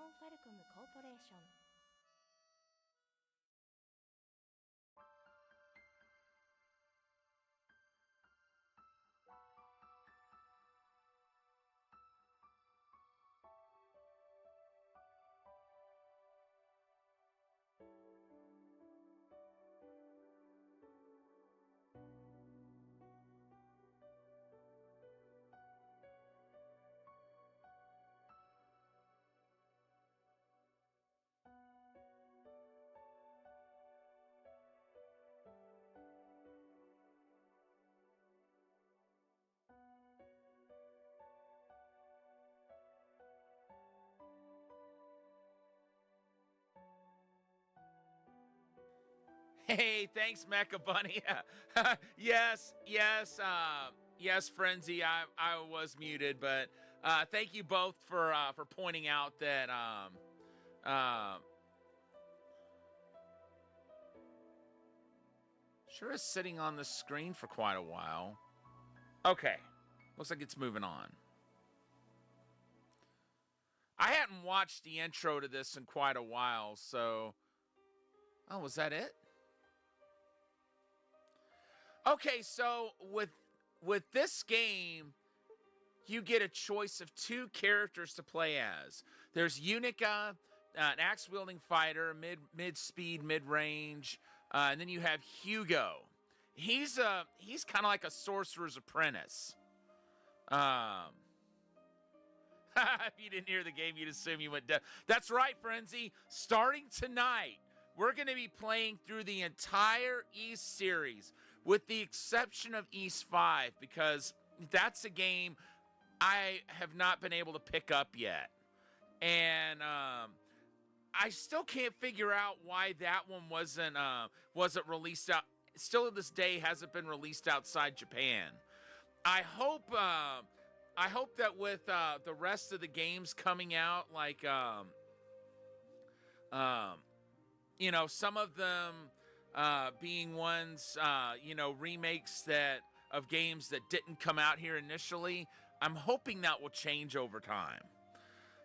本ファルコムコーポレーション。Hey, thanks, Mecha Bunny. yes, yes, Frenzy. I was muted, but thank you both for pointing out that sure is sitting on the screen for quite a while. Okay, looks like it's moving on. I hadn't watched the intro to this in quite a while, so oh, was that it? Okay, so with this game, you get a choice of two characters to play as. There's Unica, an axe-wielding fighter, mid-speed, mid-range, and then you have Hugo. He's kind of like a sorcerer's apprentice. If you didn't hear the game, you'd assume you went deaf. That's right, Frenzy. Starting tonight, we're going to be playing through the entire East series, with the exception of East 5, because that's a game I have not been able to pick up yet. And I still can't figure out why that one wasn't released out. Still to this day hasn't been released outside Japan. I hope that with the rest of the games coming out, like you know, some of them being ones remakes that of games that didn't come out here initially, I'm hoping that will change over time.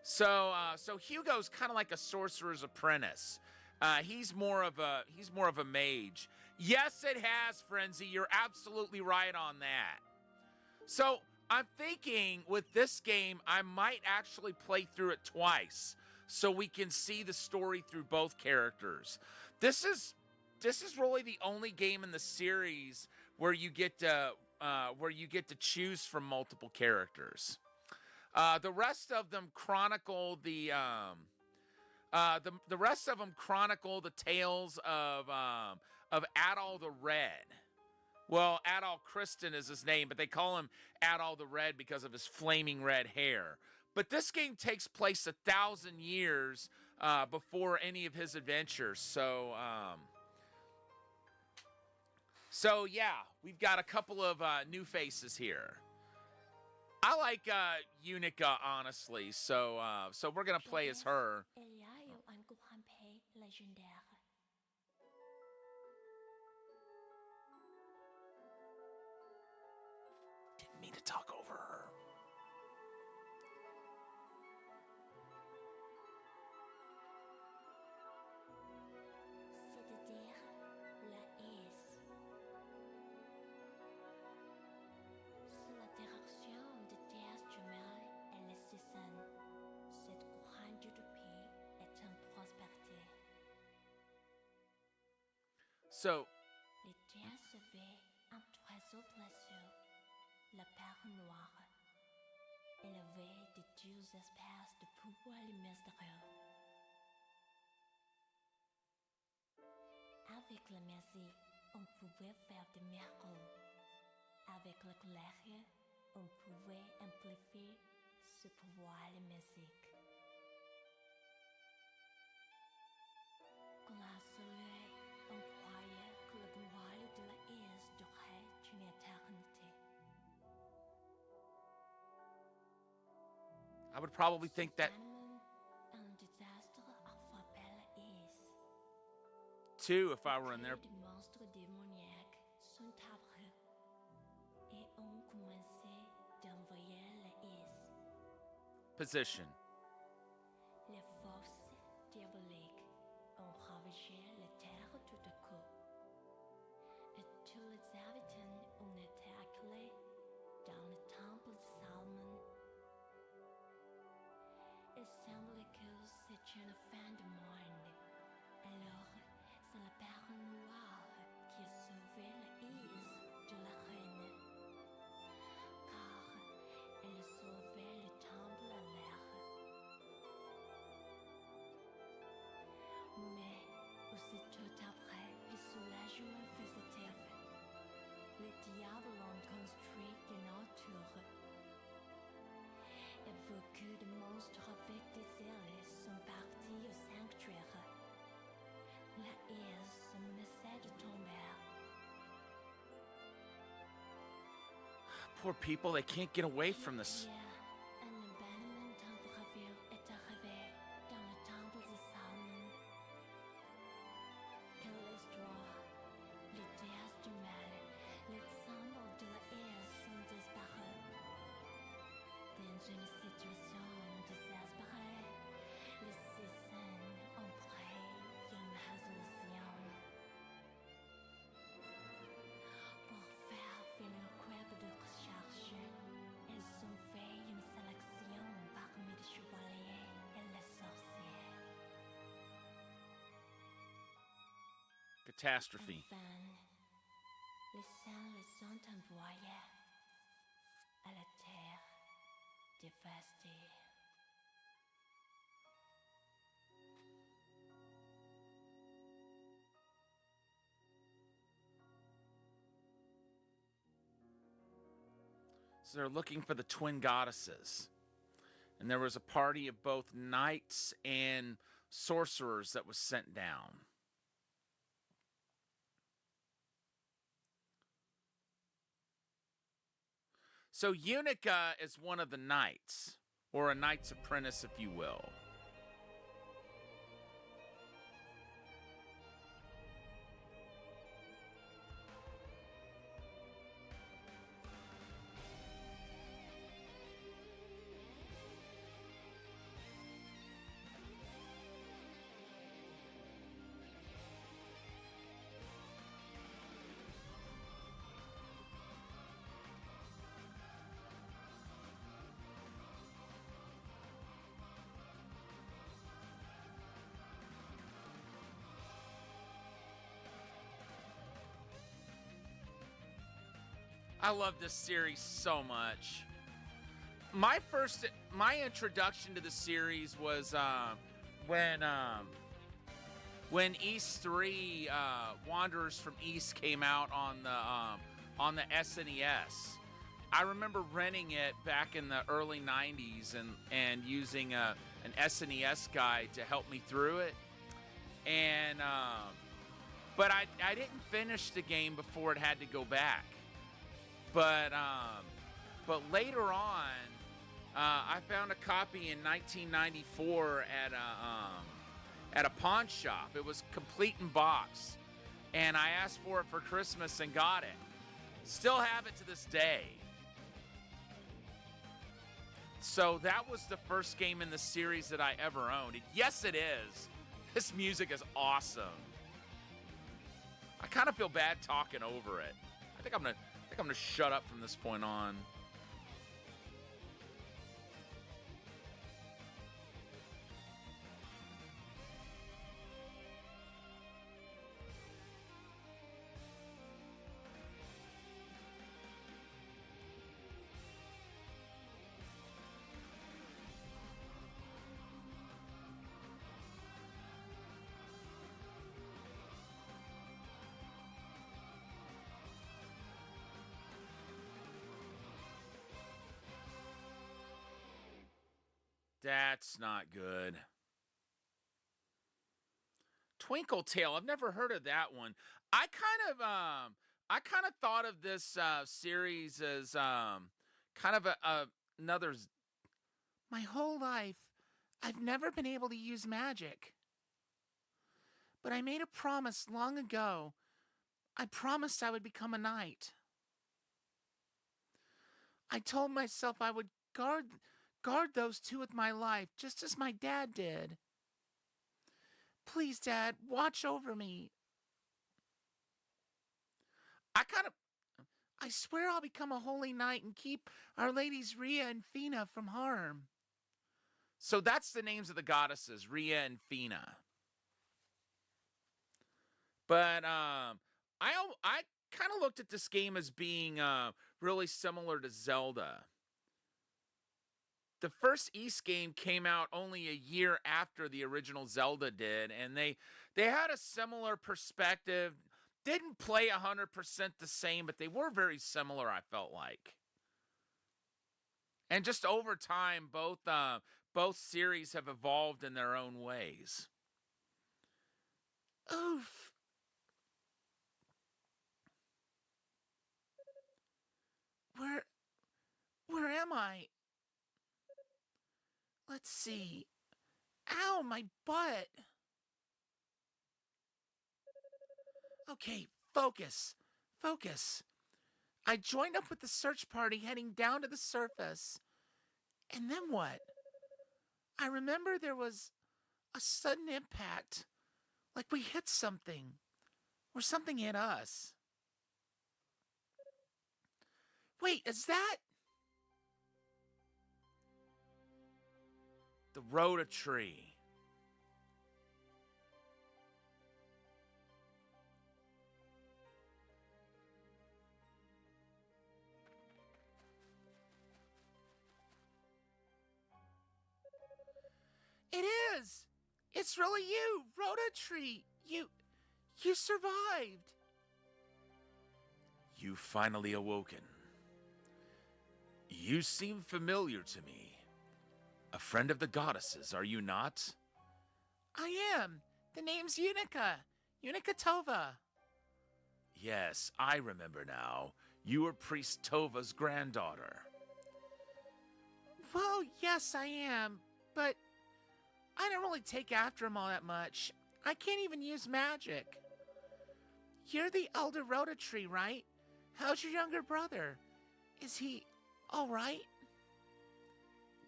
So Hugo's kind of like a sorcerer's apprentice. He's more of a mage. Yes, it has, Frenzy. You're absolutely right on that. So I'm thinking with this game, I might actually play through it twice, so we can see the story through both characters. This is really the only game in the series where you get to choose from multiple characters. The rest of them chronicle the rest of them chronicle the tales of Adol the Red. Well, Adol Kristen is his name, but they call him Adol the Red because of his flaming red hair. But this game takes place 1,000 years before any of his adventures. So yeah, we've got a couple of new faces here. I like Unica, honestly, so we're gonna play as her. Didn't mean to talk over her. C'est-à-dire la Is. C'est l'interaction de terres jumelles et les saisons. Cette grande utopie est en prospérité. So, Les terres s'éveillent un oiseau blessure, la perle noire, élevée de deux espèces de pouvoirs mystérieux. Avec la magie, on pouvait faire des miracles. Avec le colère, on pouvait amplifier ce pouvoir magique. Grâce au soleil, on croyait que le pouvoir de la Is durait une éternité. I would probably think that Un désastre a frappé la Is. too if I were in there. Des monstres démoniaques sont apparus et ont commencé d'envoyer la Is. Position. Les forces ravageait la terre tout à coup. Et tous les habitants ont été acculés dans le temple de Salomon. Il semblait que c'était une fin de monde. Alors, c'est le Père Noir qui a sauvé l'Ise de la reine, car elle a soulevé le temple à l'air. Mais aussitôt après, le soulagement fugitif, les diables ont construit une tour. Et beaucoup de monstres avec des ailes sont partis au sanctuaire. La Ise menaçait de tomber. Poor people, they can't get away from this. Un événement temporel est arrivé dans le temple de Salomon. Que l'histoire, les déesses du mal, les symboles de la Ise sont disparus. Dans une situation désespérée, les citizens ont pris une résolution. Pour faire finir quête de recherche, ils ont fait une sélection parmi les chevaliers et les sorciers. Catastrophe. Enfin, les saints les ont envoyés à la terre dévastée. So they're looking for the twin goddesses. And there was a party of both knights and sorcerers that was sent down. So Unica is one of the knights, or a knight's apprentice, if you will. I love this series so much. My introduction to the series was when East 3 Wanderers from East came out on the SNES. I remember renting it back in the early 90s and using an SNES guide to help me through it. And but I didn't finish the game before it had to go back. But later on, I found a copy in 1994 at a pawn shop. It was complete in box, and I asked for it for Christmas and got it. Still have it to this day. So that was the first game in the series that I ever owned. And yes, it is. This music is awesome. I kind of feel bad talking over it. I think I'm gonna shut up from this point on. That's not good. Twinkle Tail. I've never heard of that one. I kind of thought of this series as kind of another. My whole life, I've never been able to use magic. But I made a promise long ago. I promised I would become a knight. I told myself I would guard those two with my life, just as my dad did. Please, Dad, watch over me. I kind of I swear I'll become a holy knight and keep Our Ladies Rhea and Fina from harm. So that's the names of the goddesses, Rhea and Fina. But I kind of looked at this game as being really similar to Zelda. The first East game came out only a year after the original Zelda did, and they had a similar perspective. Didn't play 100% the same, but they were very similar, I felt like. And just over time, both series have evolved in their own ways. Oof. Where am I? Let's see. Ow, my butt. Okay, focus. Focus. I joined up with the search party heading down to the surface. And then what? I remember there was a sudden impact. Like we hit something. Or something hit us. Wait, is that? The Rhoda tree. It is! It's really you, Rhoda Tree. You survived. You finally awoken. You seem familiar to me. A friend of the goddesses, are you not? I am. The name's Unica. Unica Tova. Yes, I remember now. You were Priest Tova's granddaughter. Well, yes, I am, but I don't really take after him all that much. I can't even use magic. You're the elder Rhoda Tree, right? How's your younger brother? Is he all right?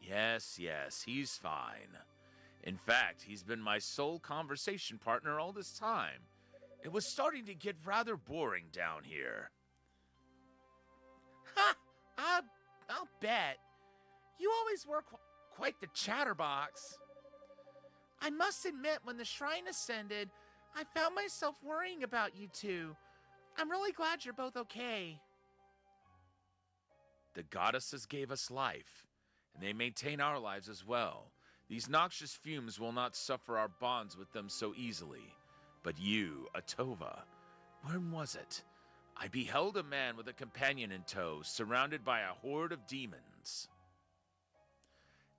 Yes, he's fine. In fact, he's been my sole conversation partner all this time. It was starting to get rather boring down here. Ha! I'll bet. You always were quite the chatterbox. I must admit, when the shrine ascended, I found myself worrying about you two. I'm really glad you're both okay. The goddesses gave us life, and they maintain our lives as well. These noxious fumes will not suffer our bonds with them so easily. But you, Atova, when was it? I beheld a man with a companion in tow, surrounded by a horde of demons.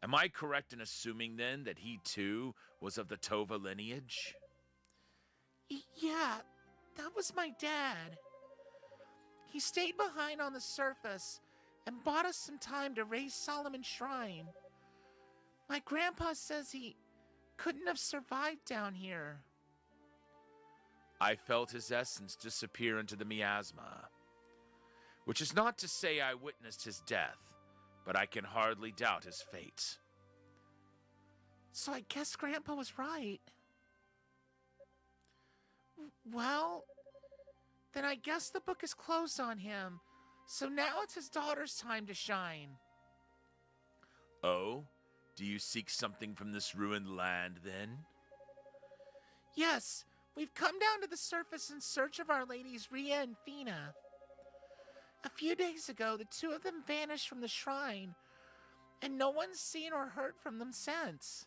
Am I correct in assuming, then, that he, too, was of the Tova lineage? Yeah, that was my dad. He stayed behind on the surface and bought us some time to raise Solomon's Shrine. My grandpa says he couldn't have survived down here. I felt his essence disappear into the miasma. Which is not to say I witnessed his death, but I can hardly doubt his fate. So I guess Grandpa was right. Well, then I guess the book is closed on him, so now it's his daughter's time to shine. Oh? Do you seek something from this ruined land, then? Yes, we've come down to the surface in search of Our Ladies Rhea and Fina. A few days ago, the two of them vanished from the shrine, and no one's seen or heard from them since.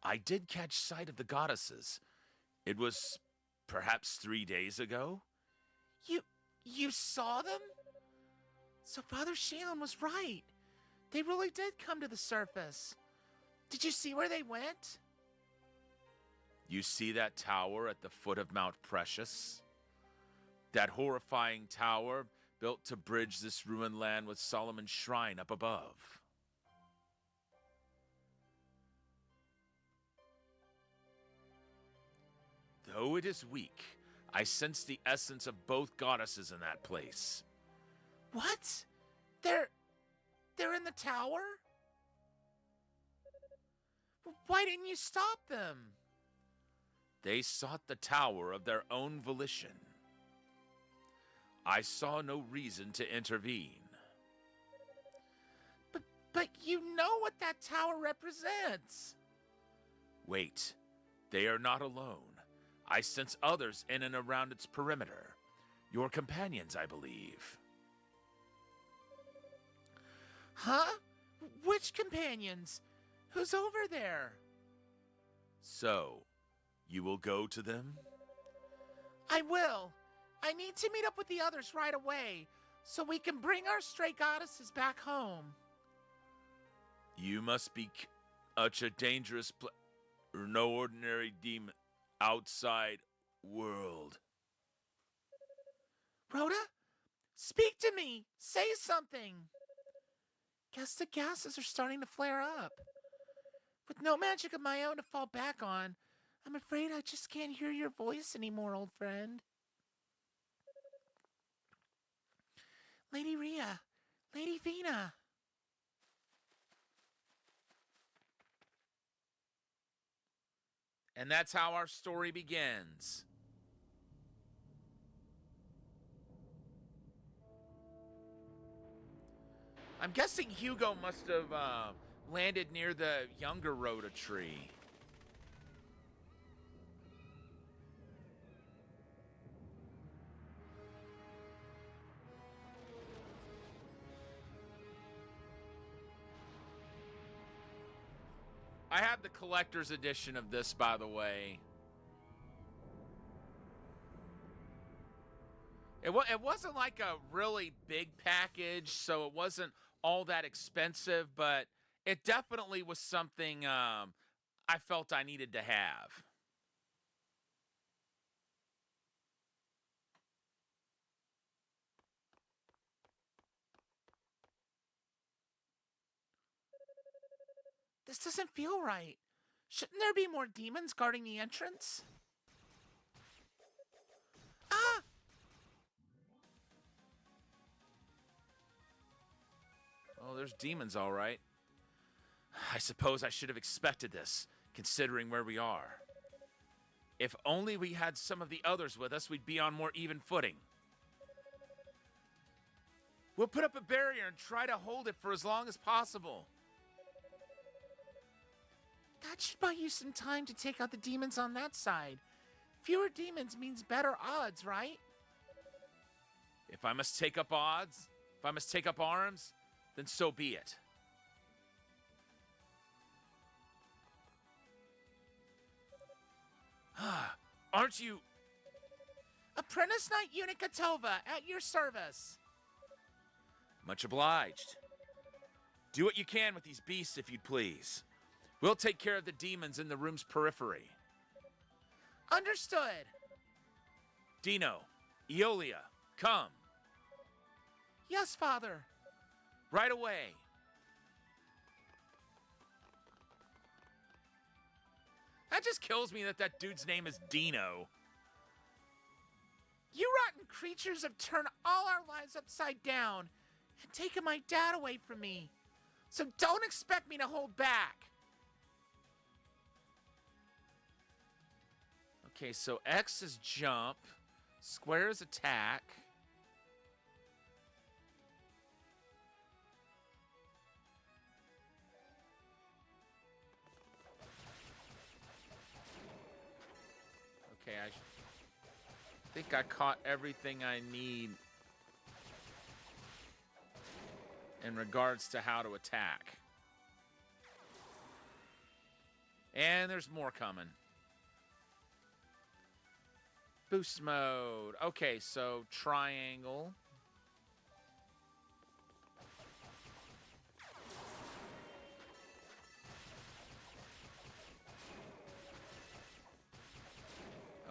I did catch sight of the goddesses. It was perhaps 3 days ago. You saw them? So Father Shion was right. They really did come to the surface. Did you see where they went? You see that tower at the foot of Mount Precious? That horrifying tower built to bridge this ruined land with Solomon's Shrine up above. Though it is weak, I sense the essence of both goddesses in that place. What? They're in the tower? Why didn't you stop them? They sought the tower of their own volition. I saw no reason to intervene. But you know what that tower represents. Wait, they are not alone. I sense others in and around its perimeter. Your companions, I believe. Huh? Which companions? Who's over there? So, you will go to them? I will. I need to meet up with the others right away, so we can bring our stray goddesses back home. You must be such a dangerous or no ordinary demon outside world. Rhoda? Speak to me! Say something! Guess the gases are starting to flare up. With no magic of my own to fall back on, I'm afraid I just can't hear your voice anymore, old friend. Lady Rhea, Lady Vina. And that's how our story begins. I'm guessing Hugo must have landed near the younger Rhoda tree. I have the collector's edition of this, by the way. It wasn't like a really big package, so it wasn't all that expensive, but it definitely was something I felt I needed to have. This doesn't feel right. Shouldn't there be more demons guarding the entrance? Ah! Oh, there's demons, all right. I suppose I should have expected this, considering where we are. If only we had some of the others with us, we'd be on more even footing. We'll put up a barrier and try to hold it for as long as possible. That should buy you some time to take out the demons on that side. Fewer demons means better odds, right? If I must take up odds, if I must take up arms, then so be it. Aren't you... Apprentice Knight Unikatova, at your service. Much obliged. Do what you can with these beasts, if you'd please. We'll take care of the demons in the room's periphery. Understood. Dino, Eolia, come. Yes, Father. Right away. That just kills me that that dude's name is Dino. You rotten creatures have turned all our lives upside down and taken my dad away from me. So don't expect me to hold back. Okay, so X is jump, square is attack. Okay, I think I caught everything I need in regards to how to attack. And there's more coming. Boost mode. Okay, so triangle.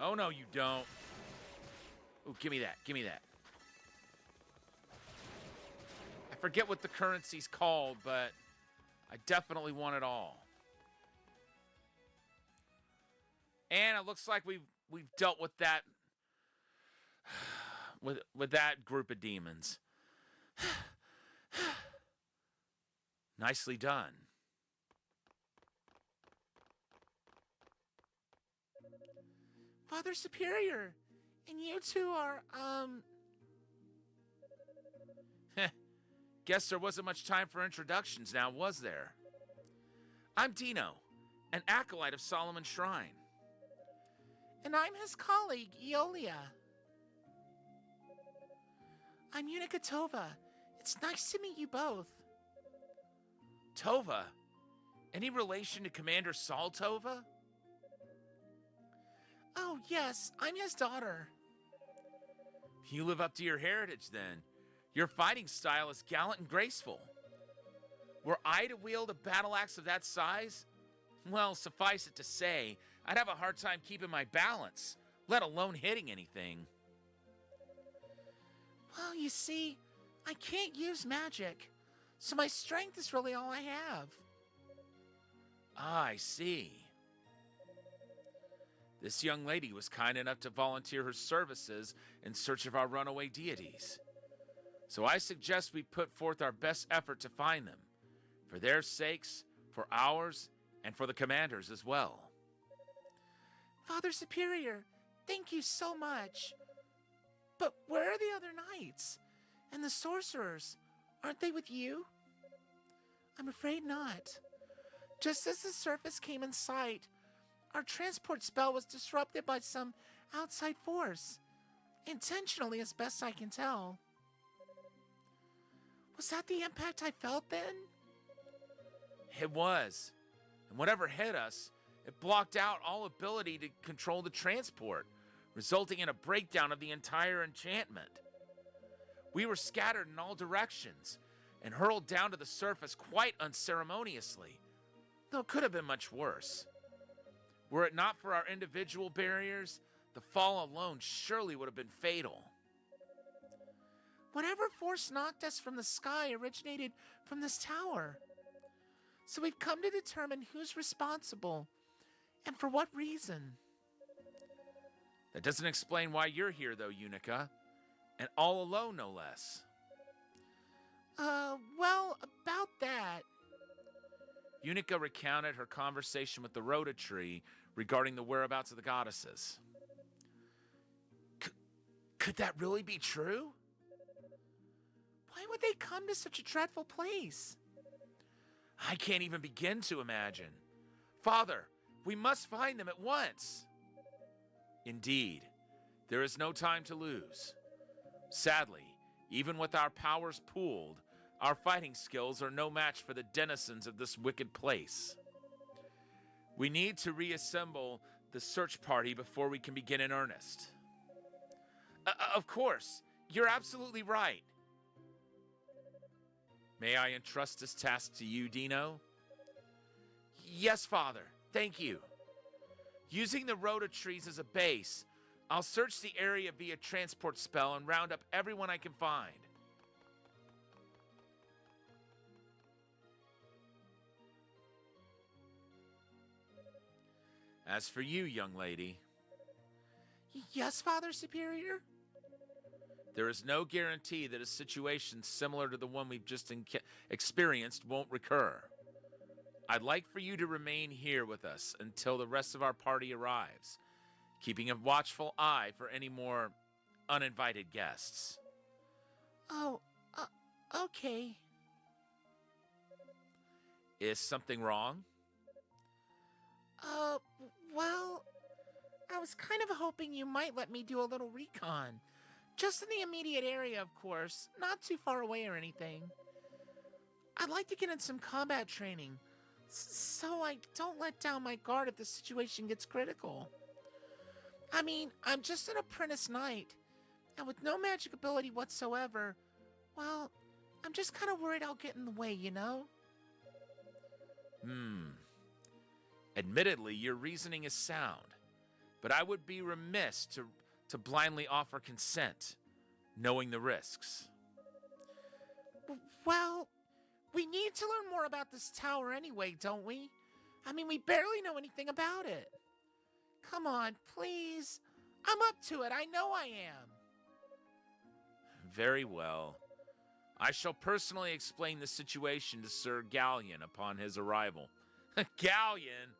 Oh, no, you don't. Ooh, give me that. Give me that. I forget what the currency's called, but I definitely want it all. And it looks like we've dealt with that with that group of demons. Nicely done. Father Superior, and you two are, Guess there wasn't much time for introductions now, was there? I'm Dino, an acolyte of Solomon Shrine. And I'm his colleague, Eolia. I'm Unica Tova. It's nice to meet you both. Tova? Any relation to Commander Saul Tova? Oh, yes, I'm his daughter. You live up to your heritage, then. Your fighting style is gallant and graceful. Were I to wield a battle axe of that size, well, suffice it to say, I'd have a hard time keeping my balance, let alone hitting anything. Well, you see, I can't use magic, so my strength is really all I have. Ah, I see. This young lady was kind enough to volunteer her services in search of our runaway deities. So I suggest we put forth our best effort to find them, for their sakes, for ours, and for the commander's as well. Father Superior, thank you so much. But where are the other knights? And the sorcerers? Aren't they with you? I'm afraid not. Just as the surface came in sight, our transport spell was disrupted by some outside force. Intentionally, as best I can tell. Was that the impact I felt then? It was. And whatever hit us, it blocked out all ability to control the transport, resulting in a breakdown of the entire enchantment. We were scattered in all directions and hurled down to the surface quite unceremoniously, though it could have been much worse. Were it not for our individual barriers, the fall alone surely would have been fatal. Whatever force knocked us from the sky originated from this tower. So we've come to determine who's responsible and for what reason. That doesn't explain why you're here, though, Unica. And all alone, no less. Well, about that. Unica recounted her conversation with the Rhoda tree regarding the whereabouts of the goddesses. Could that really be true? Why would they come to such a dreadful place? I can't even begin to imagine. Father, we must find them at once. Indeed, there is no time to lose. Sadly, even with our powers pooled, our fighting skills are no match for the denizens of this wicked place. We need to reassemble the search party before we can begin in earnest. Of course, you're absolutely right. May I entrust this task to you, Dino? Yes, Father. Thank you. Using the Rhoda trees as a base, I'll search the area via transport spell and round up everyone I can find. As for you, young lady. Yes, Father Superior? There is no guarantee that a situation similar to the one we've just experienced won't recur. I'd like for you to remain here with us until the rest of our party arrives, keeping a watchful eye for any more uninvited guests. Oh, okay. Is something wrong? Well, I was kind of hoping you might let me do a little recon. Just in the immediate area, of course, not too far away or anything. I'd like to get in some combat training, so I don't let down my guard if the situation gets critical. I mean, I'm just an apprentice knight, and with no magic ability whatsoever, well, I'm just kind of worried I'll get in the way, you know? Admittedly, your reasoning is sound, but I would be remiss to blindly offer consent, knowing the risks. Well, we need to learn more about this tower anyway, don't we? I mean, we barely know anything about it. Come on, please. I'm up to it, I know I am. Very well. I shall personally explain the situation to Sir Galleon upon his arrival. Galleon?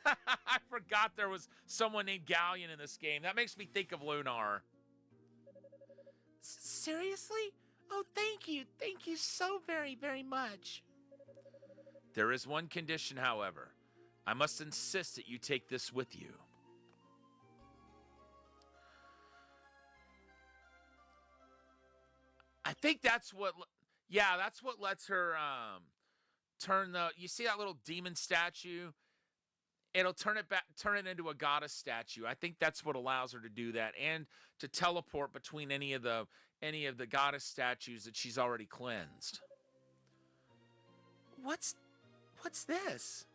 I forgot there was someone named Galleon in this game. That makes me think of Lunar. Seriously? Oh, thank you. Thank you so very, very much. There is one condition, however. I must insist that you take this with you. I think that's what, yeah, that's what lets her turn the, you see that little demon statue? It'll turn it into a goddess statue. I think that's what allows her to do that, and to teleport between any of the goddess statues that she's already cleansed. What's this?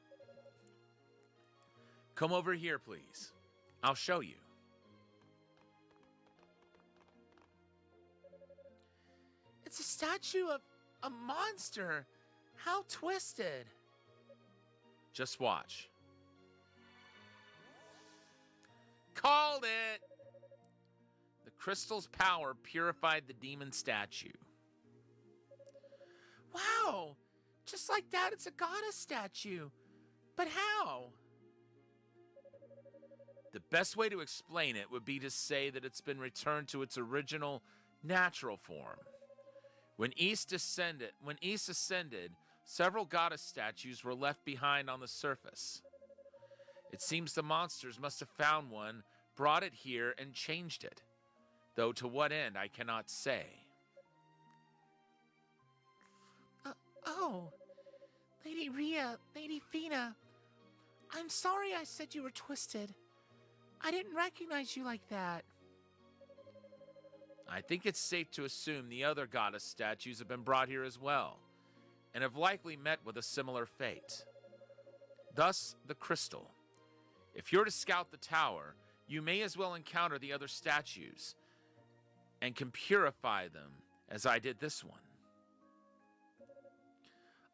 Come over here, please. I'll show you. It's a statue of a monster. How twisted. Just watch. Called it! The crystal's power purified the demon statue. Wow! Just like that, it's a goddess statue. But how? The best way to explain it would be to say that it's been returned to its original natural form. When East ascended, several goddess statues were left behind on the surface. It seems the monsters must have found one, brought it here, and changed it. Though to what end, I cannot say. Oh, Lady Rhea, Lady Fina, I'm sorry I said you were twisted. I didn't recognize you like that. I think it's safe to assume the other goddess statues have been brought here as well, and have likely met with a similar fate. Thus, the crystal. If you're to scout the tower, you may as well encounter the other statues, and can purify them as I did this one.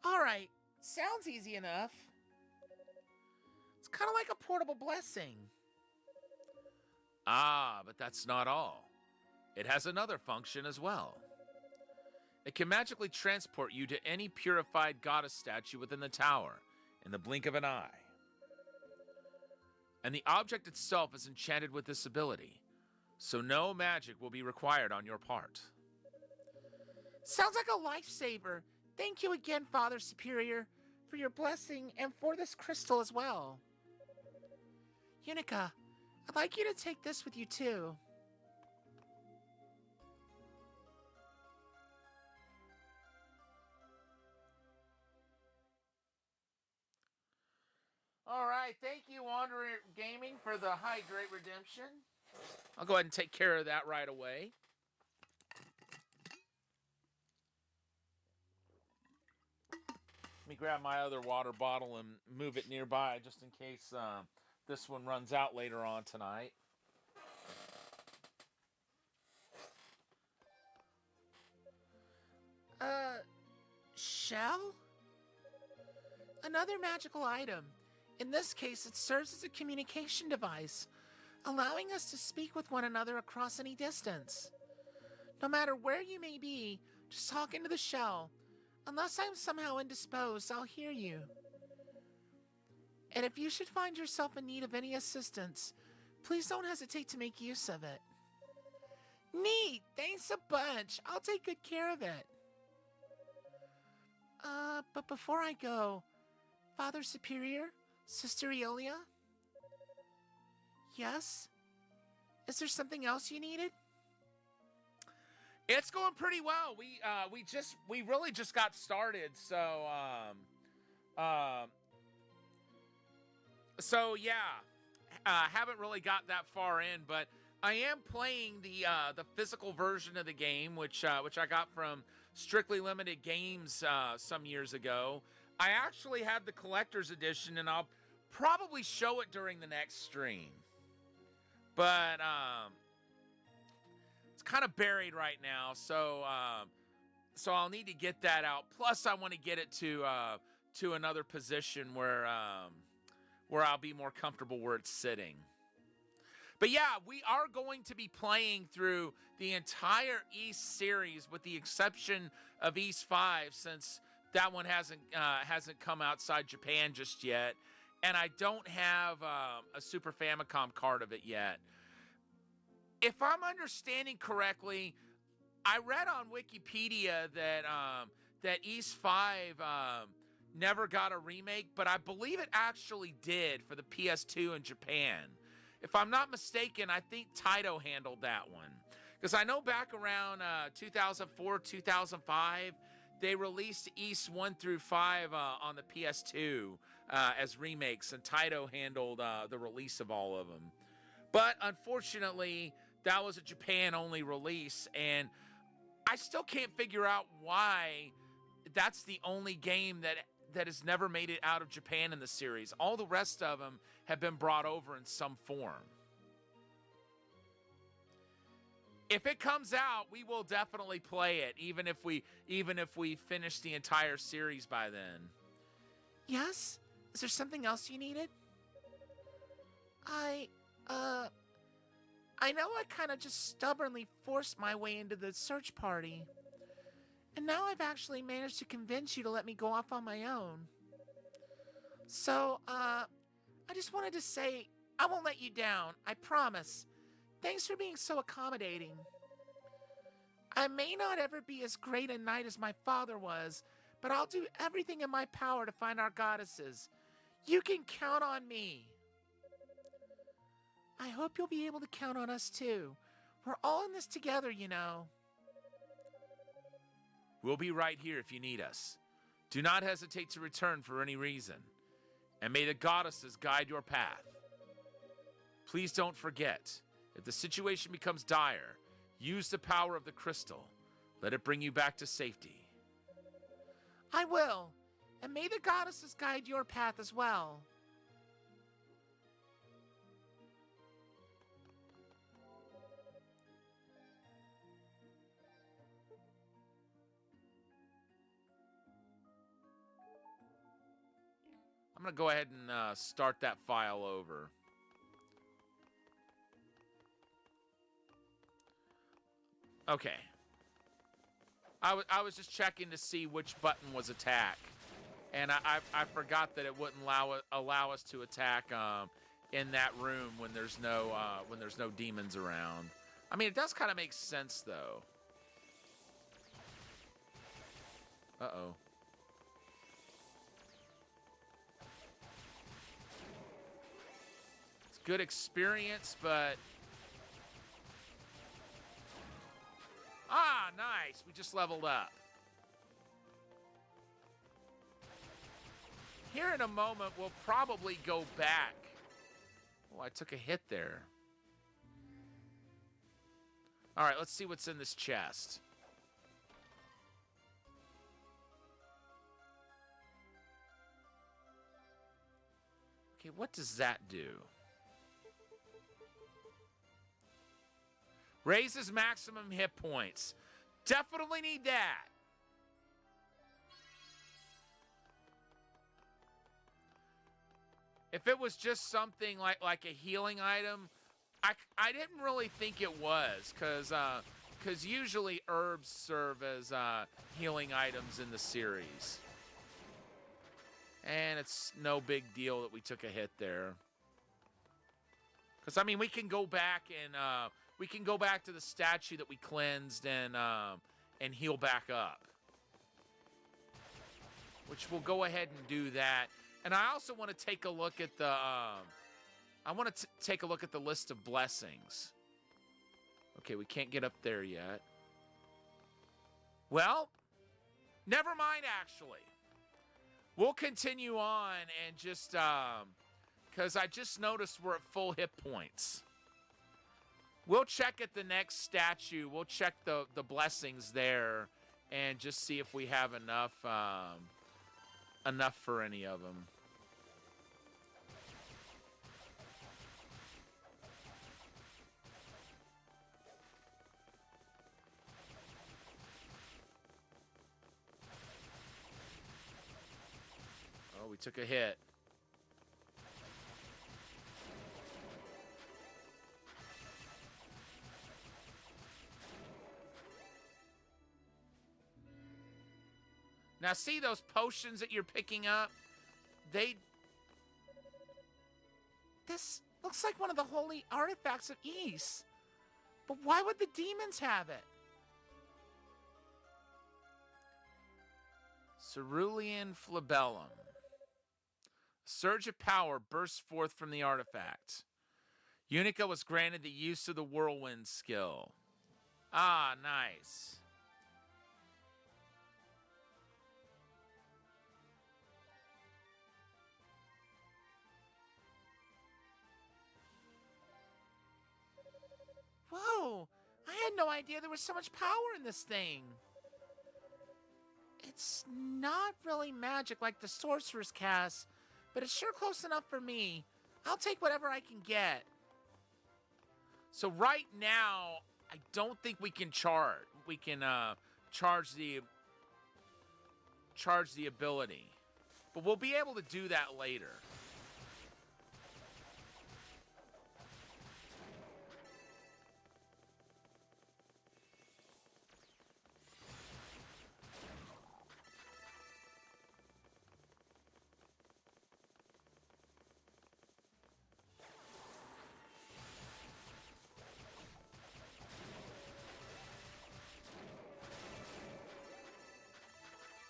Alright, sounds easy enough. It's kind of like a portable blessing. Ah, but that's not all. It has another function as well. It can magically transport you to any purified goddess statue within the tower in the blink of an eye. And the object itself is enchanted with this ability, so no magic will be required on your part. Sounds like a lifesaver. Thank you again, Father Superior, for your blessing and for this crystal as well. Unica, I'd like you to take this with you too. All right, thank you, Wanderer Gaming, for the Hydrate Redemption. I'll go ahead and take care of that right away. Let me grab my other water bottle and move it nearby just in case this one runs out later on tonight. Shell? Another magical item. In this case, it serves as a communication device, allowing us to speak with one another across any distance. No matter where you may be, just talk into the shell. Unless I'm somehow indisposed, I'll hear you. And if you should find yourself in need of any assistance, please don't hesitate to make use of it. Neat! Thanks a bunch! I'll take good care of it. But before I go, Father Superior, Sister Eolia? Yes? Is there something else you needed? It's going pretty well. We really just got started, so yeah, haven't really got that far in, but I am playing the physical version of the game, which I got from Strictly Limited Games some years ago. I actually have the collector's edition, and I'll probably show it during the next stream. But it's kind of buried right now, so I'll need to get that out. Plus, I want to get it to another position where I'll be more comfortable where it's sitting. But yeah, we are going to be playing through the entire East series, with the exception of East 5, since that one hasn't come outside Japan just yet. and I don't have a Super Famicom card of it yet. If I'm understanding correctly, I read on Wikipedia that Ys 5 never got a remake, but I believe it actually did for the PS2 in Japan. If I'm not mistaken, I think Taito handled that one. Because I know back around 2004, 2005, they released Ys 1 through 5 on the PS2 as remakes, and Taito handled the release of all of them. But unfortunately, that was a Japan-only release, and I still can't figure out why that's the only game that has never made it out of Japan in the series. All the rest of them have been brought over in some form. If it comes out, we will definitely play it, even if we finish the entire series by then. Yes? Is there something else you needed? I know I kind of just stubbornly forced my way into the search party. And now I've actually managed to convince you to let me go off on my own. So, I just wanted to say, I won't let you down, I promise. Thanks for being so accommodating. I may not ever be as great a knight as my father was, but I'll do everything in my power to find our goddesses. You can count on me. I hope you'll be able to count on us too. We're all in this together, you know. We'll be right here if you need us. Do not hesitate to return for any reason. And may the goddesses guide your path. Please don't forget, if the situation becomes dire, use the power of the crystal. Let it bring you back to safety. I will. And may the goddesses guide your path as well. I'm going to go ahead and start that file over. Okay. I was just checking to see which button was attack. And I forgot that it wouldn't allow us to attack in that room when there's no demons around. I mean, it does kind of make sense, though. Uh-oh. Good experience, but... Ah, nice. We just leveled up. Here in a moment, we'll probably go back. Oh, I took a hit there. All right, let's see what's in this chest. Okay, what does that do? Raises maximum hit points. Definitely need that. If it was just something like a healing item, I didn't really think it was, because usually herbs serve as healing items in the series. And it's no big deal that we took a hit there. Because, I mean, we can go back and... we can go back to the statue that we cleansed and heal back up. Which we'll go ahead and do that. And I also want to take a look at the take a look at the list of blessings. Okay, we can't get up there yet. Well, never mind actually. We'll continue on and just because I just noticed we're at full hit points. We'll check at the next statue. We'll check the blessings there and just see if we have enough enough for any of them. Oh, we took a hit. Now, see those potions that you're picking up? This looks like one of the holy artifacts of Ys. But why would the demons have it? Cerulean Flabellum. A surge of power bursts forth from the artifact. Unica was granted the use of the whirlwind skill. Ah, nice. Whoa! I had no idea there was so much power in this thing. It's not really magic like the sorcerer's cast, but it's sure close enough for me. I'll take whatever I can get. So right now, I don't think we can charge. We can charge the ability, but we'll be able to do that later.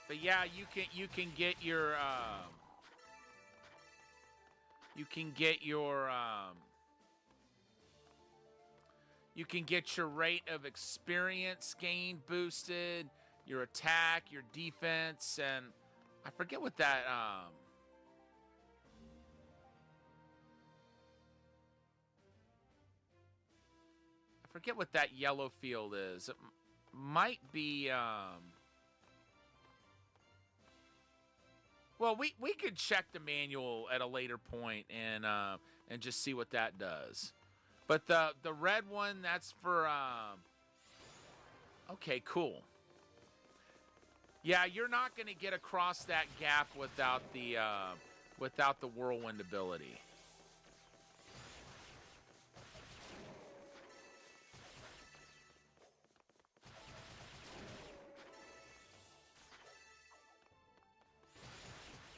But yeah, you can get your you can get your rate of experience gain boosted, your attack, your defense, and I forget what that I forget what that yellow field is. It might be well, we could check the manual at a later point and just see what that does. But the red one, that's for okay, cool. Yeah, you're not going to get across that gap without the whirlwind ability.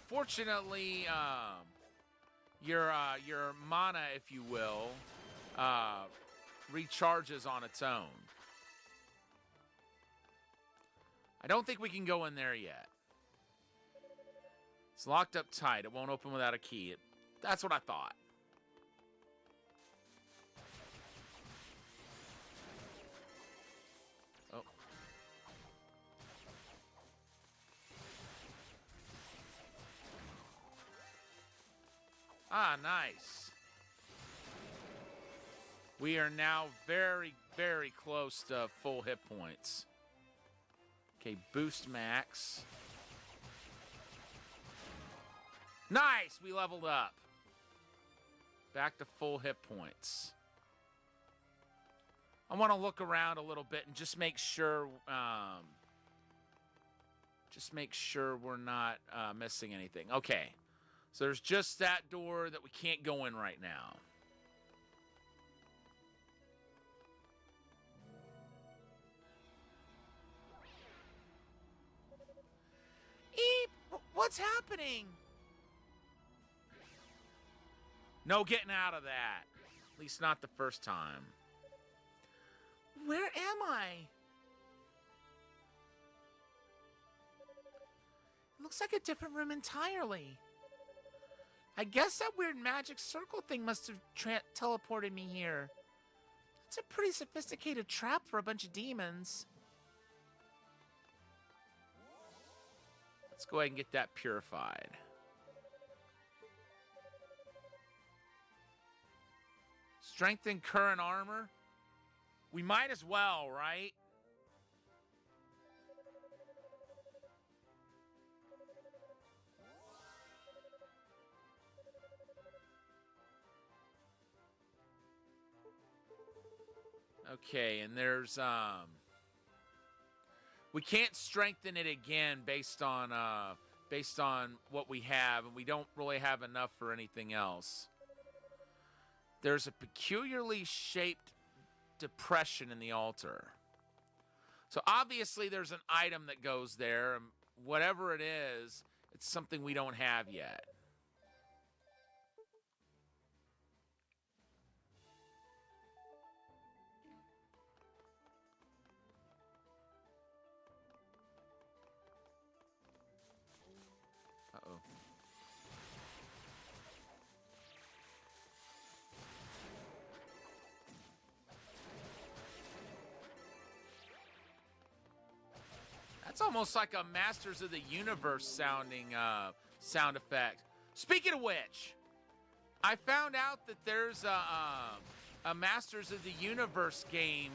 Fortunately, your mana, if you will, recharges on its own. I don't think we can go in there yet. It's locked up tight. It won't open without a key. That's what I thought. Oh. Ah, nice. We are now very, very close to full hit points. Okay, boost max. Nice! We leveled up. Back to full hit points. I want to look around a little bit and just make sure we're not missing anything. Okay. So there's just that door that we can't go in right now. Eep! What's happening? No getting out of that. At least not the first time. Where am I? It looks like a different room entirely. I guess that weird magic circle thing must have teleported me here. It's a pretty sophisticated trap for a bunch of demons. Let's go ahead and get that purified. Strengthen current armor? We might as well, right? Okay, and there's we can't strengthen it again based on what we have, and we don't really have enough for anything else. There's a peculiarly shaped depression in the altar. So obviously there's an item that goes there, and whatever it is, it's something we don't have yet. That's almost like a Masters of the Universe sounding sound effect. Speaking of which, I found out that there's a Masters of the Universe game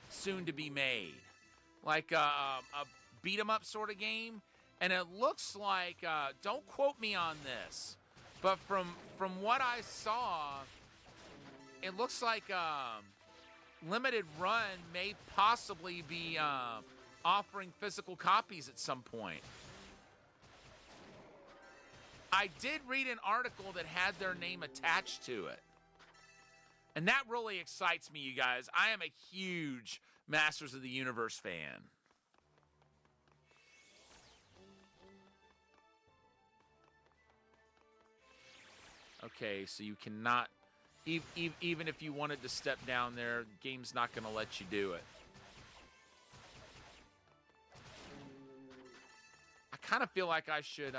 soon to be made, like a beat 'em up sort of game, and it looks like don't quote me on this, but from what I saw, it looks like Limited Run may possibly be offering physical copies at some point. I did read an article that had their name attached to it. And that really excites me, you guys. I am a huge Masters of the Universe fan. Okay, so you cannot, even if you wanted to step down there, the game's not going to let you do it. I kind of feel like I should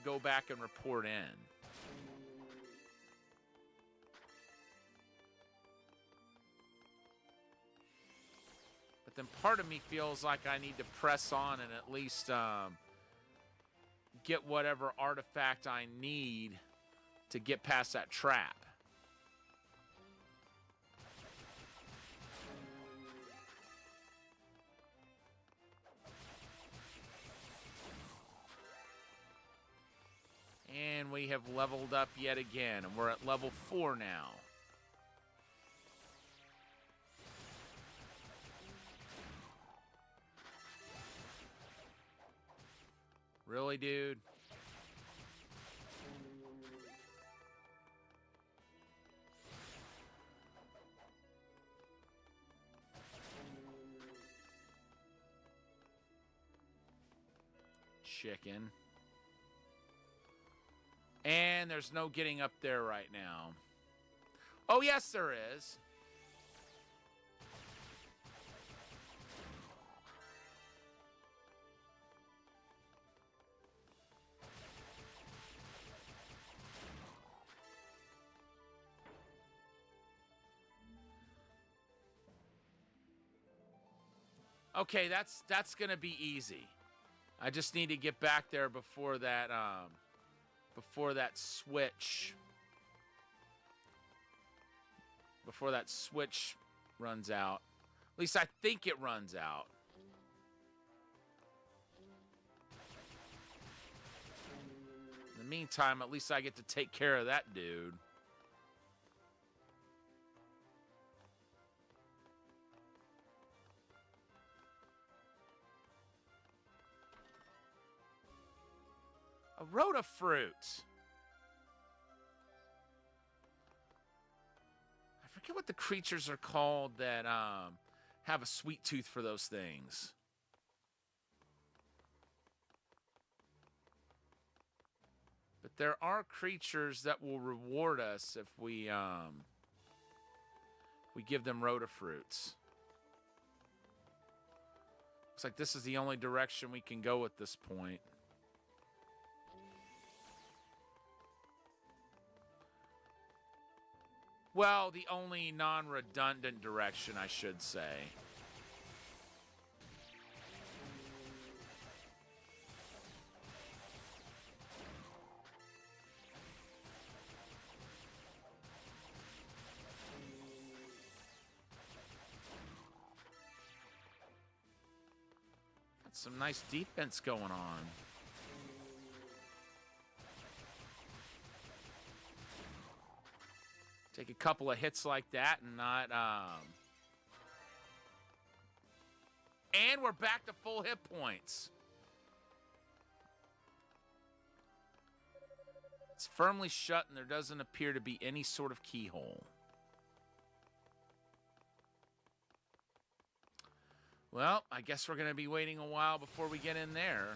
go back and report in. But then part of me feels like I need to press on and at least get whatever artifact I need to get past that trap. And we have leveled up yet again, and we're at level 4 now. Really, dude? Chicken. And there's no getting up there right now. Oh, yes, there is. Okay, that's gonna be easy. I just need to get back there before that switch. Before that switch runs out. At least I think it runs out. In the meantime, at least I get to take care of that dude. A Rhoda fruit. I forget what the creatures are called that have a sweet tooth for those things. But there are creatures that will reward us if we give them Rhoda fruits. Looks like this is the only direction we can go at this point. Well, the only non-redundant direction, I should say. Got some nice defense going on. Take a couple of hits like that and not... And we're back to full hit points. It's firmly shut and there doesn't appear to be any sort of keyhole. Well, I guess we're going to be waiting a while before we get in there.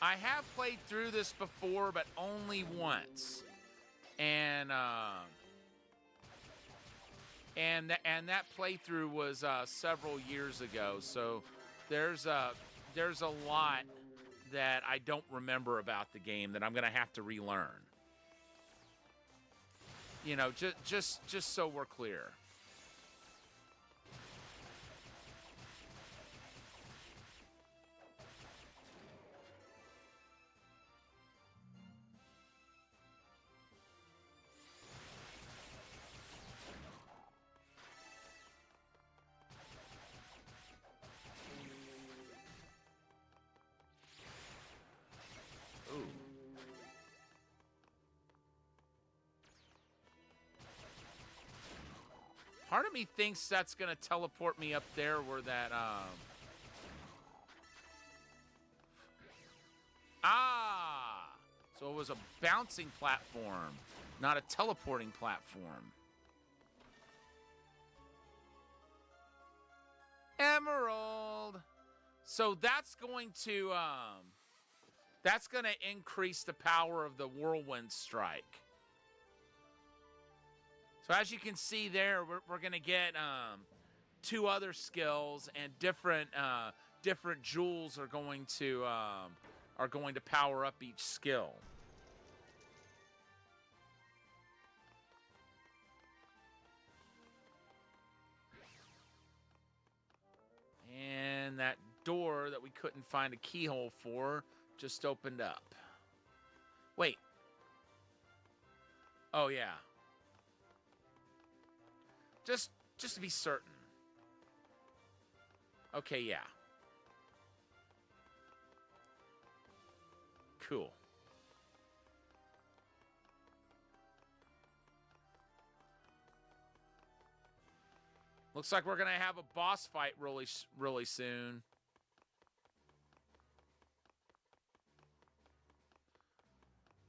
I have played through this before, but only once. And and that playthrough was several years ago. So there's a lot that I don't remember about the game that I'm gonna have to relearn. You know, just so we're clear. Ooh. Part of me thinks that's gonna teleport me up there where that so it was a bouncing platform, not a teleporting platform. Emerald. So that's going to increase the power of the whirlwind strike. So as you can see there, we're gonna get 2 other skills, and different jewels are going to power up each skill. And that door that we couldn't find a keyhole for just opened up. Wait. Oh yeah. Just to be certain. Okay, yeah. Cool. Looks like we're gonna have a boss fight really soon.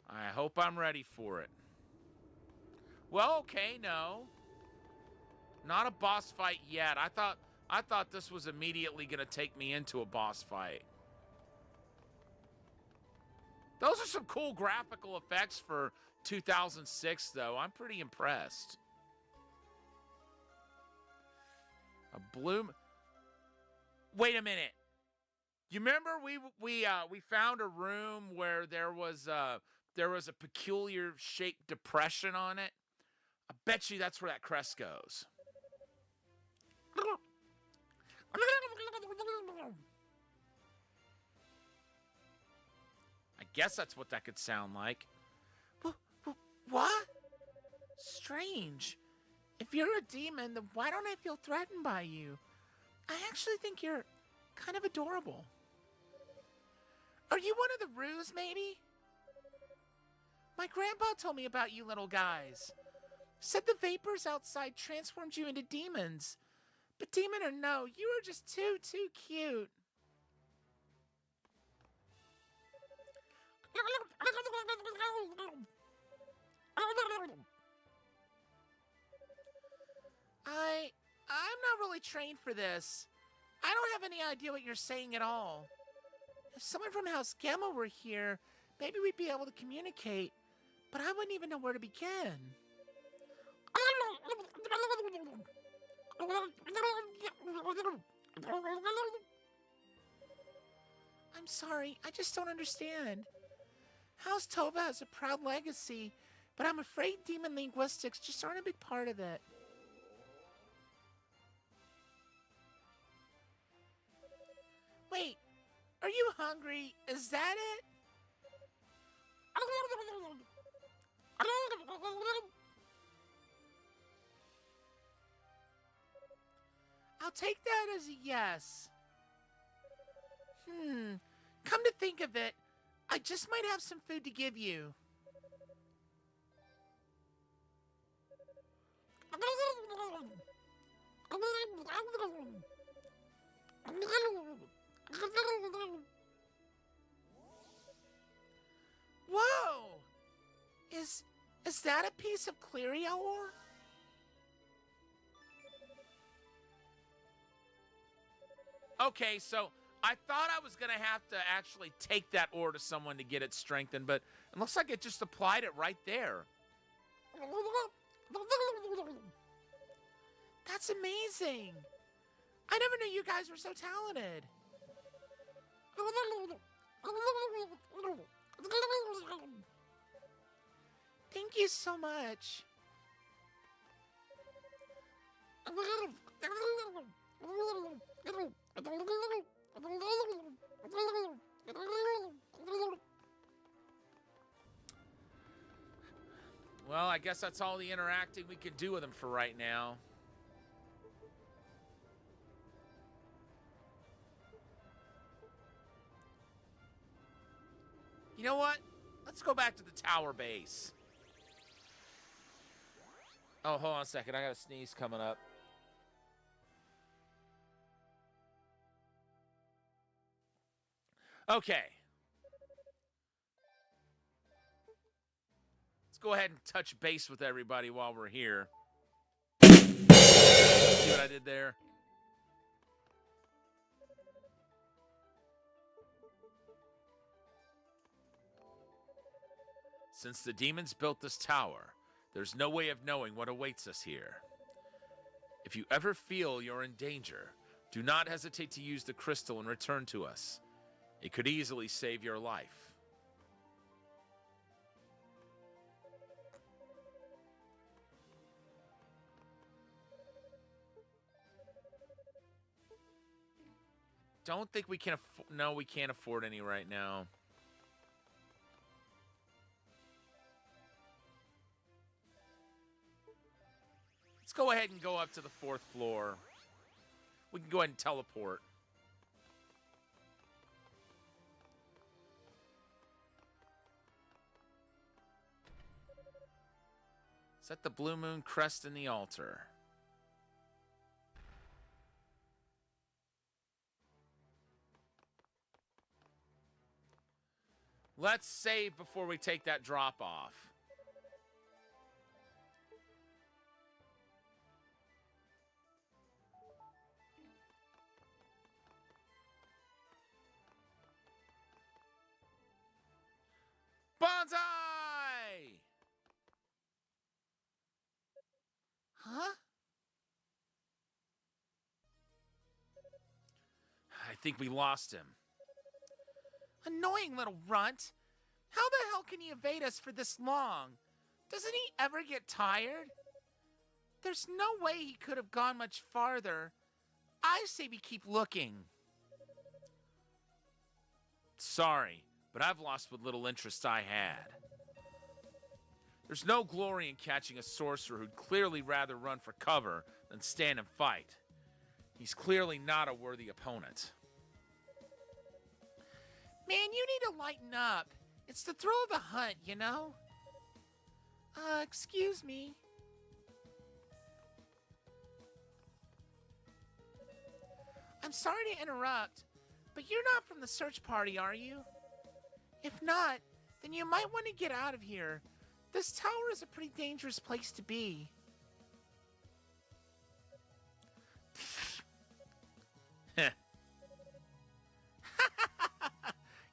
I hope I'm ready for it. Well, okay, no. Not a boss fight yet. I thought this was immediately gonna take me into a boss fight. Those are some cool graphical effects for 2006, though. I'm pretty impressed. A bloom. Wait a minute. You remember we found a room where there was a peculiar shaped depression on it? I bet you that's where that crest goes. I guess that's what that could sound like. What? Strange. If you're a demon, then why don't I feel threatened by you? I actually think you're kind of adorable. Are you one of the Roos, maybe? My grandpa told me about you little guys. Said the vapors outside transformed you into demons. But demon or no, you are just too cute. I'm not really trained for this. I don't have any idea what you're saying at all. If someone from House Gamma were here, maybe we'd be able to communicate, but I wouldn't even know where to begin. I'm sorry, I just don't understand. House Tova has a proud legacy, but I'm afraid demon linguistics just aren't a big part of it. Wait, are you hungry? Is that it? I'll take that as a yes. Come to think of it, I just might have some food to give you. Whoa! Is that a piece of Clearia ore? Okay, so I thought I was gonna have to actually take that ore to someone to get it strengthened, but it looks like it just applied it right there. That's amazing. I never knew you guys were so talented. Thank you so much. Well, I guess that's all the interacting we can do with him for right now. You know what? Let's go back to the tower base. Oh, hold on a second. I got a sneeze coming up. Okay. Let's go ahead and touch base with everybody while we're here. See what I did there? Since the demons built this tower, there's no way of knowing what awaits us here. If you ever feel you're in danger, do not hesitate to use the crystal and return to us. It could easily save your life. Don't think we can no, we can't afford any right now. Let's go ahead and go up to the 4th floor. We can go ahead and teleport. Set the blue moon crest in the altar. Let's save before we take that drop off. Bonsai! Huh? I think we lost him. Annoying little runt. How the hell can he evade us for this long? Doesn't he ever get tired? There's no way he could have gone much farther. I say we keep looking. Sorry, but I've lost what little interest I had. There's no glory in catching a sorcerer who'd clearly rather run for cover than stand and fight. He's clearly not a worthy opponent. Man, you need to lighten up. It's the thrill of the hunt, you know? Excuse me. I'm sorry to interrupt, but you're not from the search party, are you? If not, then you might want to get out of here. This tower is a pretty dangerous place to be.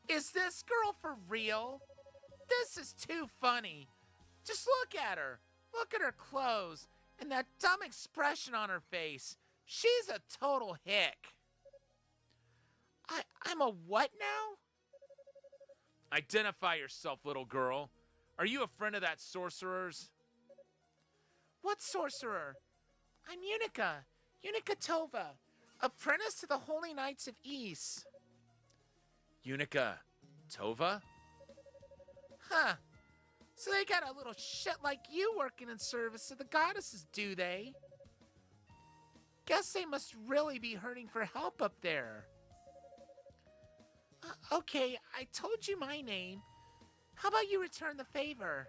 Is this girl for real? This is too funny. Just look at her. Look at her clothes and that dumb expression on her face. She's a total hick. I'm a what now? Identify yourself, little girl. Are you a friend of that sorcerer's? What sorcerer? I'm Unica. Unica Tova, apprentice to the Holy Knights of Ys. Unica Tova? Huh. So they got a little shit like you working in service of the goddesses, do they? Guess they must really be hurting for help up there. Okay, I told you my name. How about you return the favor?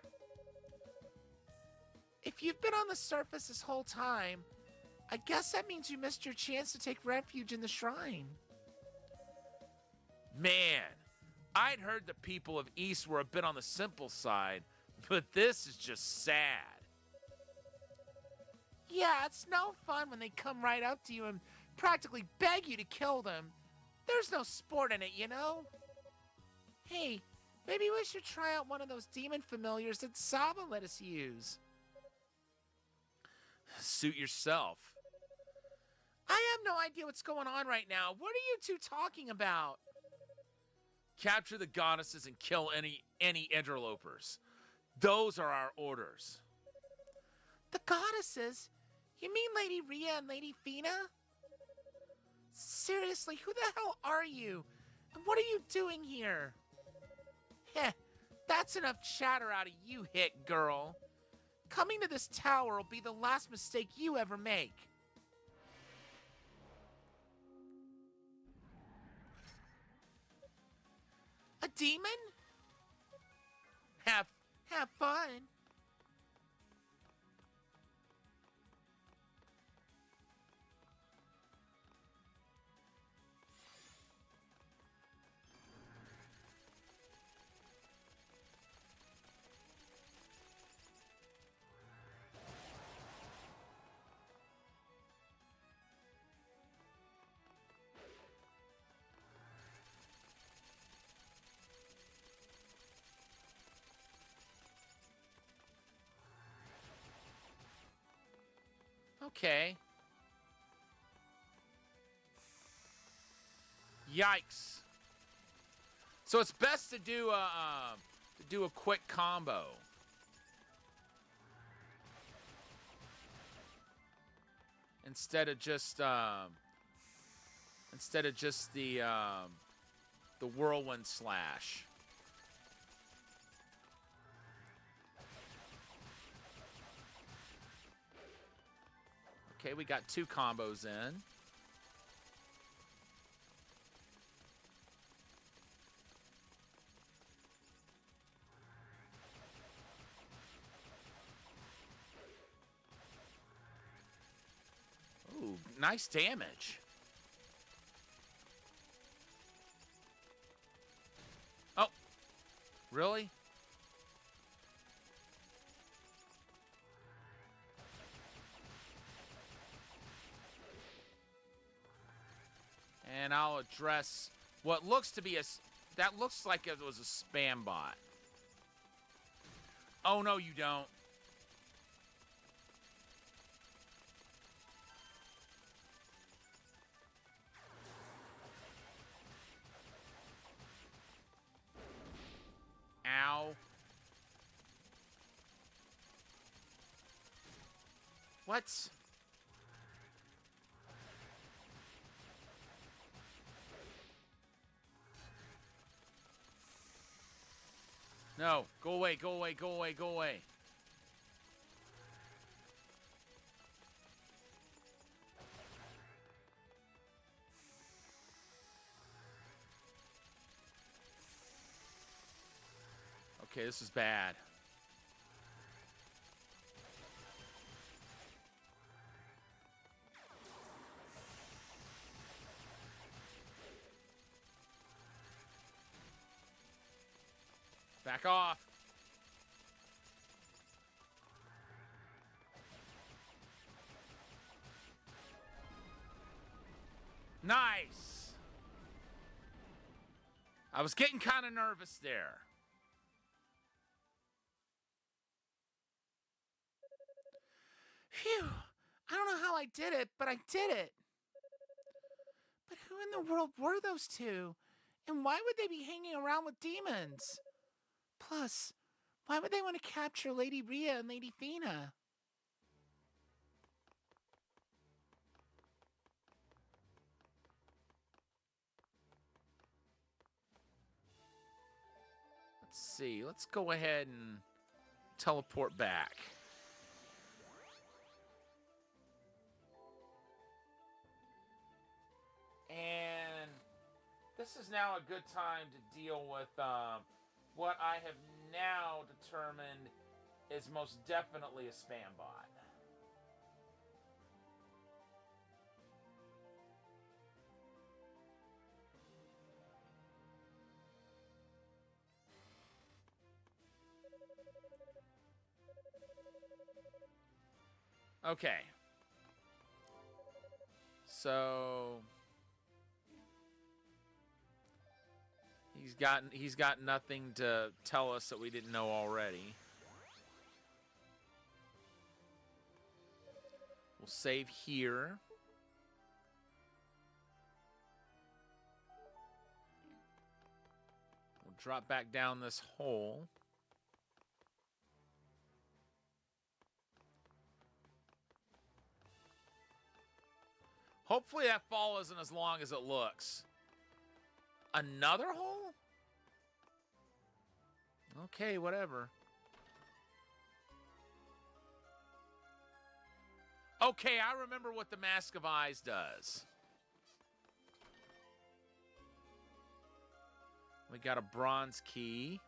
If you've been on the surface this whole time, I guess that means you missed your chance to take refuge in the shrine. Man, I'd heard the people of Ys were a bit on the simple side, but this is just sad. Yeah, it's no fun when they come right up to you and practically beg you to kill them. There's no sport in it, you know? Hey, maybe we should try out one of those demon familiars that Saba let us use. Suit yourself. I have no idea what's going on right now. What are you two talking about? Capture the goddesses and kill any interlopers. Those are our orders. The goddesses? You mean Lady Rhea and Lady Fina? Seriously, who the hell are you? And what are you doing here? Heh, that's enough chatter out of you, hit girl. Coming to this tower will be the last mistake you ever make. A demon? Have fun. Okay. Yikes. So it's best to do a quick combo. Instead of just the whirlwind slash. Okay, we got 2 combos in. Ooh, nice damage. Oh, really? And I'll address what looks to be that looks like it was a spam bot. Oh, no, you don't. Ow. What? No, go away, go away, go away, go away. Okay, this is bad. Back off. Nice. I was getting kind of nervous there. Phew. I don't know how I did it, but I did it. But who in the world were those two? And why would they be hanging around with demons? Plus, why would they want to capture Lady Rhea and Lady Fina? Let's see. Let's go ahead and teleport back. And this is now a good time to deal with what I have now determined is most definitely a spam bot. Okay. So he's got nothing to tell us that we didn't know already. We'll save here. drop back down this hole. Hopefully that fall isn't as long as it looks. Another hole? Okay, whatever. Okay, I remember what the Mask of Eyes does. We got a bronze key.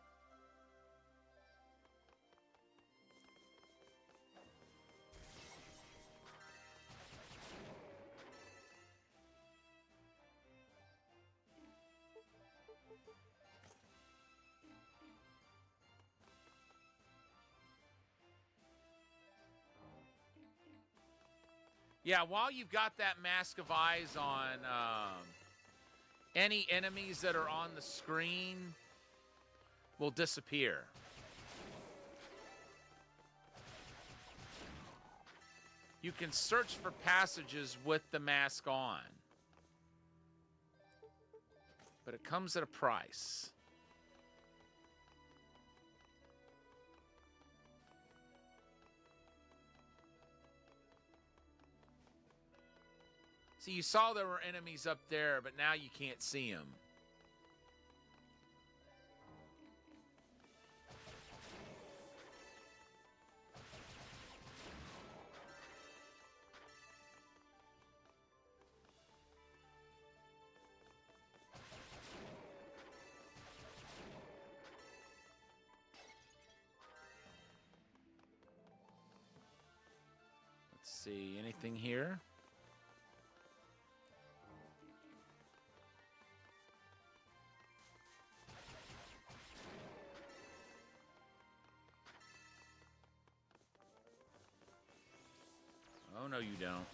Yeah, while you've got that Mask of Eyes on, any enemies that are on the screen will disappear. You can search for passages with the mask on, but it comes at a price. See, you saw there were enemies up there, but now you can't see them. Let's see, anything here? Oh, no, you don't.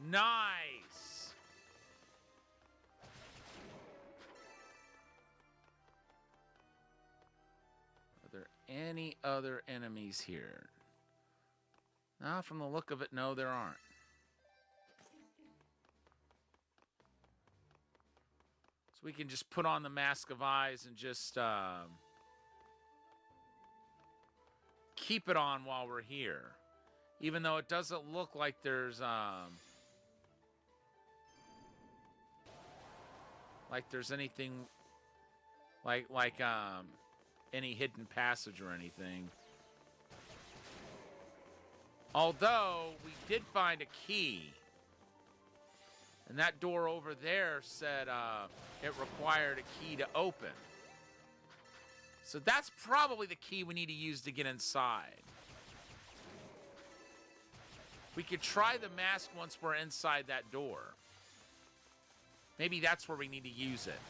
Nice! Are there any other enemies here? Now, from the look of it, no, there aren't. So we can just put on the Mask of Eyes and just keep it on while we're here. Even though it doesn't look like there's anything like any hidden passage or anything. Although, we did find a key. And that door over there said it required a key to open. So that's probably the key we need to use to get inside. We could try the mask once we're inside that door. Maybe that's where we need to use it.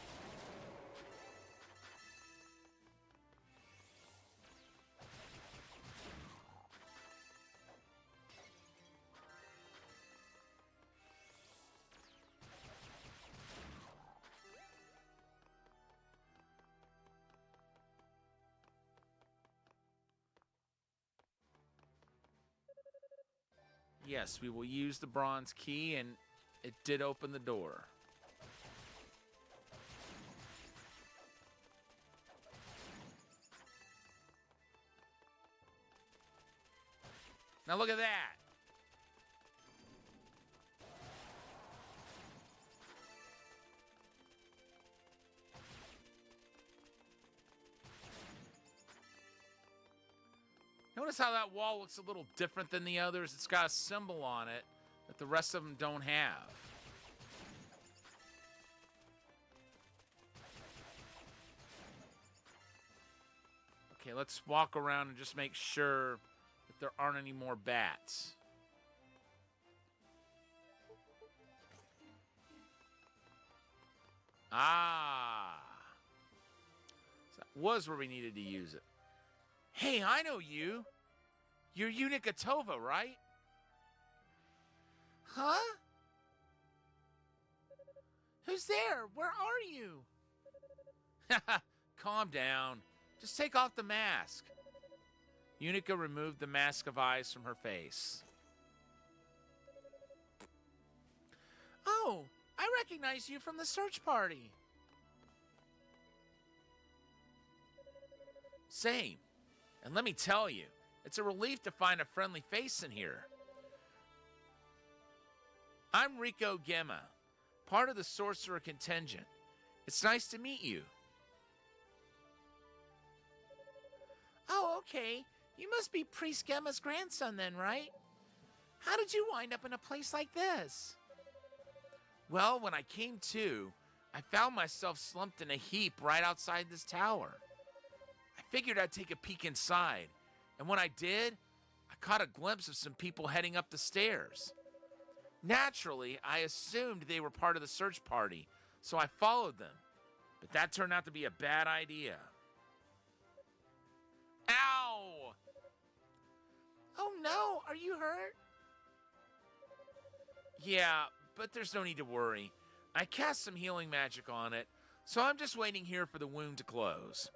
Yes, we will use the bronze key, and it did open the door. Now look at that. Notice how that wall looks a little different than the others. It's got a symbol on it that the rest of them don't have. Okay, let's walk around and just make sure that there aren't any more bats. Ah. So that was where we needed to use it. Hey, I know you. You're Unikatova, right? Huh? Who's there? Where are you? calm down. Just take off the mask. Unica removed the mask of eyes from her face. Oh, I recognize you from the search party. Same. And let me tell you, it's a relief to find a friendly face in here. I'm Rico Gemma, part of the Sorcerer contingent. It's nice to meet you. Oh, okay. You must be Priest Gemma's grandson then, right? How did you wind up in a place like this? Well, when I came to, I found myself slumped in a heap right outside this tower. I figured I'd take a peek inside, and when I did, I caught a glimpse of some people heading up the stairs. Naturally, I assumed they were part of the search party, so I followed them. But that turned out to be a bad idea. Ow! Oh no, are you hurt? Yeah, but there's no need to worry. I cast some healing magic on it, so I'm just waiting here for the wound to close.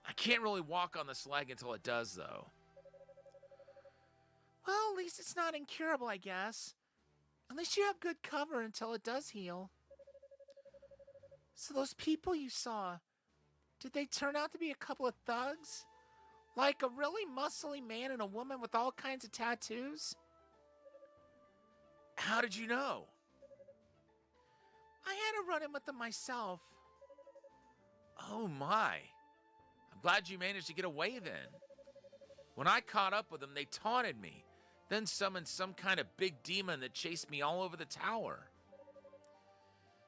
I can't really walk on this leg until it does, though. Well, at least it's not incurable, I guess. At least you have good cover until it does heal. So those people you saw, did they turn out to be a couple of thugs? Like a really muscly man and a woman with all kinds of tattoos? How did you know? I had a run-in with them myself. Oh my. I'm glad you managed to get away then. When I caught up with them, they taunted me, then summoned some kind of big demon that chased me all over the tower.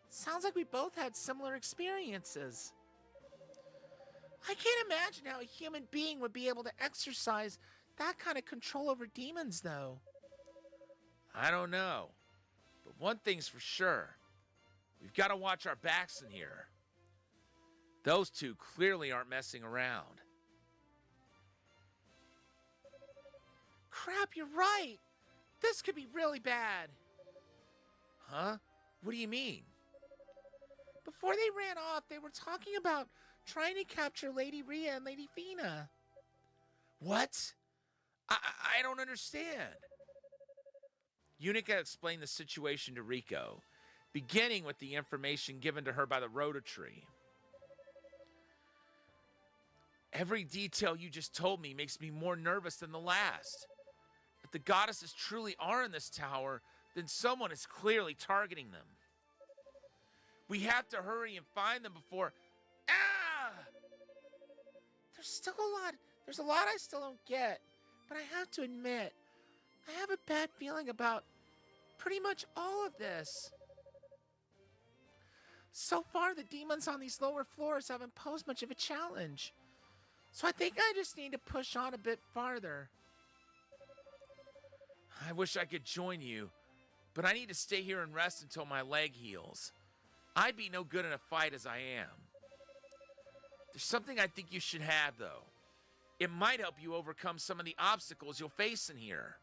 Sounds like we both had similar experiences. I can't imagine how a human being would be able to exercise that kind of control over demons, though. I don't know. But one thing's for sure. We've got to watch our backs in here. Those two clearly aren't messing around. Crap, you're right. This could be really bad. Huh? What do you mean? Before they ran off, they were talking about trying to capture Lady Rhea and Lady Fina. What? I don't understand. Unica explained the situation to Rico, beginning with the information given to her by the Rhoda tree. Every detail you just told me makes me more nervous than the last. If the goddesses truly are in this tower, then someone is clearly targeting them. We have to hurry and find them before... Ah! There's a lot I still don't get, but I have to admit, I have a bad feeling about pretty much all of this. So far, the demons on these lower floors haven't posed much of a challenge. So I think I just need to push on a bit farther. I wish I could join you, but I need to stay here and rest until my leg heals. I'd be no good in a fight as I am. There's something I think you should have, though. It might help you overcome some of the obstacles you'll face in here.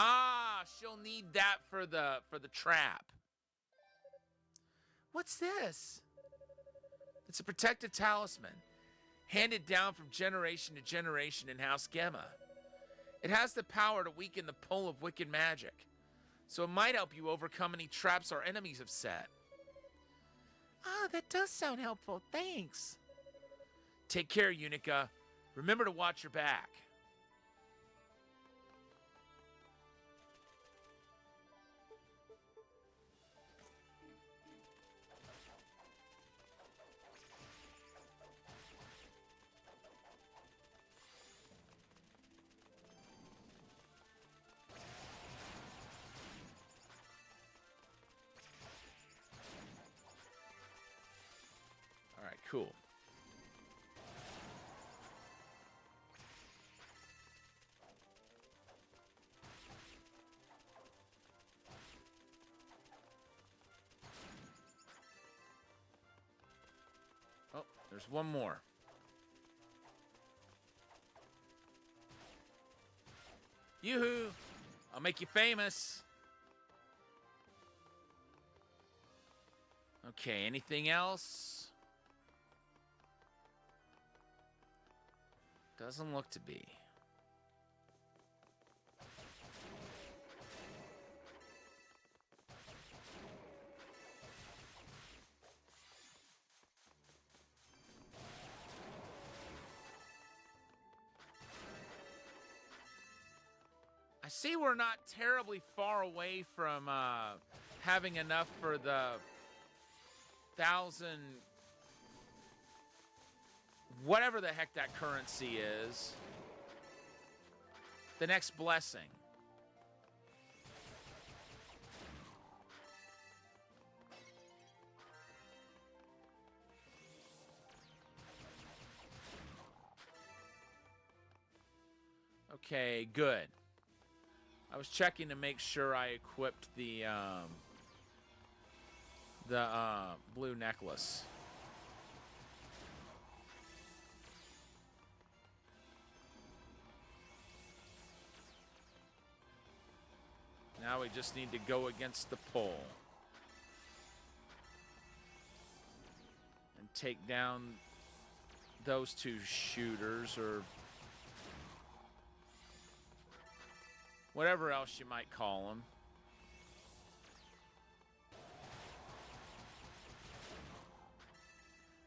Ah, she'll need that for the trap. What's this? It's a protected talisman, handed down from generation to generation in House Gemma. It has the power to weaken the pull of wicked magic, so it might help you overcome any traps our enemies have set. Ah, that does sound helpful. Thanks. Take care, Unica. Remember to watch your back. All right, cool. Oh, there's one more. Yoo-hoo! I'll make you famous. Okay, anything else? Doesn't look to be. I see we're not terribly far away from having enough for the 1,000, whatever the heck that currency is. The next blessing. Okay, good. I was checking to make sure I equipped the blue necklace. Now we just need to go against the pole. And take down those two shooters, or whatever else you might call them.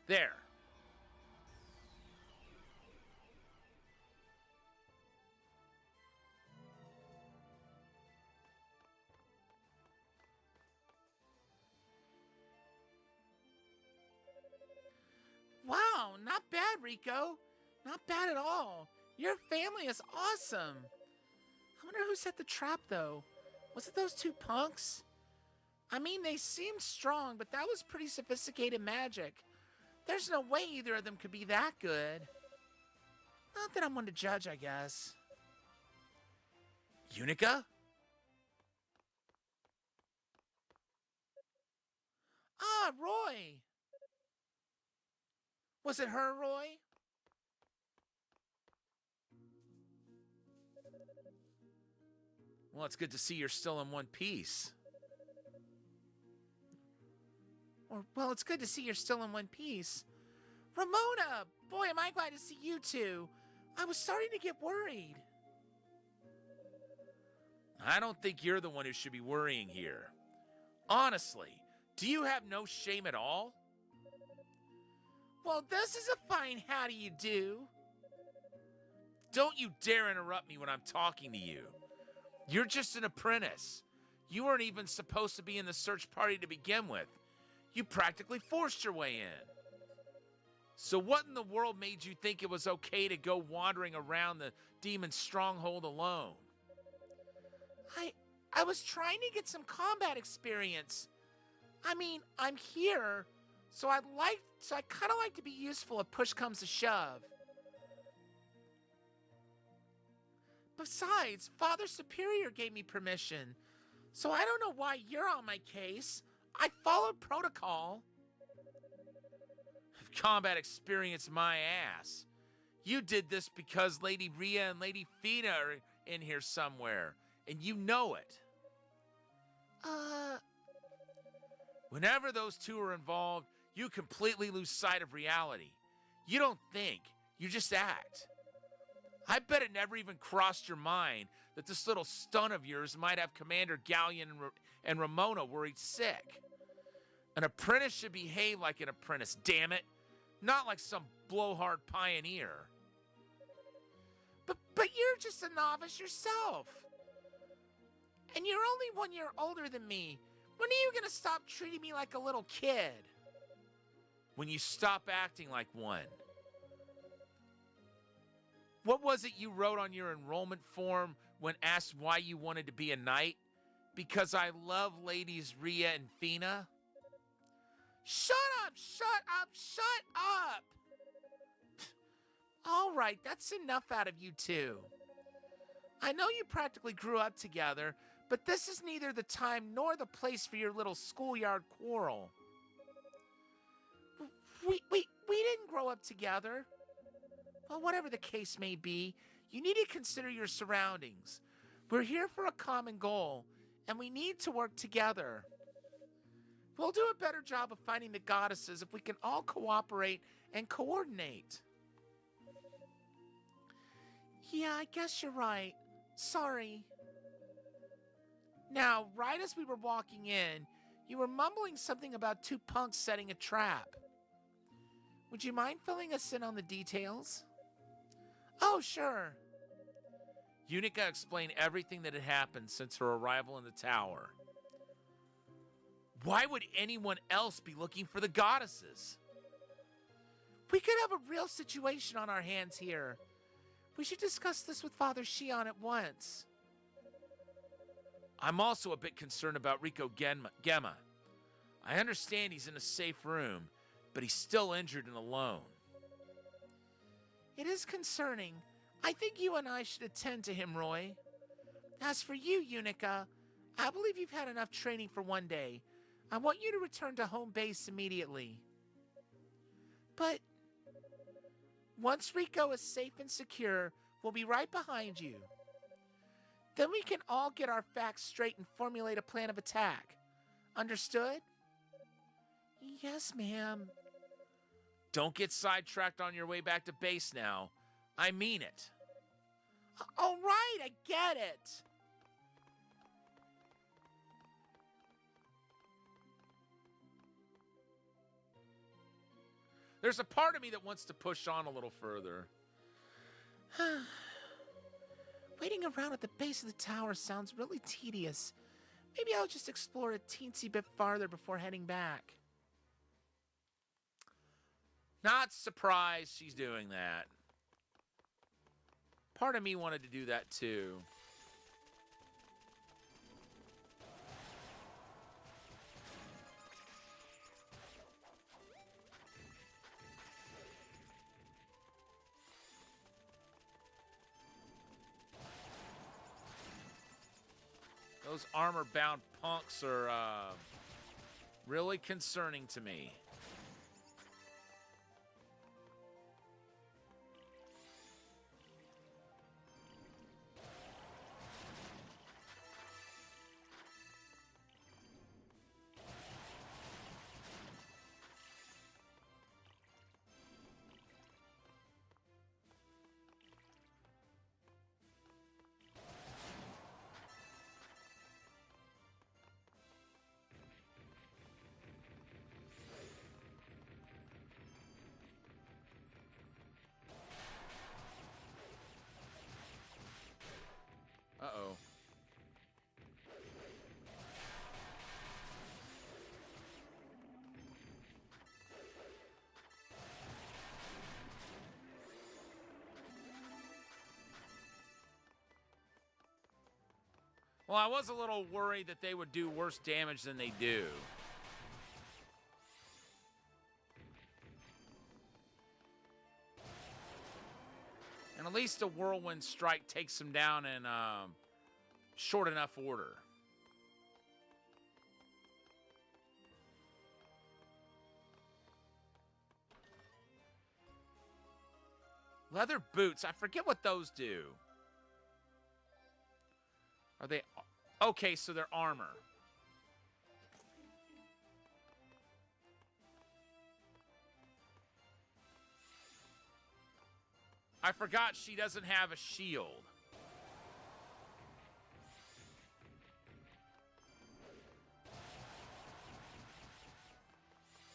There. Wow, not bad, Rico. Not bad at all. Your family is awesome. I wonder who set the trap, though. Was it those two punks? I mean, they seemed strong, but that was pretty sophisticated magic. There's no way either of them could be that good. Not that I'm one to judge, I guess. Unica? Ah, Roy! Was it her, Roy? Well, it's good to see you're still in one piece. Well, it's good to see you're still in one piece. Ramona! Boy, am I glad to see you two. I was starting to get worried. I don't think you're the one who should be worrying here. Honestly, do you have no shame at all? Well, this is a fine how do you do. Don't you dare interrupt me when I'm talking to you. You're just an apprentice. You weren't even supposed to be in the search party to begin with. You practically forced your way in. So what in the world made you think it was okay to go wandering around the demon's stronghold alone? I was trying to get some combat experience. I mean, I'm here, so I kind of like to be useful if push comes to shove. Besides, Father Superior gave me permission, so I don't know why you're on my case. I followed protocol. Combat experience my ass. You did this because Lady Rhea and Lady Fina are in here somewhere, and you know it. Whenever those two are involved, you completely lose sight of reality. You don't think, you just act. I bet it never even crossed your mind that this little stunt of yours might have Commander Galleon and Ramona worried sick. An apprentice should behave like an apprentice, damn it. Not like some blowhard pioneer. But you're just a novice yourself. And you're only 1 year older than me. When are you gonna stop treating me like a little kid? When you stop acting like one. What was it you wrote on your enrollment form when asked why you wanted to be a knight? Because I love ladies Rhea and Fina? Shut up! Shut up! Shut up! All right, that's enough out of you two. I know you practically grew up together, but this is neither the time nor the place for your little schoolyard quarrel. We didn't grow up together. Well, whatever the case may be, you need to consider your surroundings. We're here for a common goal, and we need to work together. We'll do a better job of finding the goddesses if we can all cooperate and coordinate. Yeah, I guess you're right. Sorry. Now, right as we were walking in, you were mumbling something about two punks setting a trap. Would you mind filling us in on the details? Oh, sure. Unica explained everything that had happened since her arrival in the tower. Why would anyone else be looking for the goddesses? We could have a real situation on our hands here. We should discuss this with Father Shion at once. I'm also a bit concerned about Rico Gemma. I understand he's in a safe room, but he's still injured and alone. It is concerning. I think you and I should attend to him, Roy. As for you, Unica, I believe you've had enough training for one day. I want you to return to home base immediately. But once Rico is safe and secure, we'll be right behind you. Then we can all get our facts straight and formulate a plan of attack. Understood? Yes, ma'am. Don't get sidetracked on your way back to base now. I mean it. All right, I get it. There's a part of me that wants to push on a little further. Waiting around at the base of the tower sounds really tedious. Maybe I'll just explore a teensy bit farther before heading back. Not surprised she's doing that. Part of me wanted to do that too. Those armor-bound punks are really concerning to me. Uh-oh. Well, I was a little worried that they would do worse damage than they do. And at least a whirlwind strike takes them down in short enough order. Leather boots. I forget what those do. Are they... Okay, so they're armor. I forgot she doesn't have a shield.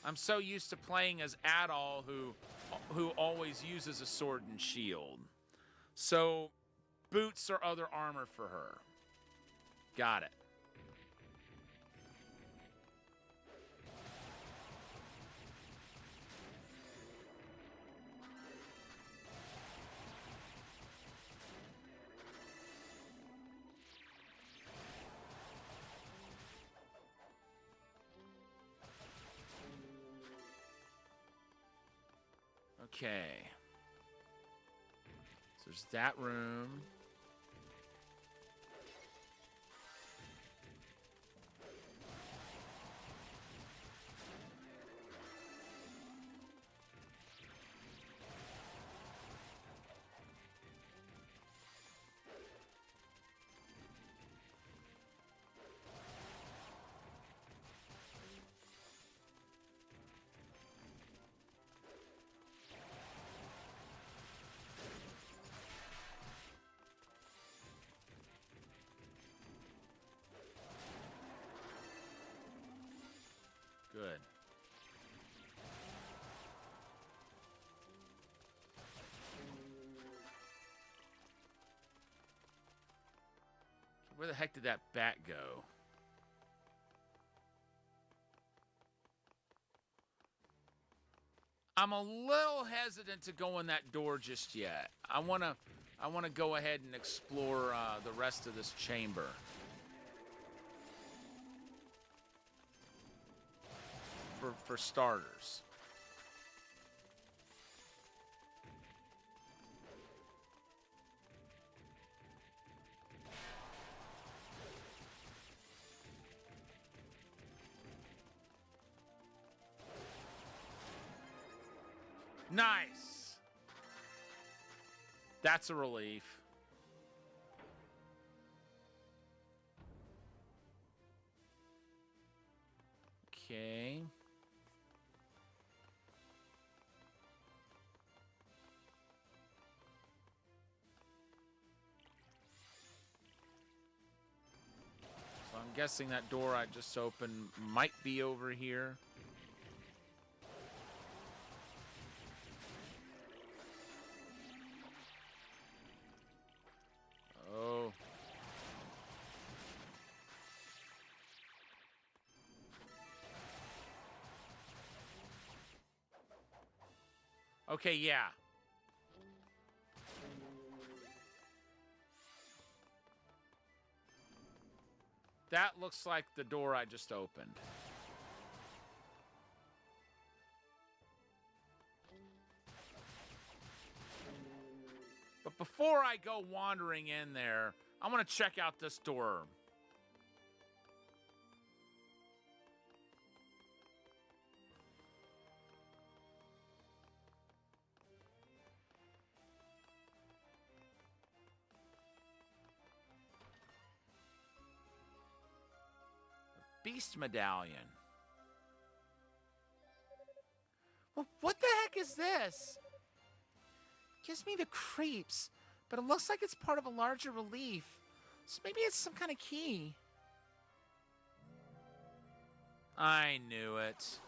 I'm so used to playing as Adol, who always uses a sword and shield. So, boots are other armor for her. Got it. Okay. So there's that room. Where the heck did that bat go? I'm a little hesitant to go in that door just yet. I wanna go ahead and explore the rest of this chamber. For starters. Nice. That's a relief. Okay. So I'm guessing that door I just opened might be over here. Oh. Okay, yeah. That looks like the door I just opened. But before I go wandering in there, I want to check out this door. Beast medallion. Well, what the heck is this? Gives me the creeps, but it looks like it's part of a larger relief. So maybe it's some kind of key. I knew it.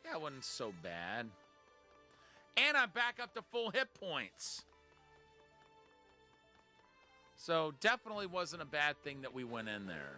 That wasn't so bad. And I'm back up to full hit points. So definitely wasn't a bad thing that we went in there.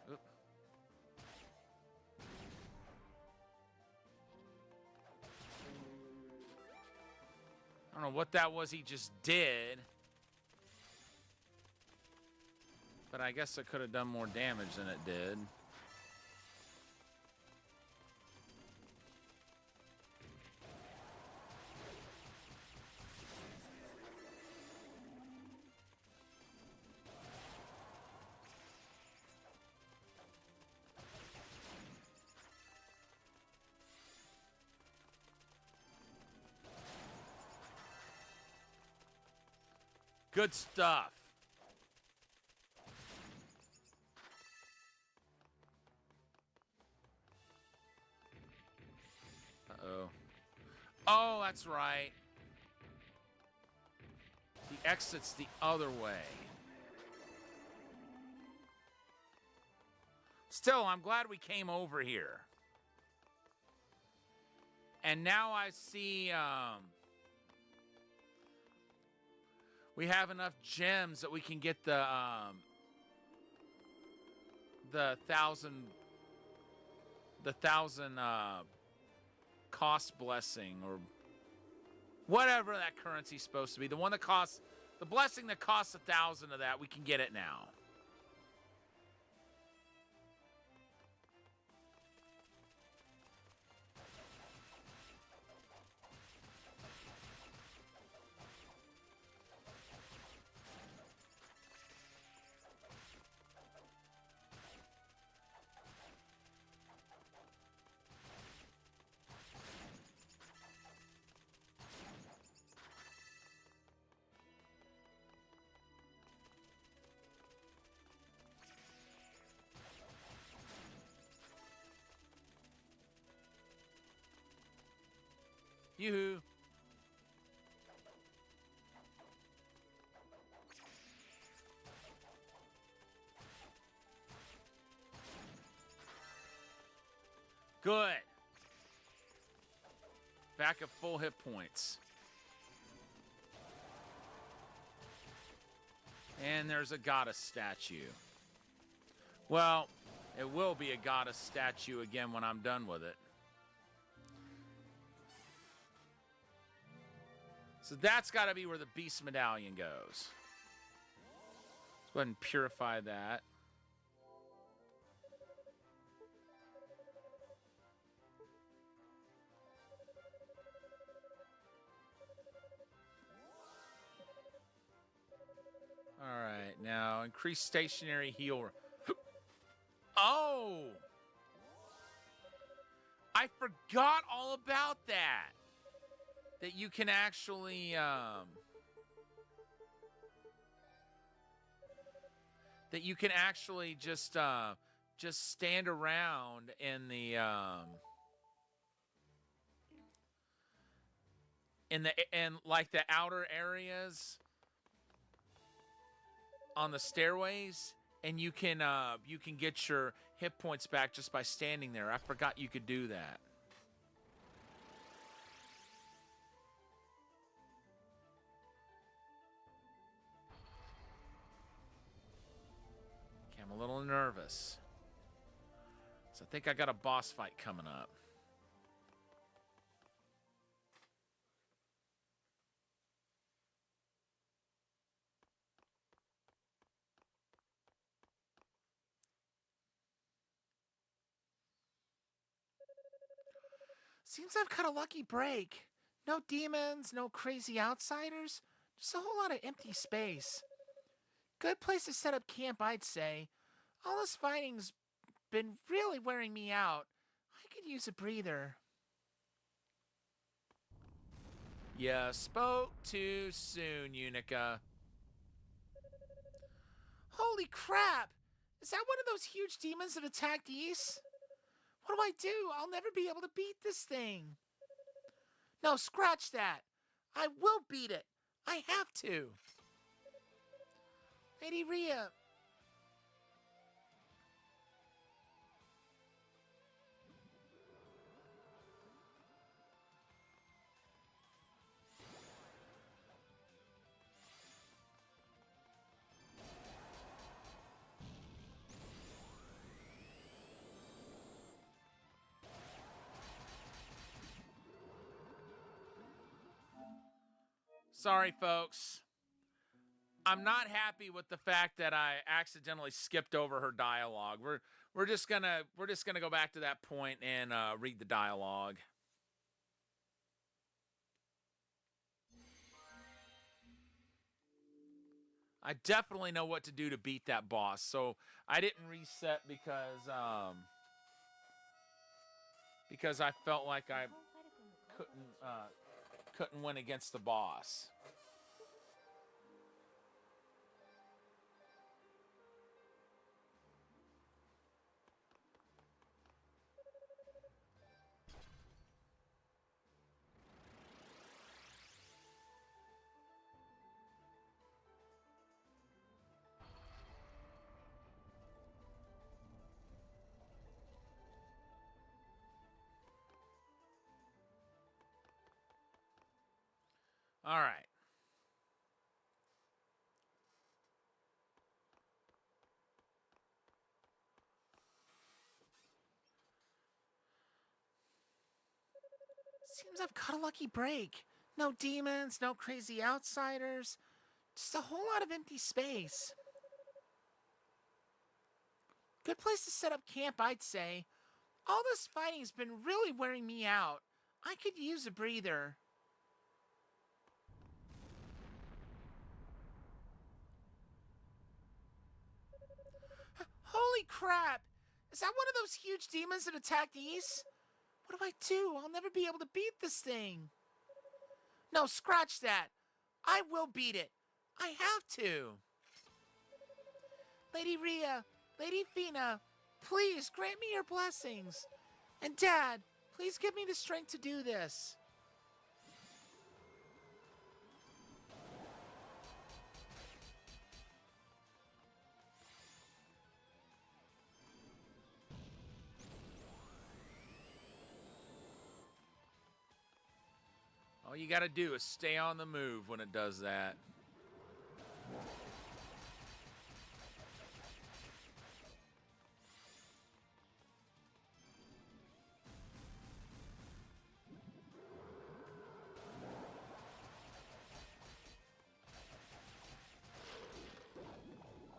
Oop. I don't know what that was he just did. But I guess it could have done more damage than it did. Good stuff. Uh-oh. Oh, that's right. The exit's the other way. Still, I'm glad we came over here. And now I see we have enough gems that we can get the 1,000 cost blessing, or whatever that currency's supposed to be. The one that costs, the blessing that costs 1,000 of that, we can get it now. Yoo-hoo. Good. Back at full hit points. And there's a goddess statue. Well, it will be a goddess statue again when I'm done with it. So that's got to be where the beast medallion goes. Let's go ahead and purify that. All right, now increase stationary heal. Oh! I forgot all about that. That you can actually, just stand around in the, like the outer areas on the stairways, and you can get your hit points back just by standing there. I forgot you could do that. Okay, I'm a little nervous. So I think I got a boss fight coming up. Seems I've got a lucky break. No demons, no crazy outsiders, just a whole lot of empty space. Good place to set up camp, I'd say. All this fighting's been really wearing me out. I could use a breather. You spoke too soon, Unica. Holy crap! Is that one of those huge demons that attacked Ys? What do I do? I'll never be able to beat this thing. No, scratch that. I will beat it. I have to. Lady Rhea. Sorry, folks. I'm not happy with the fact that I accidentally skipped over her dialogue. We're just gonna go back to that point and read the dialogue. I definitely know what to do to beat that boss, so I didn't reset because I felt like I couldn't win against the boss. All right. Seems I've caught a lucky break. No demons, no crazy outsiders, just a whole lot of empty space. Good place to set up camp, I'd say. All this fighting's been really wearing me out. I could use a breather. Holy crap! Is that one of those huge demons that attacked East? What do? I'll never be able to beat this thing. No, scratch that. I will beat it. I have to. Lady Rhea, Lady Fina, please grant me your blessings. And Dad, please give me the strength to do this. All you gotta do is stay on the move when it does that.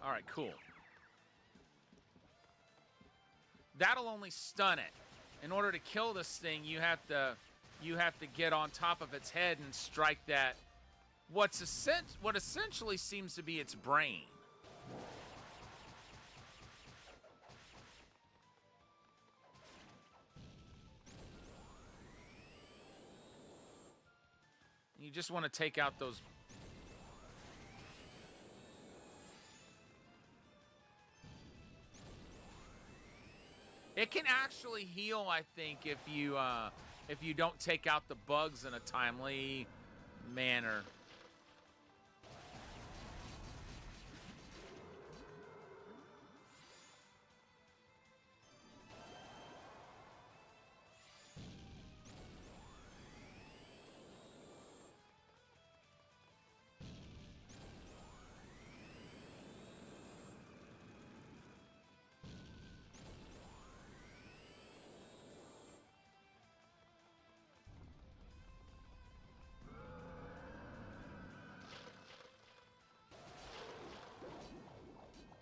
All right, cool. That'll only stun it. In order to kill this thing, you have to get on top of its head and strike that what essentially seems to be its brain. You just want to take out those. It can actually heal, I think, if you don't take out the bugs in a timely manner.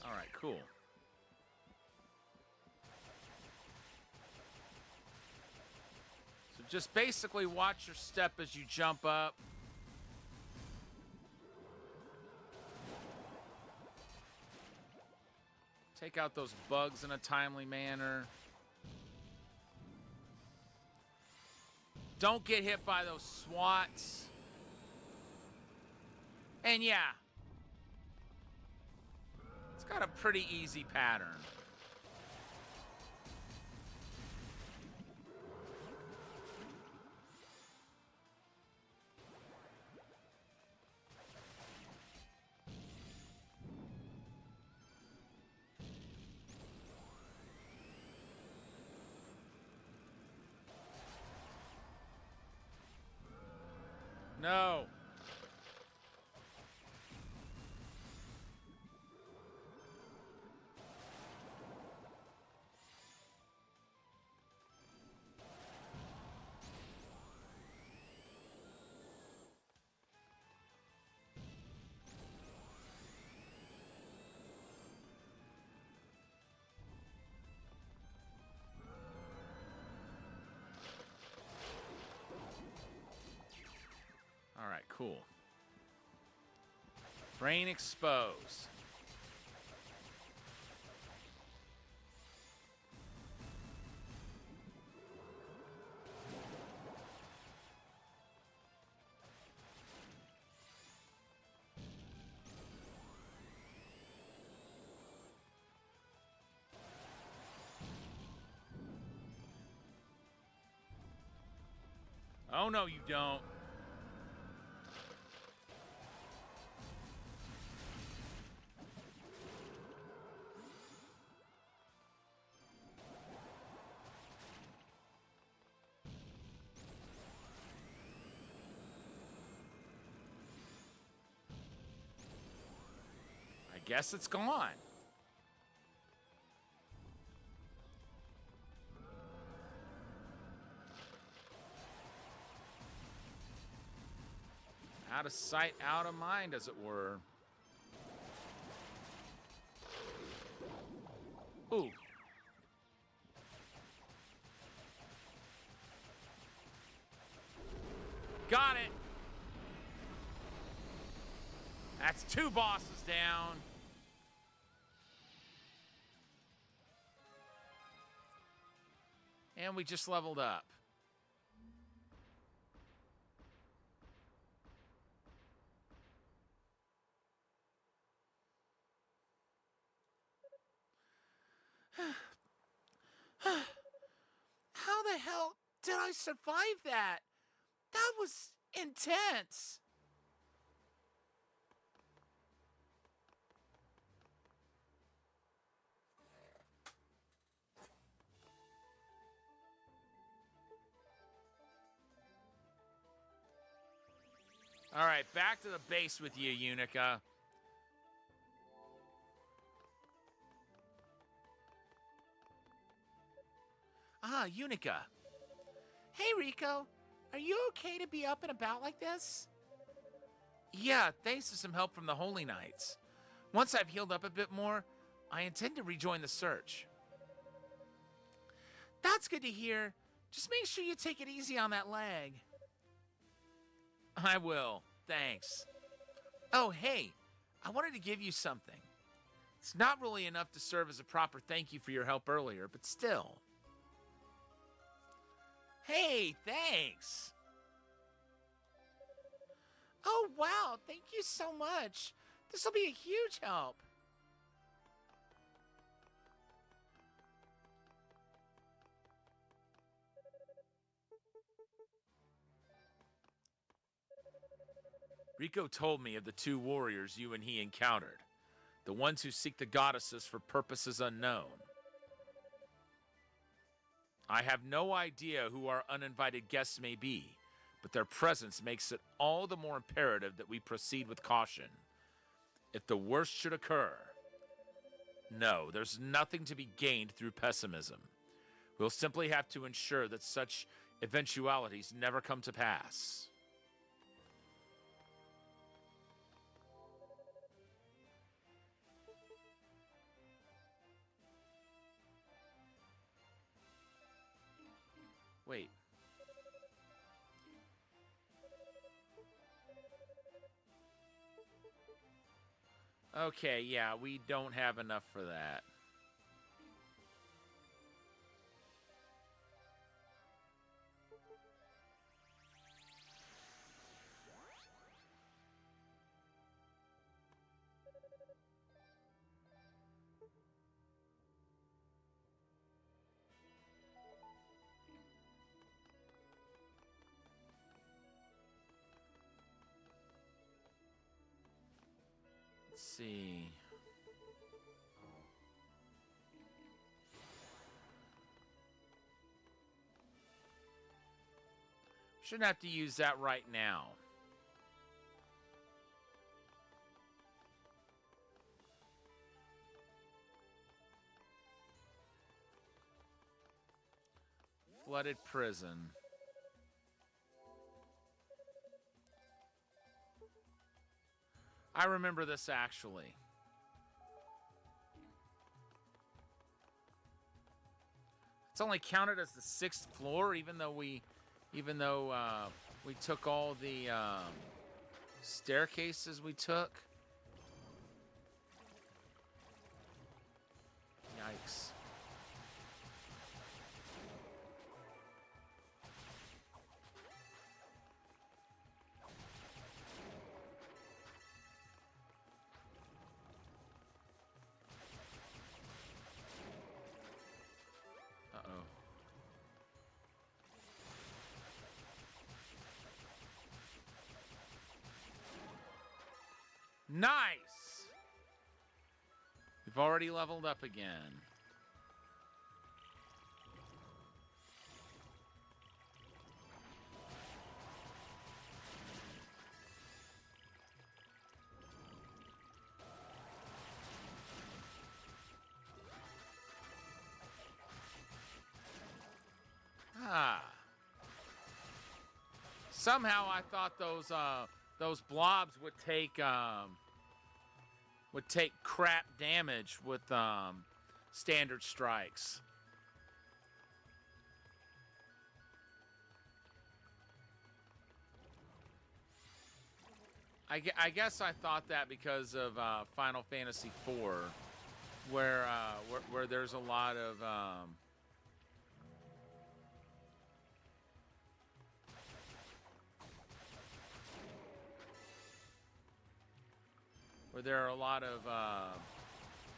All right, cool. So just basically watch your step as you jump up. Take out those bugs in a timely manner. Don't get hit by those swats. And yeah, it's got a pretty easy pattern. No. All right, cool. Brain exposed. Oh, no, you don't. guess it's gone. Out of sight, out of mind, as it were. Ooh. Got it. That's 2 bosses down. And we just leveled up. How the hell did I survive that? That was intense. All right, back to the base with you, Unica. Ah, Unica. Hey, Rico. Are you okay to be up and about like this? Yeah, thanks to some help from the Holy Knights. Once I've healed up a bit more, I intend to rejoin the search. That's good to hear. Just make sure you take it easy on that leg. I will. Thanks. Oh, hey, I wanted to give you something. It's not really enough to serve as a proper thank you for your help earlier, but still. Hey, thanks. Oh, wow. Thank you so much. This will be a huge help. Rico told me of the 2 warriors you and he encountered, the ones who seek the goddesses for purposes unknown. I have no idea who our uninvited guests may be, but their presence makes it all the more imperative that we proceed with caution. If the worst should occur, no, there's nothing to be gained through pessimism. We'll simply have to ensure that such eventualities never come to pass. Wait. Okay, yeah, we don't have enough for that. Let's see. Shouldn't have to use that right now. Flooded prison. I remember this actually. It's only counted as the 6th floor, even though we took all the staircases we took. Yikes. Uh-oh. Nice! We've already leveled up again. Somehow I thought those blobs would take crap damage with standard strikes. I guess I thought that because of Final Fantasy IV, where there's a lot of where there are a lot of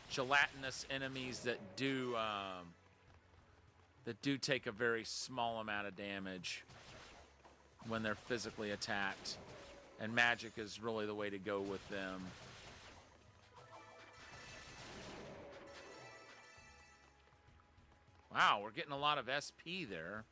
gelatinous enemies that do take a very small amount of damage when they're physically attacked, and magic is really the way to go with them. Wow, we're getting a lot of SP there.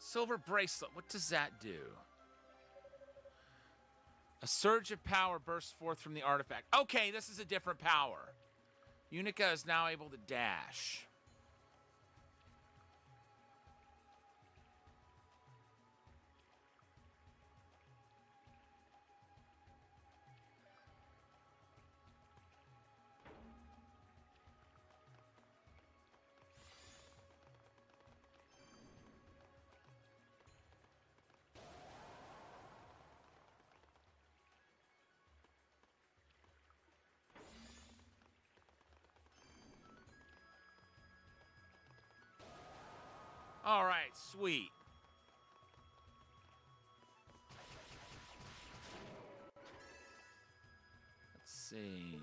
Silver bracelet, what does that do? A surge of power bursts forth from the artifact. Okay, this is a different power. Unica is now able to dash. All right, sweet. Let's see.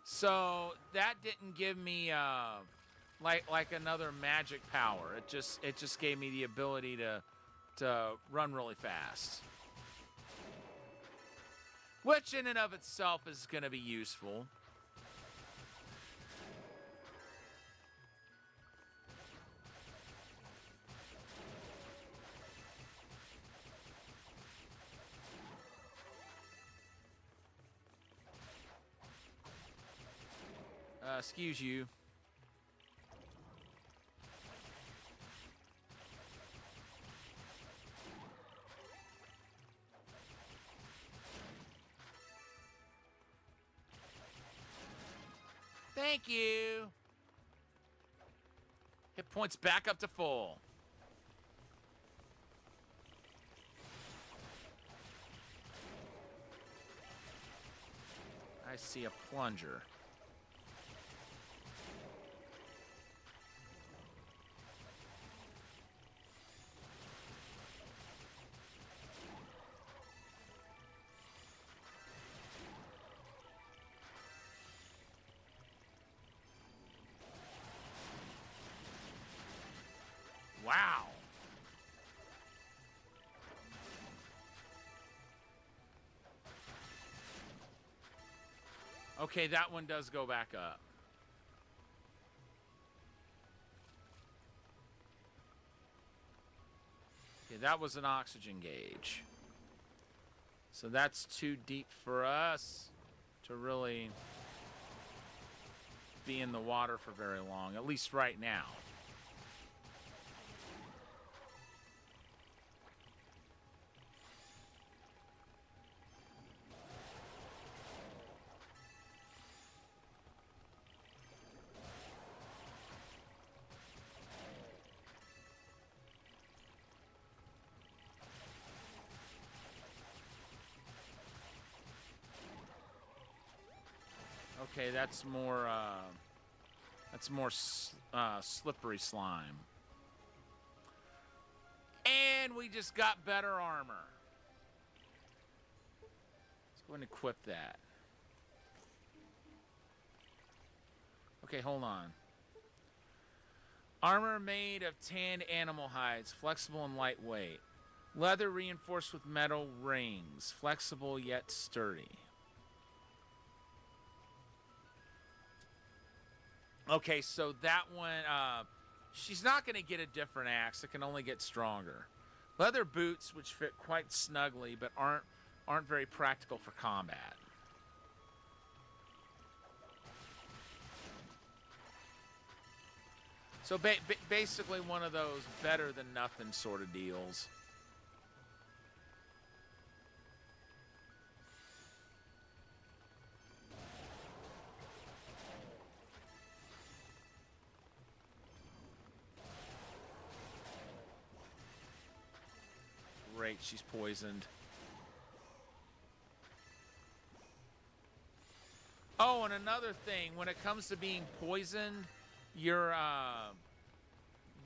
So that didn't give me like another magic power. It just gave me the ability to run really fast, which in and of itself is going to be useful. Excuse you. Thank you. Hit points back up to full. I see a plunger. Wow. Okay, that one does go back up. Okay, that was an oxygen gauge. So that's too deep for us to really be in the water for very long, at least right now. Okay, that's more slippery slime. And we just got better armor. Let's go ahead and equip that. Okay, hold on. Armor made of tanned animal hides, flexible and lightweight. Leather reinforced with metal rings, flexible yet sturdy. Okay, so that one, she's not going to get a different axe. It can only get stronger. Leather boots, which fit quite snugly, but aren't very practical for combat. So basically one of those better than nothing sort of deals. Great, she's poisoned. Oh, and another thing, when it comes to being poisoned, your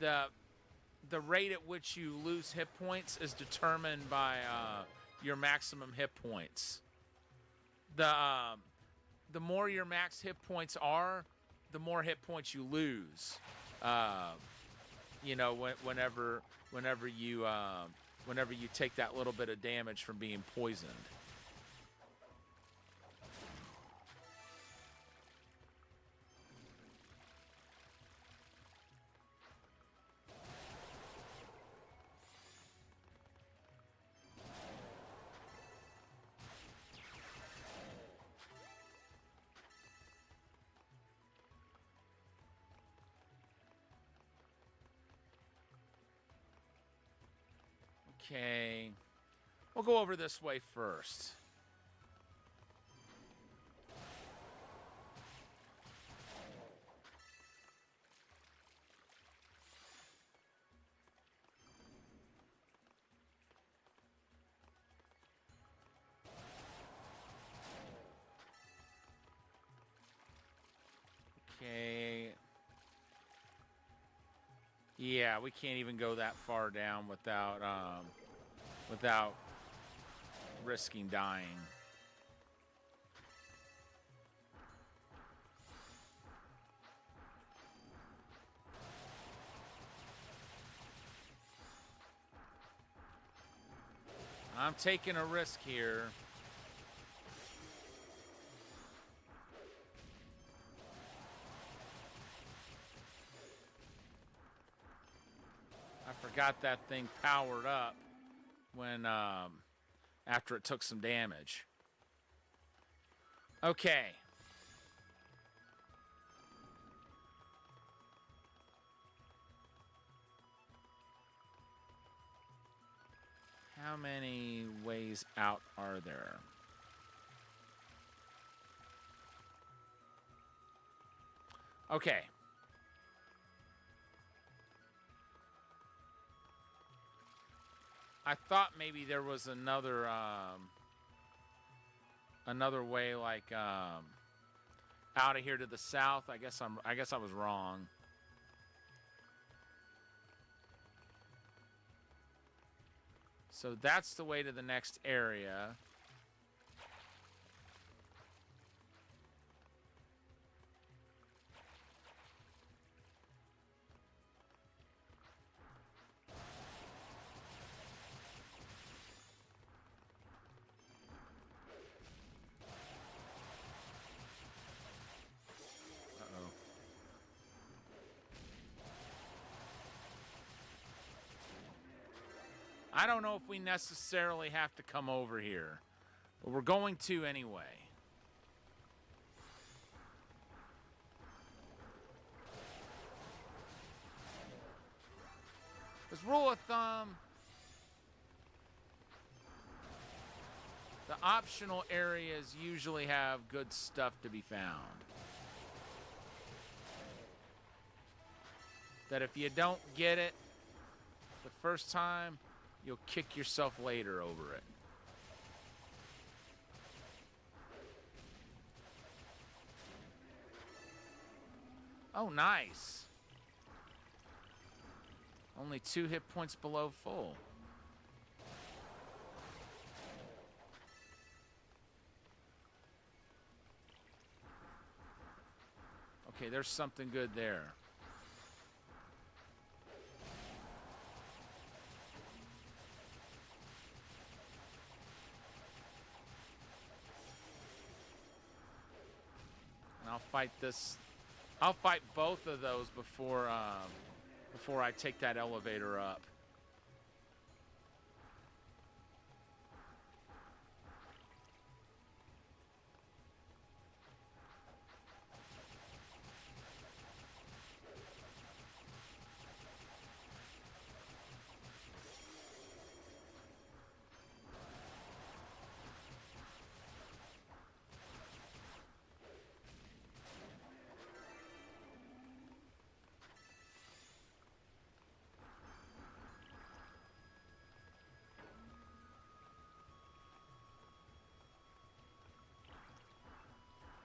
the rate at which you lose hit points is determined by your maximum hit points. The more your max hit points are, the more hit points you lose. You know, whenever you take that little bit of damage from being poisoned. Okay, we'll go over this way first. Okay. Yeah, we can't even go that far down without risking dying. I'm taking a risk here. I forgot that thing powered up when after it took some damage. Okay. How many ways out are there? Okay. I thought maybe there was another way, like out of here to the south. I guess I was wrong. So that's the way to the next area. Uh-oh. I don't know if we necessarily have to come over here, but we're going to anyway. As rule of thumb, the optional areas usually have good stuff to be found. That if you don't get it the first time, you'll kick yourself later over it. Oh, nice. Only 2 hit points below full. Okay, there's something good there. And I'll fight this. I'll fight both of those before I take that elevator up.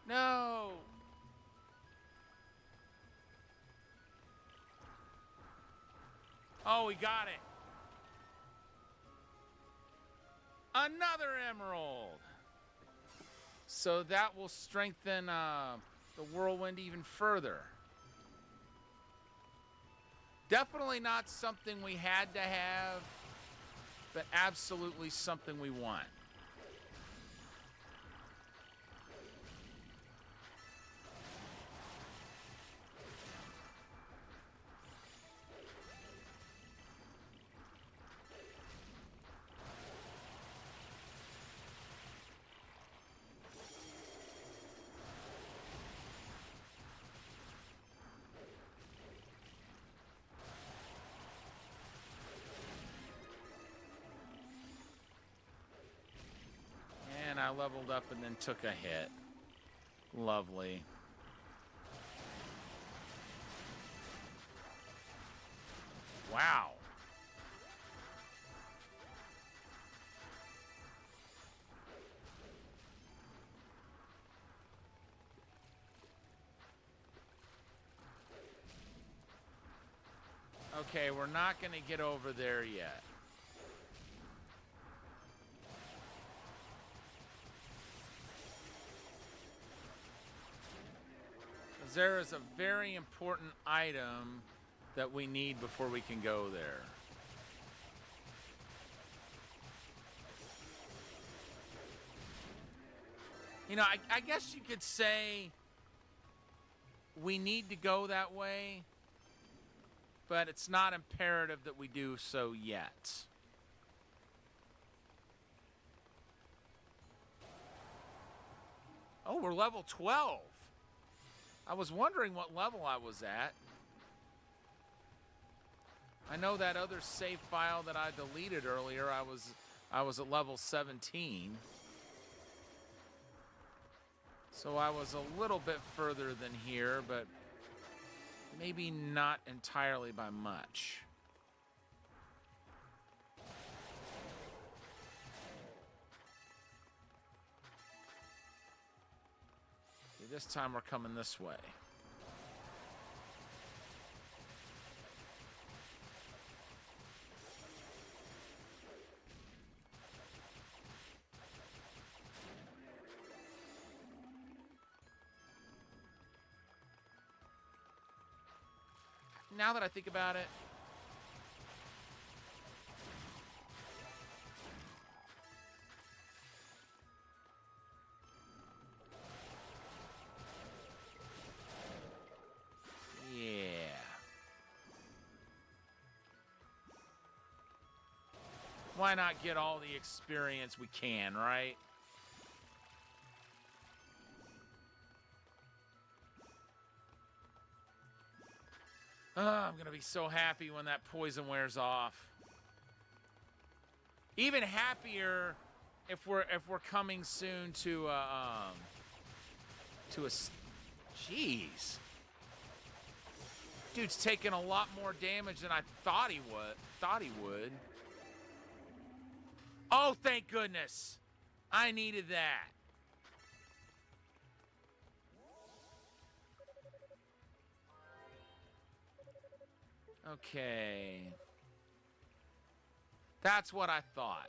No! Oh, we got it. Another emerald. So that will strengthen the whirlwind even further. Definitely not something we had to have, but absolutely something we want. And I leveled up and then took a hit. Lovely. Wow. Okay, we're not going to get over there yet. There is a very important item that we need before we can go there. You know, I guess you could say we need to go that way, but it's not imperative that we do so yet. Oh, we're level 12. I was wondering what level I was at. I know that other save file that I deleted earlier, I was at level 17. So I was a little bit further than here, but maybe not entirely by much. Okay, this time we're coming this way. Now that I think about it, yeah. Why not get all the experience we can, right? Oh, I'm gonna be so happy when that poison wears off. Even happier if we're coming soon to a jeez. Dude's taking a lot more damage than I thought he would. Oh, thank goodness. I needed that. Okay. That's what I thought.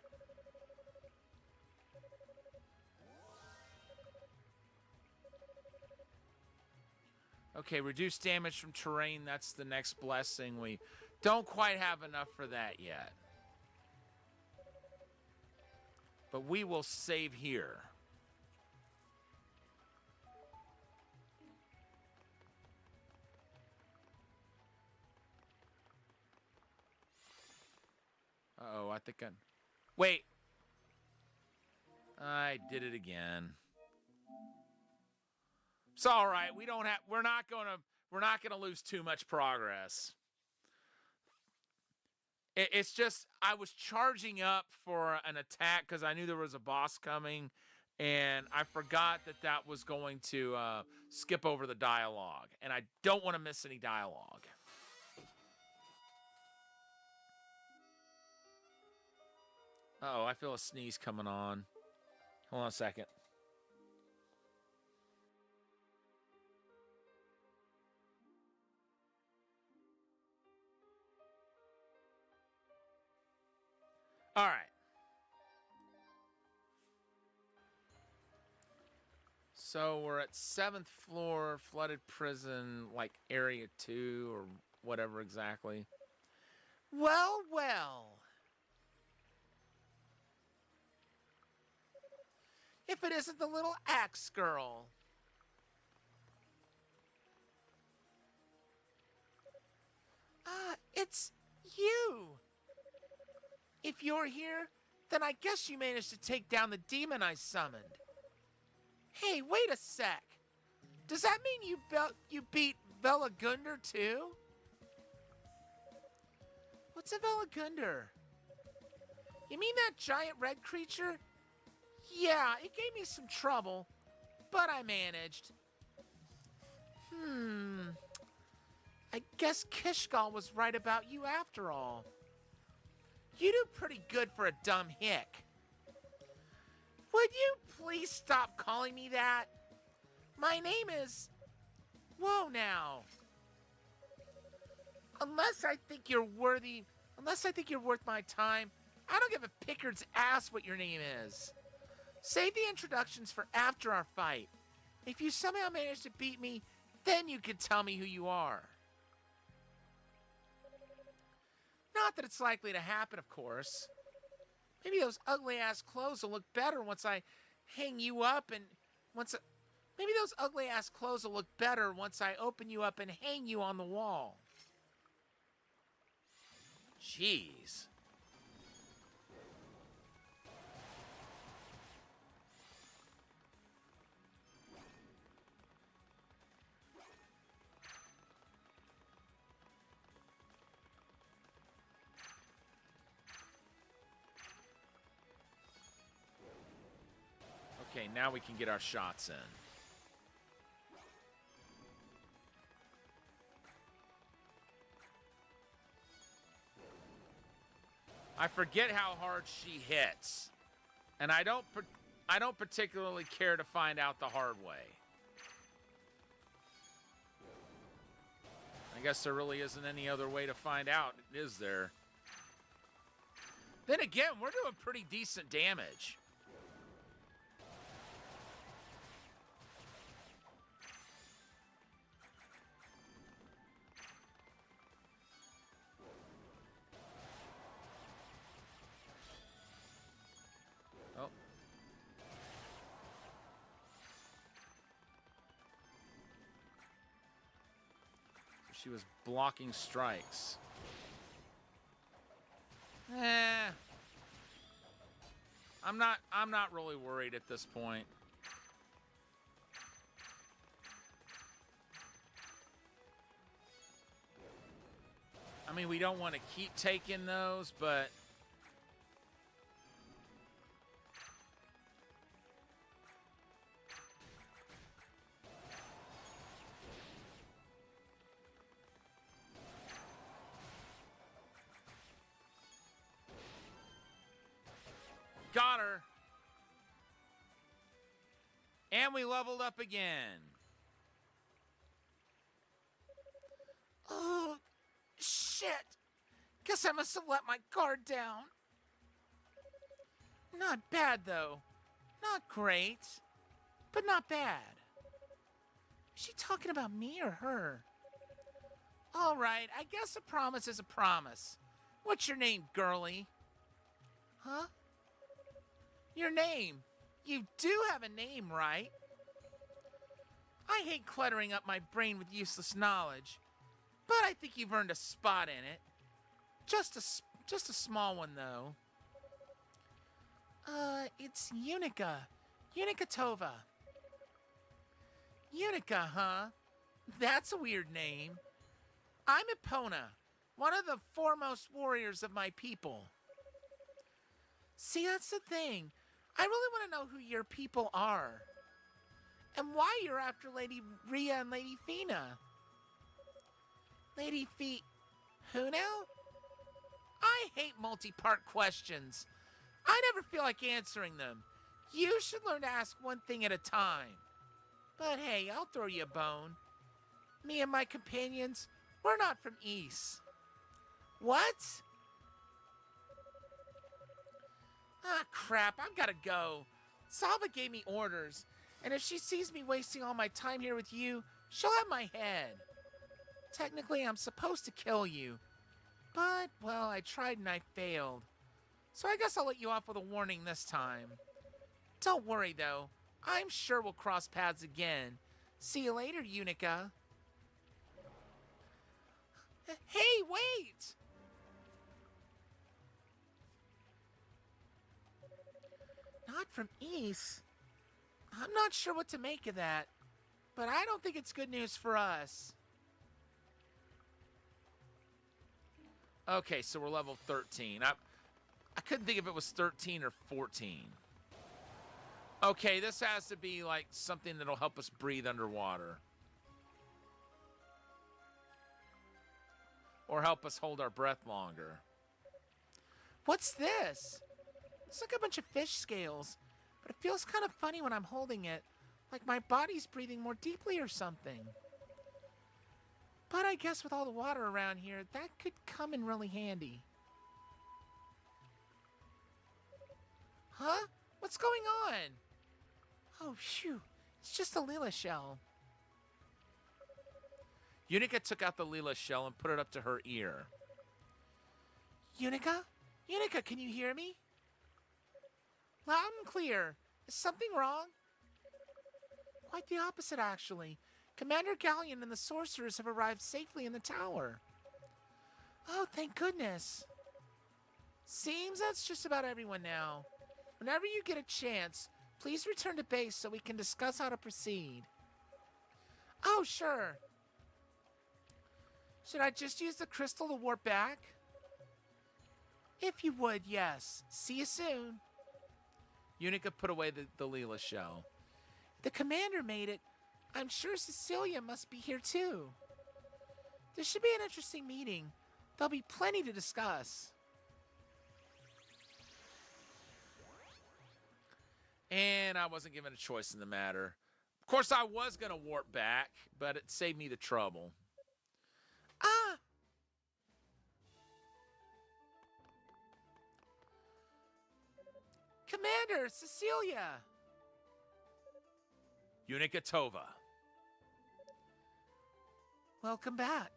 Okay, reduce damage from terrain. That's the next blessing. We don't quite have enough for that yet. But we will save here. Uh-oh, I think Wait. I did it again. It's all right. We're not gonna lose too much progress. It's just I was charging up for an attack because I knew there was a boss coming, and I forgot that was going to skip over the dialogue, and I don't want to miss any dialogue. Uh-oh, I feel a sneeze coming on. Hold on a second. All right. So we're at 7th floor, flooded prison, like area 2 or whatever exactly. Well, well. If it isn't the little axe girl. It's you. If you're here, then I guess you managed to take down the demon I summoned. Hey, wait a sec. Does that mean you beat Velagundr too? What's a Velagundr? You mean that giant red creature? Yeah, it gave me some trouble, but I managed. I guess Kishgal was right about you after all. You do pretty good for a dumb hick. Would you please stop calling me that? My name is... Whoa now. Unless I think you're worth my time, I don't give a Pickard's ass what your name is. Save the introductions for after our fight. If you somehow manage to beat me, then you can tell me who you are. Not that it's likely to happen, of course. Maybe those ugly-ass clothes will look better once I hang you up and maybe those ugly-ass clothes will look better once I open you up and hang you on the wall. Jeez. Okay, now we can get our shots in. I forget how hard she hits. And I don't particularly care to find out the hard way. I guess there really isn't any other way to find out, is there? Then again, we're doing pretty decent damage. Oh. She was blocking strikes. I'm not really worried at this point. I mean, we don't want to keep taking those, but got her. And we leveled up again. Oh, shit. shit! Guess I must have let my guard down. Not bad, though. Not great, but not bad. Is she talking about me or her? All right, I guess a promise is a promise. What's your name, girlie? Huh? Your name. You do have a name, right? I hate cluttering up my brain with useless knowledge, but I think you've earned a spot in it. Just a small one, though. It's Unica. Unica Tova. Unica, huh? That's a weird name. I'm Epona, one of the foremost warriors of my people. See, that's the thing. I really want to know who your people are. And why you're after Lady Rhea and Lady Fina. Lady who now? I hate multi-part questions. I never feel like answering them. You should learn to ask one thing at a time. But hey, I'll throw you a bone. Me and my companions, we're not from Ys. What? Ah, crap, I've gotta go. Salva gave me orders, and if she sees me wasting all my time here with you, she'll have my head. Technically, I'm supposed to kill you. But, well, I tried and I failed. So I guess I'll let you off with a warning this time. Don't worry, though. I'm sure we'll cross paths again. See you later, Unica. Hey, wait! Not from Ys? I'm not sure what to make of that, but I don't think it's good news for us. Okay, so we're level 13. I couldn't think if it was 13 or 14. Okay, this has to be like something that'll help us breathe underwater. Or help us hold our breath longer. What's this? It's like a bunch of fish scales, but it feels kind of funny when I'm holding it, like my body's breathing more deeply or something. But I guess with all the water around here, that could come in really handy. Huh? What's going on? Oh, phew. It's just a Lila shell. Unica took out the Lila shell and put it up to her ear. Unica? Unica, can you hear me? Loud and clear. Is something wrong? Quite the opposite, actually. Commander Galleon and the sorcerers have arrived safely in the tower. Oh, thank goodness. Seems that's just about everyone now. Whenever you get a chance, please return to base so we can discuss how to proceed. Oh, sure. Should I just use the crystal to warp back? If you would, yes. See you soon. Unica put away the Lila shell. The commander made it. I'm sure Cecilia must be here too. This should be an interesting meeting. There'll be plenty to discuss. And I wasn't given a choice in the matter. Of course, I was going to warp back, but it saved me the trouble. Ah! Commander, Cecilia! Unica Tova. Welcome back.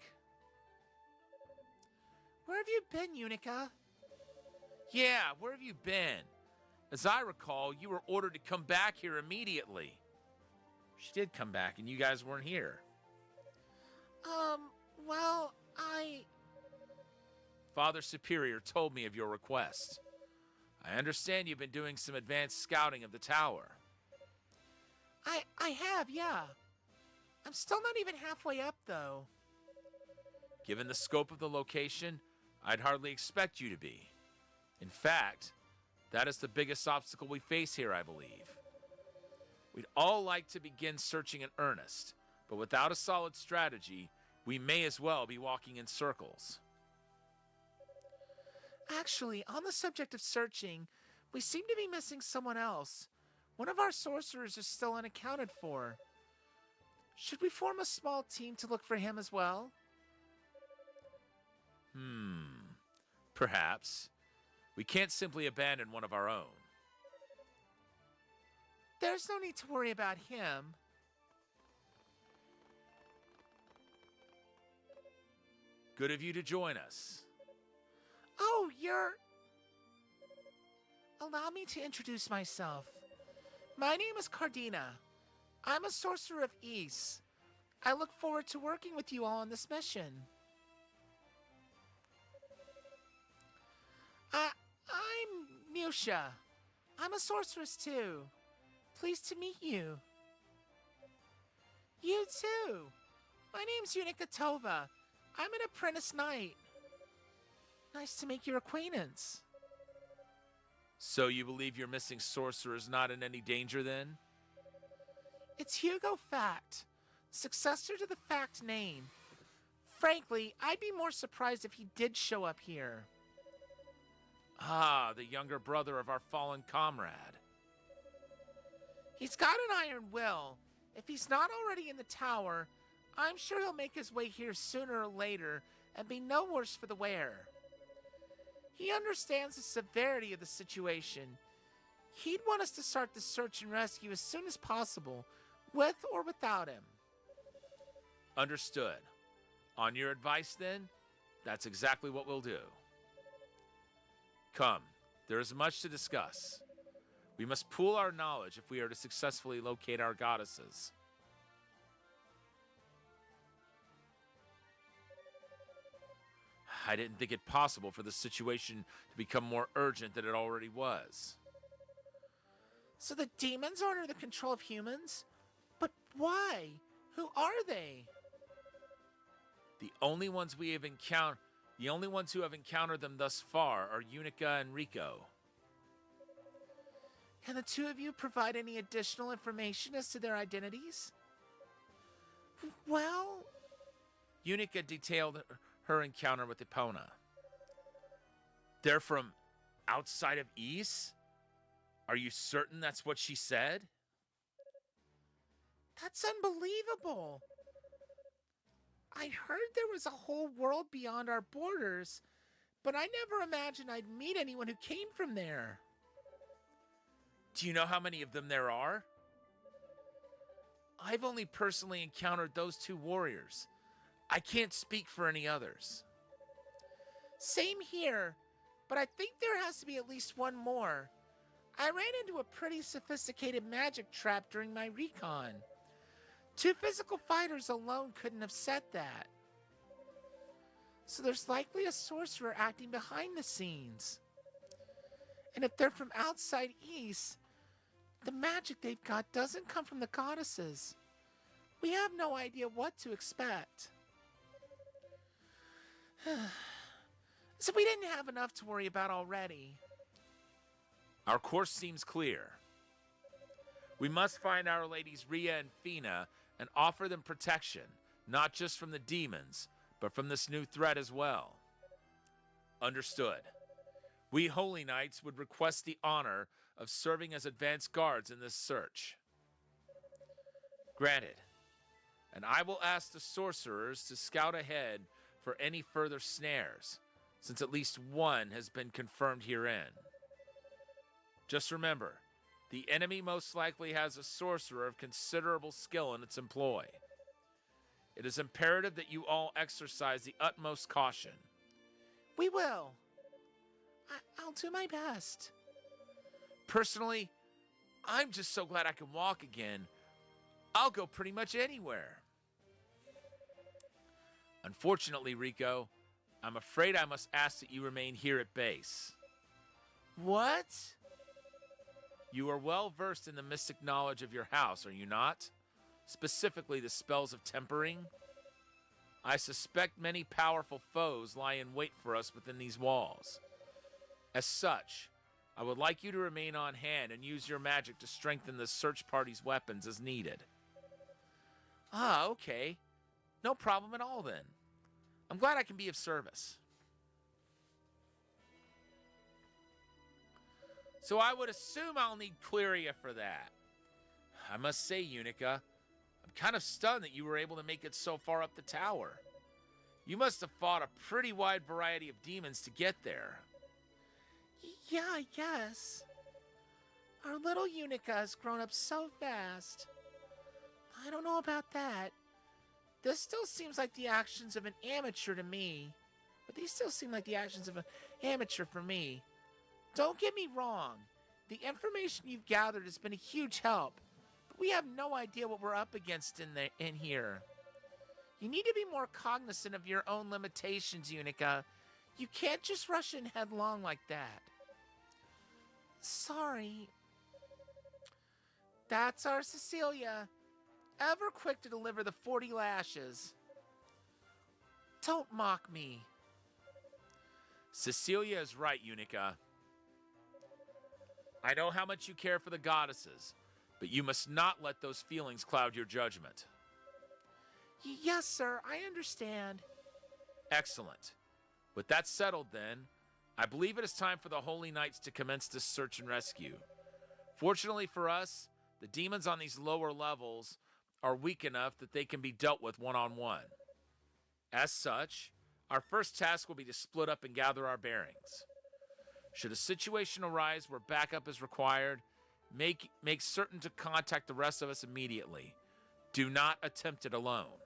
Where have you been, Unica? Yeah, where have you been? As I recall, you were ordered to come back here immediately. She did come back, and you guys weren't here. Well, Father Superior told me of your request. I understand you've been doing some advanced scouting of the tower. I have, yeah. I'm still not even halfway up, though. Given the scope of the location, I'd hardly expect you to be. In fact, that is the biggest obstacle we face here, I believe. We'd all like to begin searching in earnest, but without a solid strategy, we may as well be walking in circles. Actually, on the subject of searching, we seem to be missing someone else. One of our sorcerers is still unaccounted for. Should we form a small team to look for him as well? Perhaps. We can't simply abandon one of our own. There's no need to worry about him. Good of you to join us. Oh, you're... Allow me to introduce myself. My name is Cardina. I'm a sorcerer of Ys. I look forward to working with you all on this mission. I'm Musha. I'm a sorceress too. Pleased to meet you. You too. My name's Unica Tova. I'm an apprentice knight. Nice to make your acquaintance. So you believe your missing sorcerer is not in any danger then? It's Hugo Fact, successor to the Fact name. Frankly, I'd be more surprised if he did show up here. Ah, the younger brother of our fallen comrade. He's got an iron will. If he's not already in the tower, I'm sure he'll make his way here sooner or later and be no worse for the wear. He understands the severity of the situation. He'd want us to start the search and rescue as soon as possible, with or without him. Understood. On your advice then, that's exactly what we'll do. Come, there is much to discuss. We must pool our knowledge if we are to successfully locate our goddesses. I didn't think it possible for the situation to become more urgent than it already was. So the demons are under the control of humans? But why? Who are they? The only ones who have encountered them thus far are Unica and Rico. Can the two of you provide any additional information as to their identities? Well... Unica detailed her encounter with Epona. They're from outside of Ys? Are you certain that's what she said? That's unbelievable. I heard there was a whole world beyond our borders, but I never imagined I'd meet anyone who came from there. Do you know how many of them there are? I've only personally encountered those two warriors. I can't speak for any others. Same here, but I think there has to be at least one more. I ran into a pretty sophisticated magic trap during my recon. 2 physical fighters alone couldn't have set that. So there's likely a sorcerer acting behind the scenes. And if they're from outside Ys, the magic they've got doesn't come from the goddesses. We have no idea what to expect. So we didn't have enough to worry about already. Our course seems clear. We must find Our Ladies Rhea and Fina and offer them protection, not just from the demons, but from this new threat as well. Understood. We Holy Knights would request the honor of serving as advanced guards in this search. Granted. And I will ask the sorcerers to scout ahead for any further snares, since at least one has been confirmed herein. Just remember, the enemy most likely has a sorcerer of considerable skill in its employ. It is imperative that you all exercise the utmost caution. We will. I'll do my best. Personally, I'm just so glad I can walk again. I'll go pretty much anywhere. Unfortunately, Rico, I'm afraid I must ask that you remain here at base. What? You are well versed in the mystic knowledge of your house, are you not? Specifically the spells of tempering? I suspect many powerful foes lie in wait for us within these walls. As such, I would like you to remain on hand and use your magic to strengthen the search party's weapons as needed. Ah, okay. No problem at all then. I'm glad I can be of service. So I would assume I'll need Cleria for that. I must say, Unica, I'm kind of stunned that you were able to make it so far up the tower. You must have fought a pretty wide variety of demons to get there. Yeah, I guess. Our little Unica has grown up so fast. I don't know about that. This still seems like the actions of an amateur to me. But these still seem like the actions of an amateur for me. Don't get me wrong. The information you've gathered has been a huge help. But we have no idea what we're up against in here. You need to be more cognizant of your own limitations, Unica. You can't just rush in headlong like that. Sorry. That's our Cecilia. Ever quick to deliver the 40 lashes. Don't mock me. Cecilia is right, Unica. I know how much you care for the goddesses, but you must not let those feelings cloud your judgment. Yes, sir, I understand. Excellent. With that settled, then, I believe it is time for the Holy Knights to commence this search and rescue. Fortunately for us, the demons on these lower levels are weak enough that they can be dealt with one-on-one. As such, our first task will be to split up and gather our bearings. Should a situation arise where backup is required, make certain to contact the rest of us immediately. Do not attempt it alone.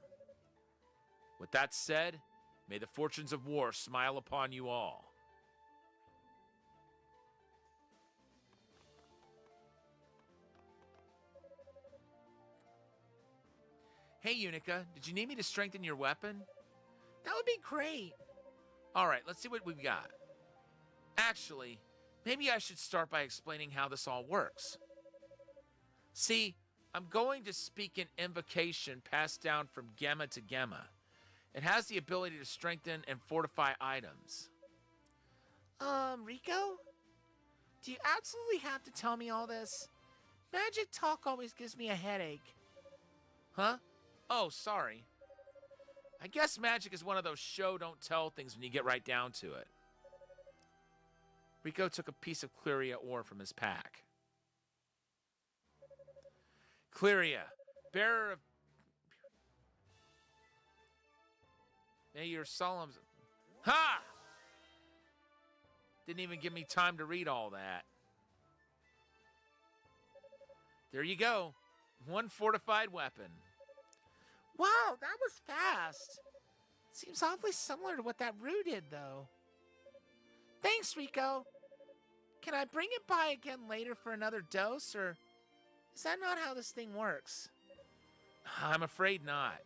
With that said, may the fortunes of war smile upon you all. Hey, Unica, did you need me to strengthen your weapon? That would be great. All right, let's see what we've got. Actually, maybe I should start by explaining how this all works. See, I'm going to speak an invocation passed down from Gemma to Gemma. It has the ability to strengthen and fortify items. Rico? Do you absolutely have to tell me all this? Magic talk always gives me a headache. Huh? Oh, sorry. I guess magic is one of those show-don't-tell things when you get right down to it. Rico took a piece of Cleria ore from his pack. Cleria, bearer of... May your solemn... Ha! Didn't even give me time to read all that. There you go. One fortified weapon. Wow, that was fast. Seems awfully similar to what that Rue did, though. Thanks, Rico. Can I bring it by again later for another dose, or is that not how this thing works? I'm afraid not.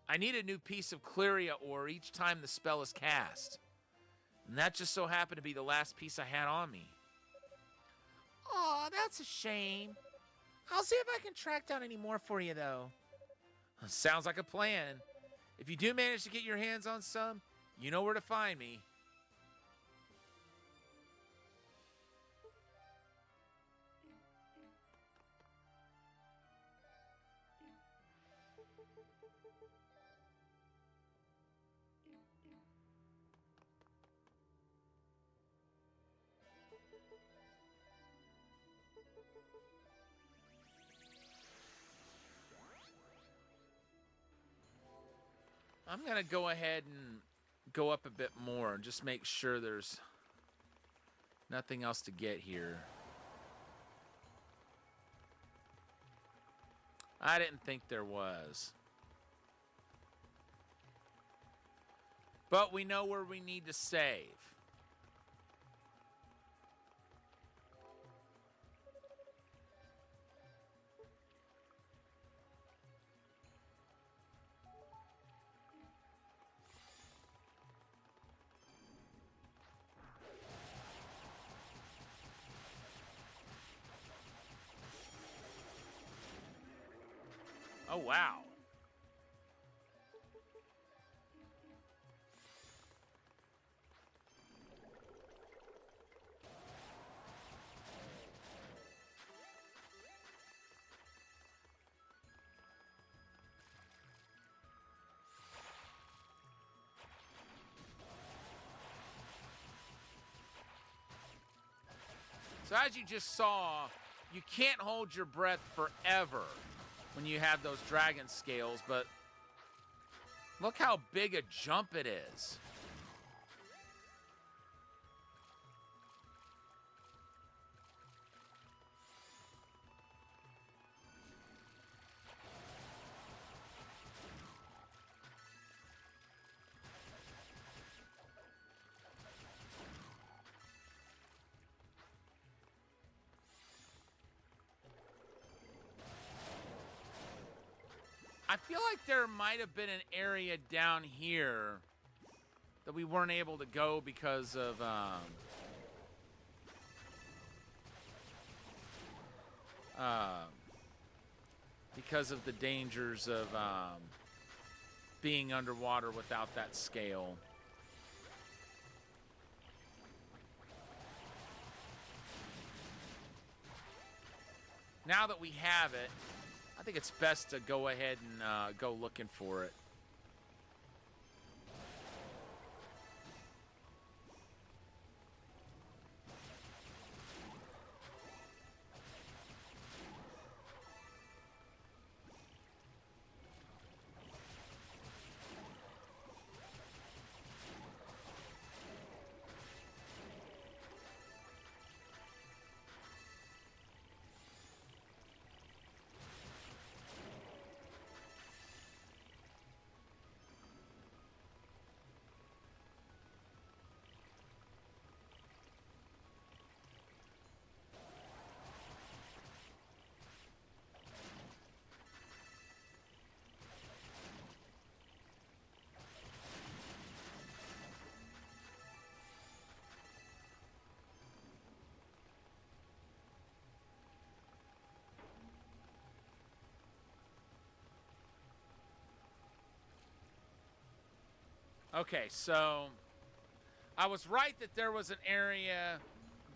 I need a new piece of Cleria ore each time the spell is cast. And that just so happened to be the last piece I had on me. Aw, that's a shame. I'll see if I can track down any more for you, though. Sounds like a plan. If you do manage to get your hands on some, you know where to find me. I'm going to go ahead and go up a bit more and just make sure there's nothing else to get here. I didn't think there was. But we know where we need to save. Oh, wow. So as you just saw, you can't hold your breath forever when you have those dragon scales, but Look how big a jump it is. I feel like there might have been an area down here that we weren't able to go because of the dangers of being underwater without that scale. Now that we have it, I think it's best to go ahead and go looking for it. Okay, so I was right that there was an area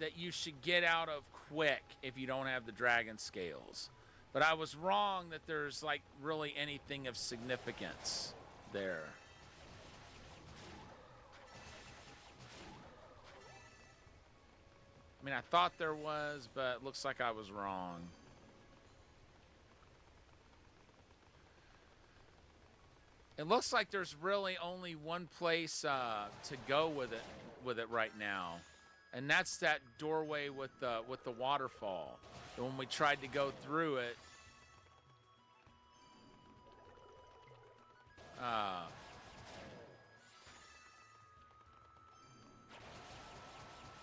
that you should get out of quick if you don't have the dragon scales. But I was wrong that there's like really anything of significance there. I mean, I thought there was, but it looks like I was wrong. It looks like there's really only one place to go with it right now, and that's that doorway with the waterfall. And when we tried to go through it,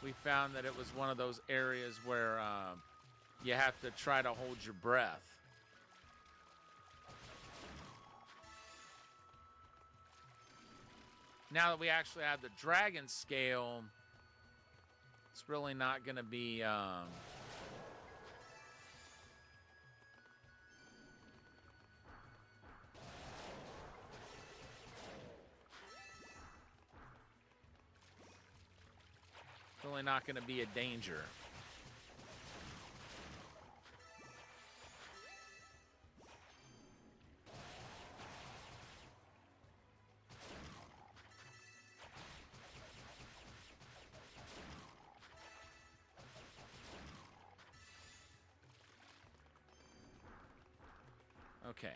we found that it was one of those areas where you have to try to hold your breath. Now that we actually have the dragon scale, it's really not going to be a danger. Okay.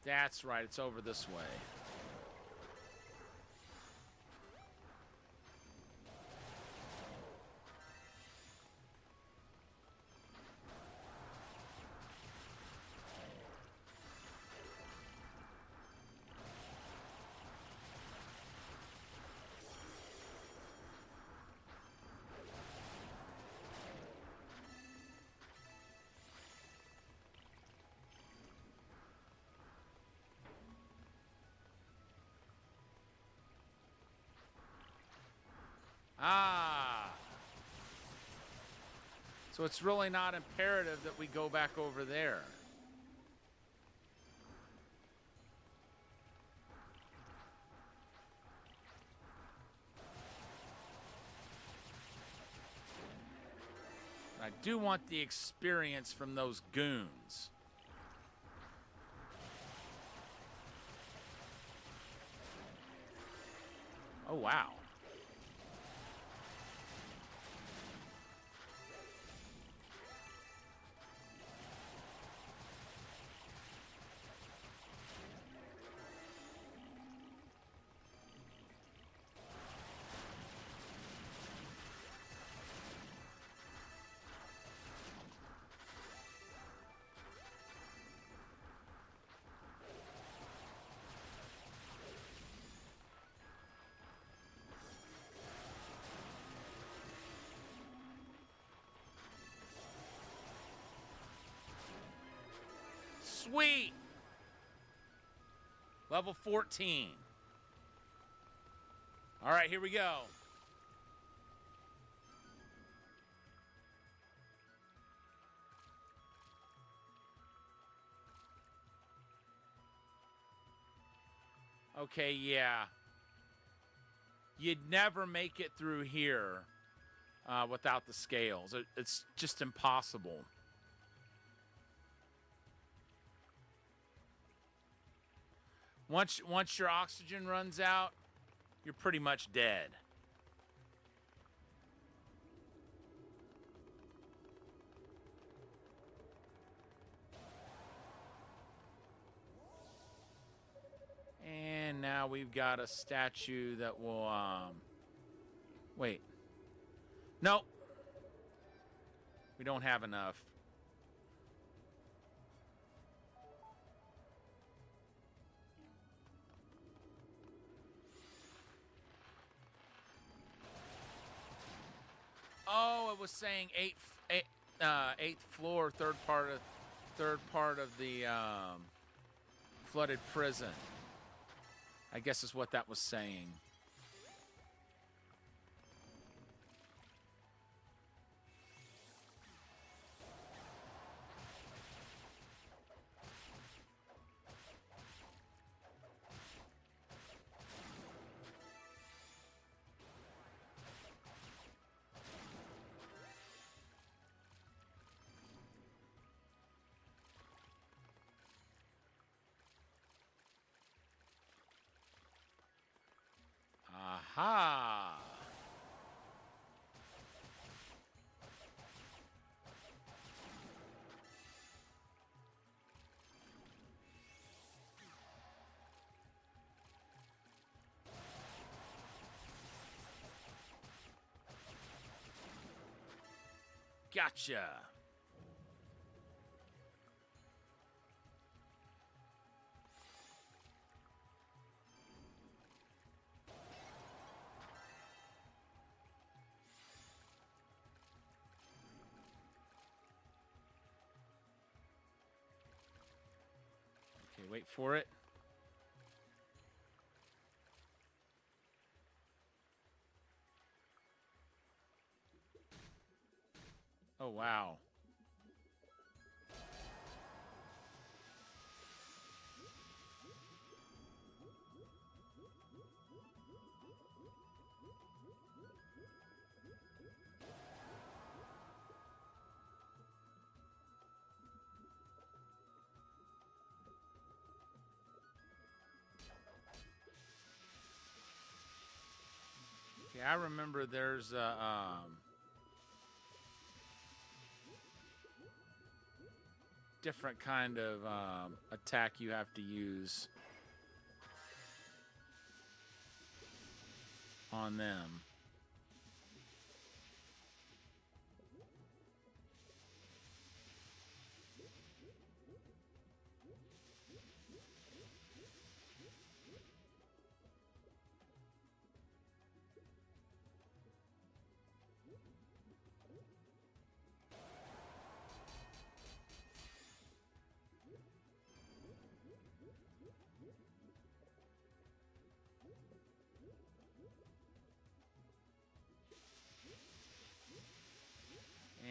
That's right, it's over this way. Ah. So it's really not imperative that we go back over there. I do want the experience from those goons. Oh, wow. Sweet. Level 14. All right, here we go. Okay, yeah. You'd never make it through here without the scales. It's just impossible. Once your oxygen runs out, you're pretty much dead. And now we've got a statue that will, wait. Nope. We don't have enough. Oh, it was saying eighth floor, third part of the flooded prison. I guess is what that was saying. Aha! Gotcha! Okay, wait for it. Oh, wow. Okay, I remember there's a different kind of attack you have to use on them.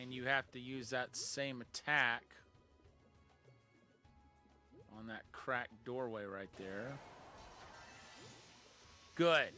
And you have to use that same attack on that cracked doorway right there. Good.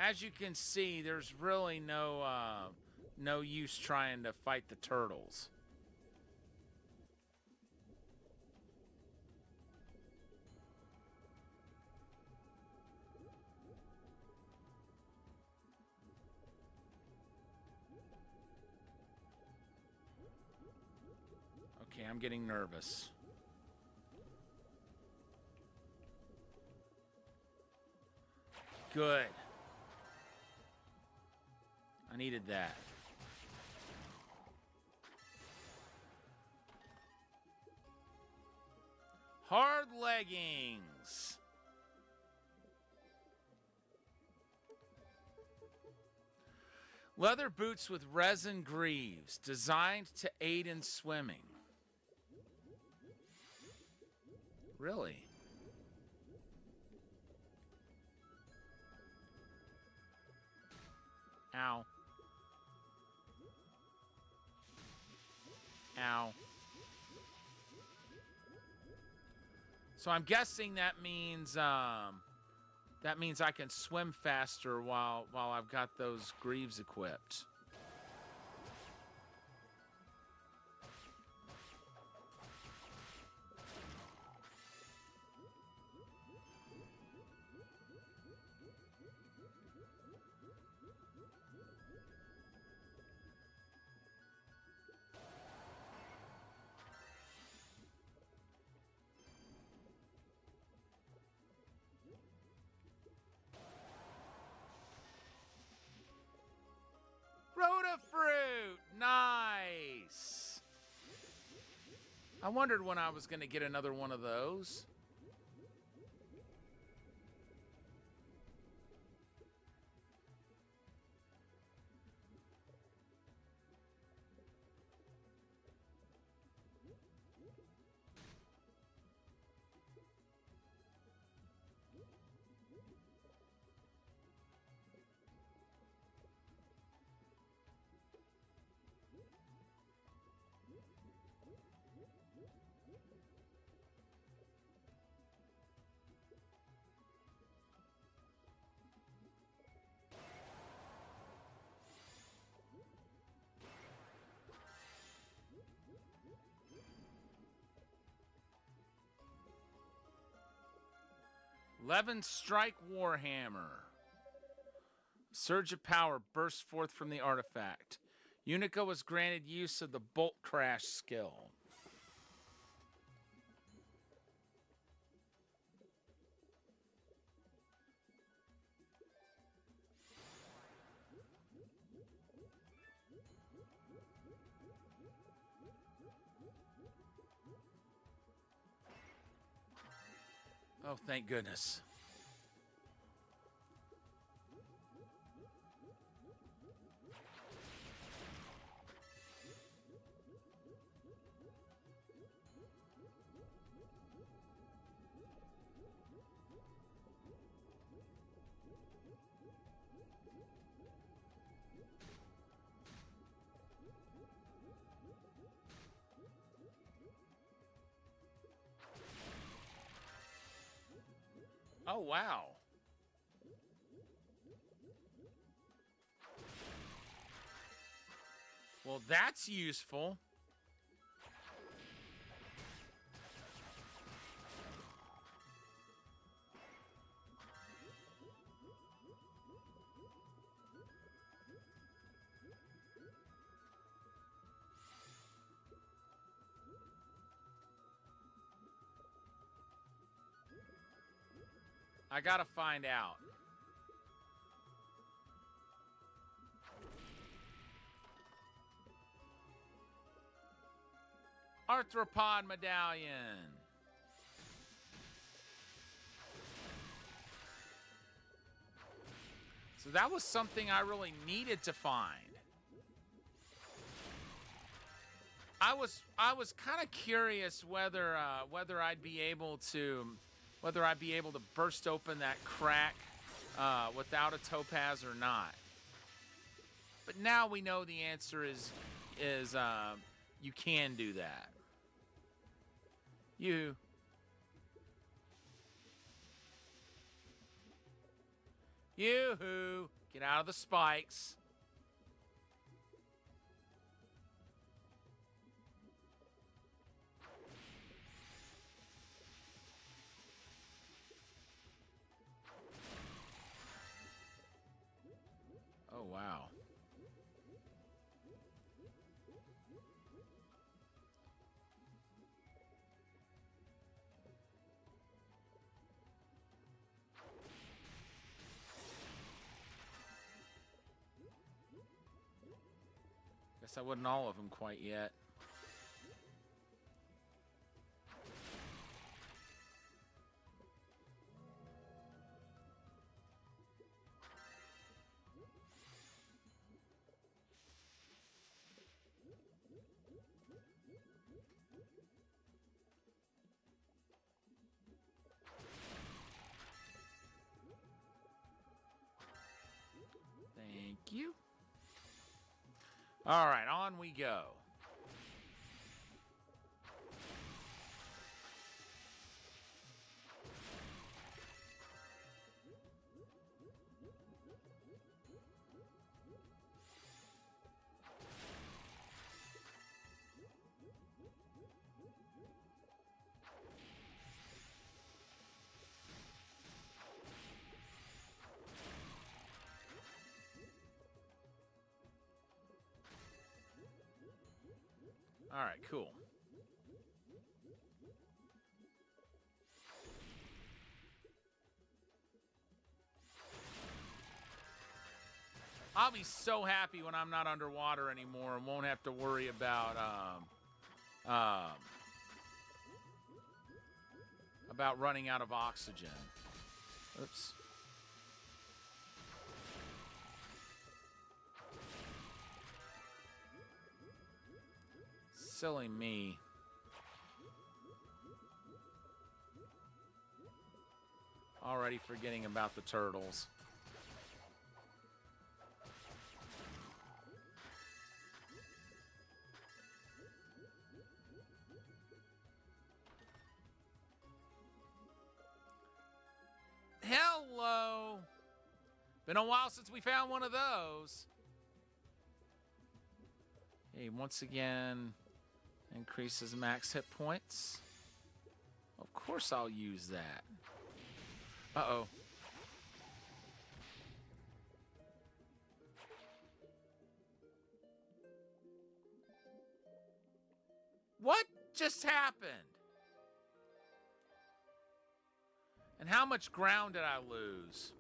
As you can see, there's really no use trying to fight the turtles. Okay, I'm getting nervous. Good. I needed that. Hard leggings. Leather boots with resin greaves, designed to aid in swimming. Really? Ow. Ow. So I'm guessing that means I can swim faster while I've got those greaves equipped. Rotafruit! Nice! I wondered when I was going to get another one of those. Levin Strike Warhammer. Surge of power bursts forth from the artifact. Unico was granted use of the Bolt Crash skill. Oh, thank goodness. Oh, wow. Well, that's useful. I gotta find out. Arthropod medallion. So that was something I really needed to find. I was kind of curious whether I'd be able to burst open that crack without a topaz or not. But now we know the answer is you can do that. Yoo-hoo! Get out of the spikes. Oh, wow. Guess I wouldn't all of them quite yet. Thank you. All right, on we go. All right, cool. I'll be so happy when I'm not underwater anymore and won't have to worry about running out of oxygen. Oops. Silly me. Already forgetting about the turtles. Hello. Been a while since we found one of those. Hey, once again, increases max hit points. Of course I'll use that. Uh-oh. What just happened? And how much ground did I lose?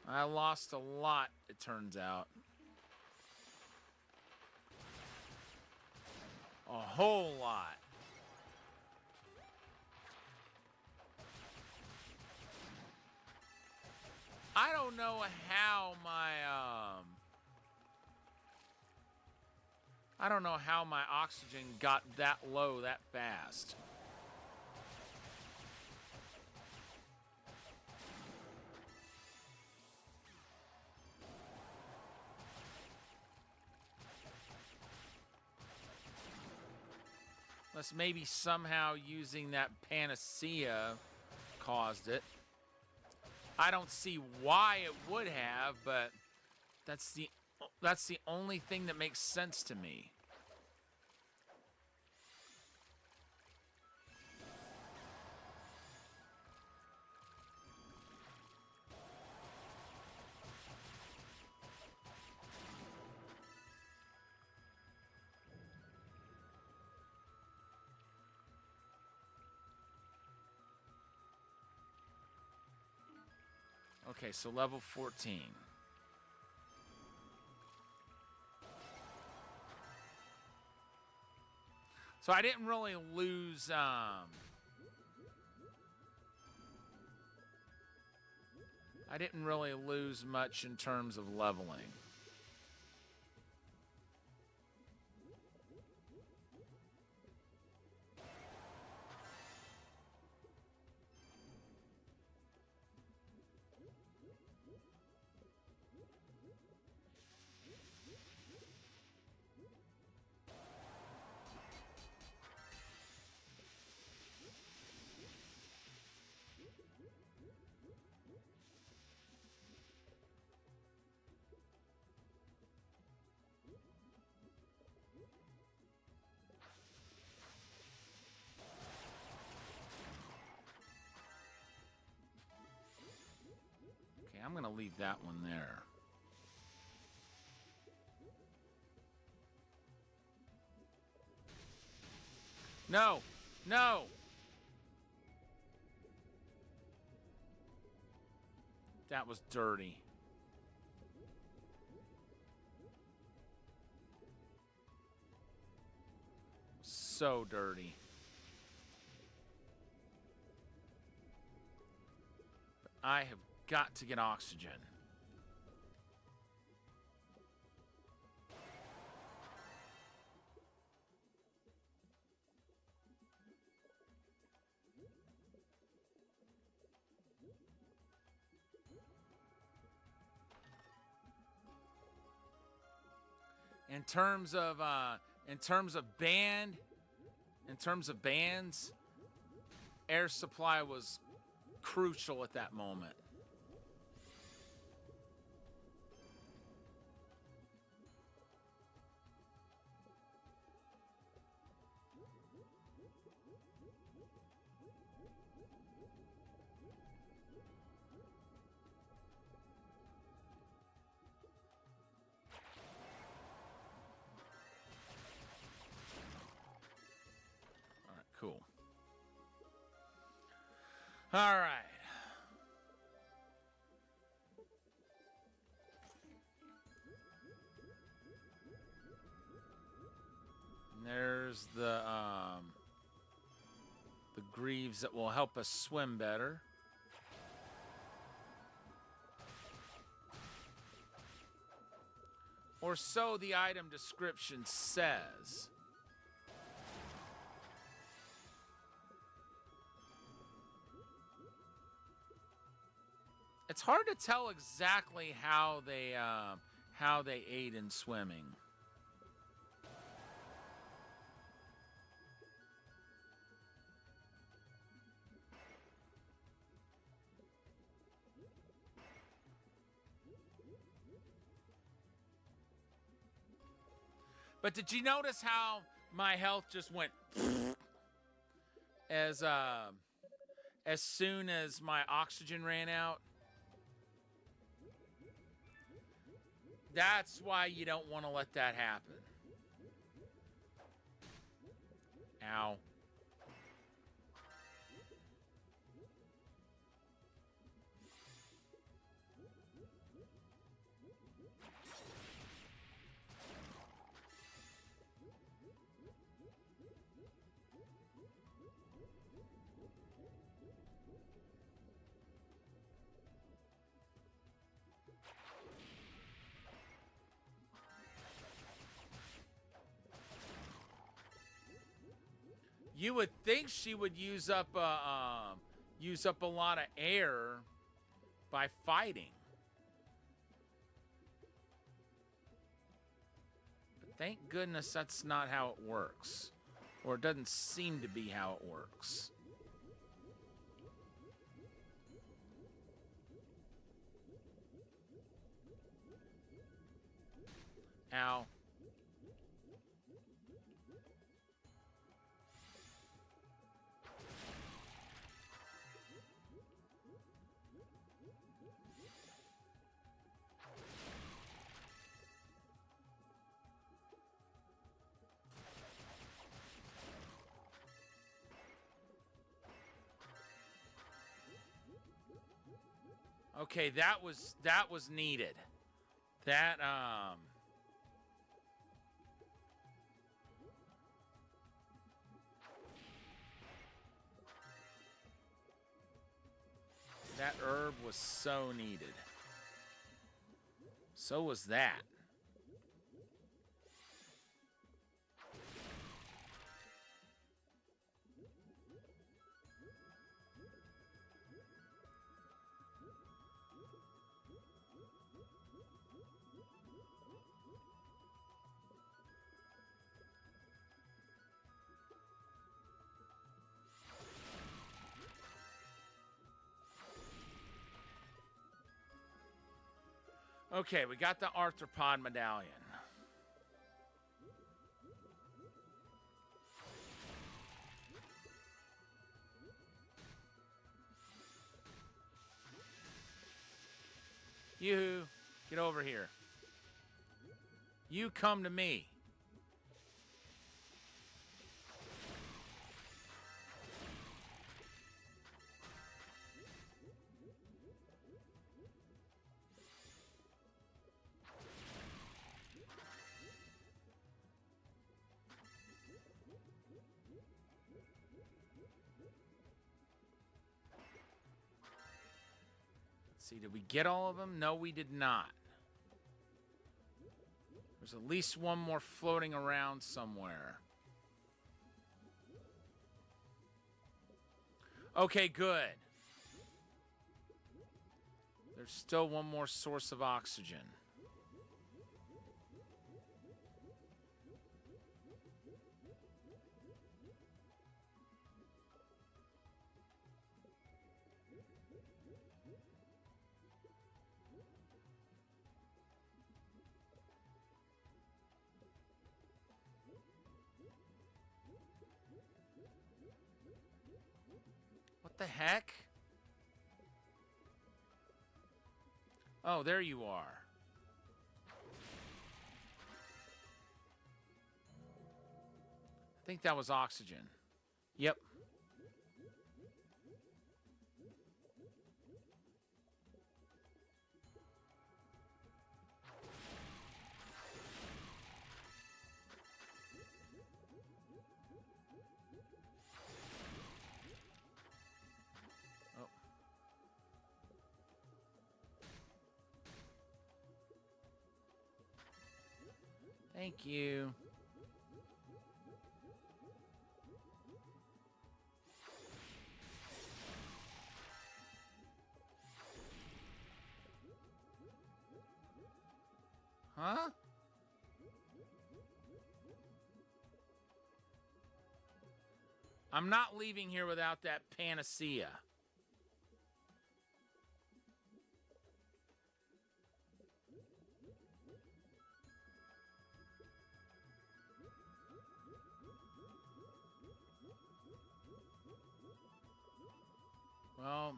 I lost a lot, it turns out. A whole lot. I don't know how my oxygen got that low that fast. Unless maybe somehow using that panacea caused it. I don't see why it would have, but that's the only thing that makes sense to me. Okay, so level 14. So I didn't really lose I didn't really lose much in terms of leveling. Okay, I'm going to leave that one there. No! No! That was dirty. so dirty. I have got to get oxygen. In terms of bands, air supply was crucial at that moment. Cool. All right. And there's the greaves that will help us swim better. Or so the item description says. It's hard to tell exactly how they aid in swimming. But did you notice how my health just went as soon as my oxygen ran out? That's why you don't want to let that happen. Ow. You would think she would use up a lot of air by fighting. But thank goodness that's not how it works. Or it doesn't seem to be how it works. Ow. Okay, that was needed. That that herb was so needed. So was that. Okay, we got the arthropod medallion. You, get over here. You come to me. see, did we get all of them? No, we did not. There's at least one more floating around somewhere. Okay, good. There's still one more source of oxygen. What the heck? Oh, there you are. I think that was oxygen. Yep. Oh. Thank you. Huh? I'm not leaving here without that panacea. Well,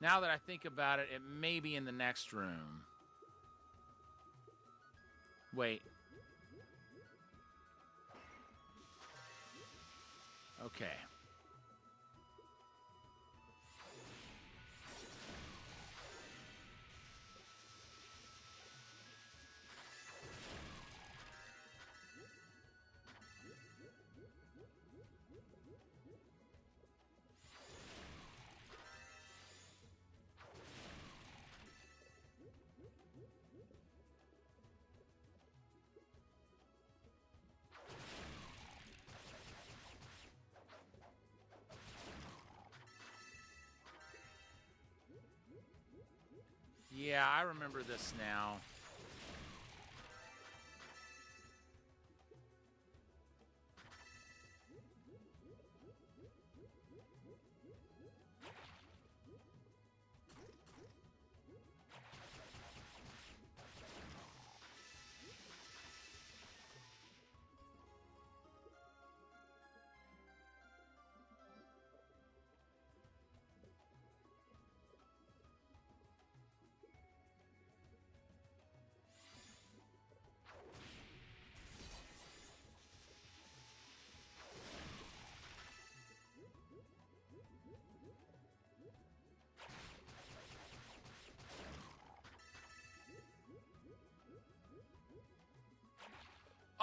now that I think about it, it may be in the next room. Wait. Okay. Yeah, I remember this now.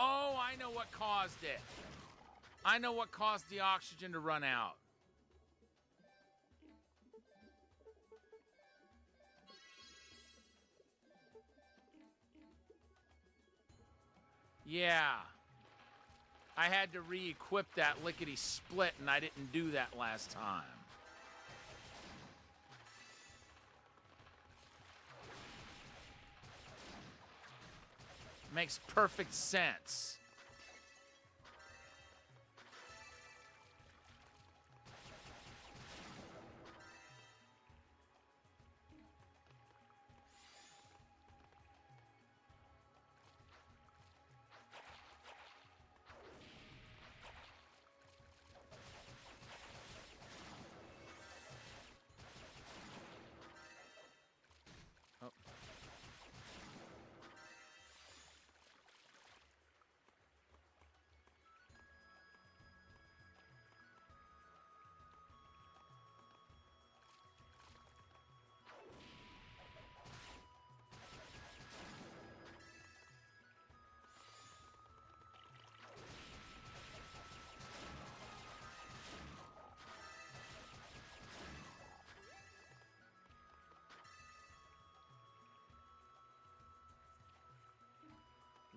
Oh, I know what caused it. I know what caused the oxygen to run out. Yeah. I had to re-equip that lickety-split, and I didn't do that last time. Makes perfect sense.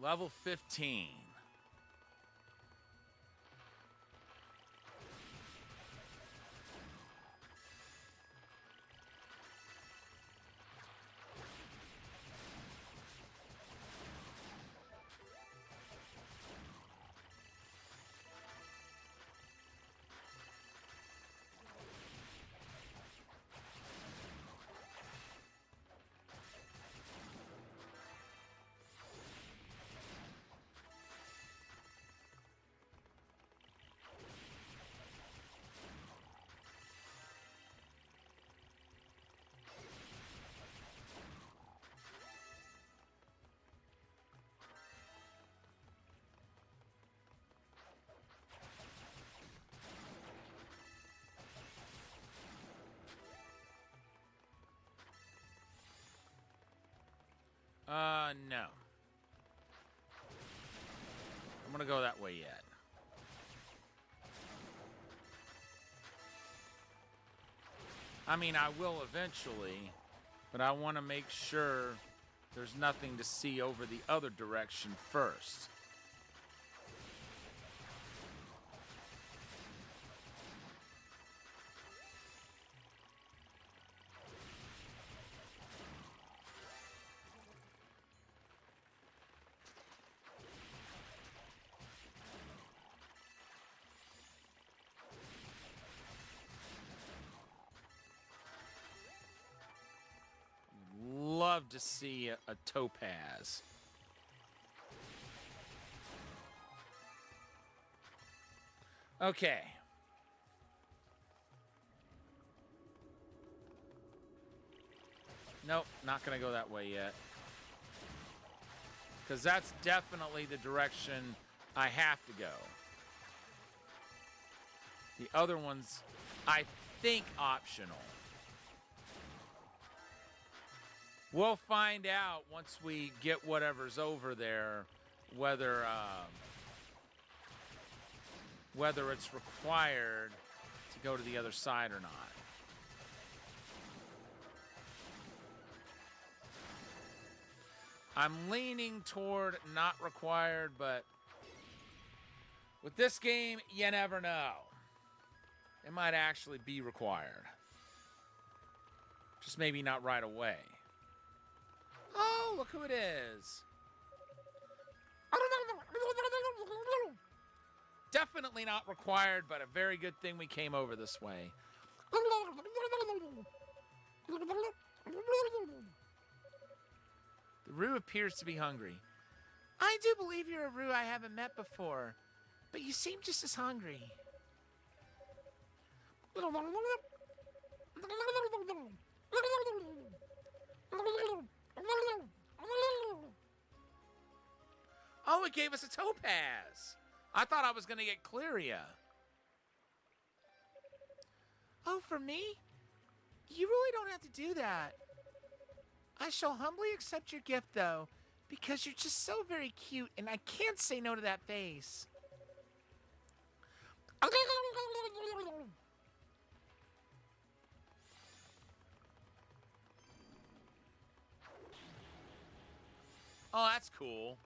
Level 15. No. I'm gonna go that way yet. I mean, I will eventually, but I want to make sure there's nothing to see over the other direction first. Love to see a topaz. Okay. Nope, not gonna go that way yet. Because that's definitely the direction I have to go. The other one's, I think, optional. We'll find out once we get whatever's over there, whether it's required to go to the other side or not. I'm leaning toward not required, but with this game, you never know. It might actually be required. Just maybe not right away. Oh, look who it is. Definitely not required, but a very good thing we came over this way. The Roo appears to be hungry. I do believe you're a Roo I haven't met before, but you seem just as hungry. Oh, it gave us a topaz. I thought I was going to get Cleria. Oh, for me? You really don't have to do that. I shall humbly accept your gift, though, because you're just so very cute, and I can't say no to that face. Oh, that's cool.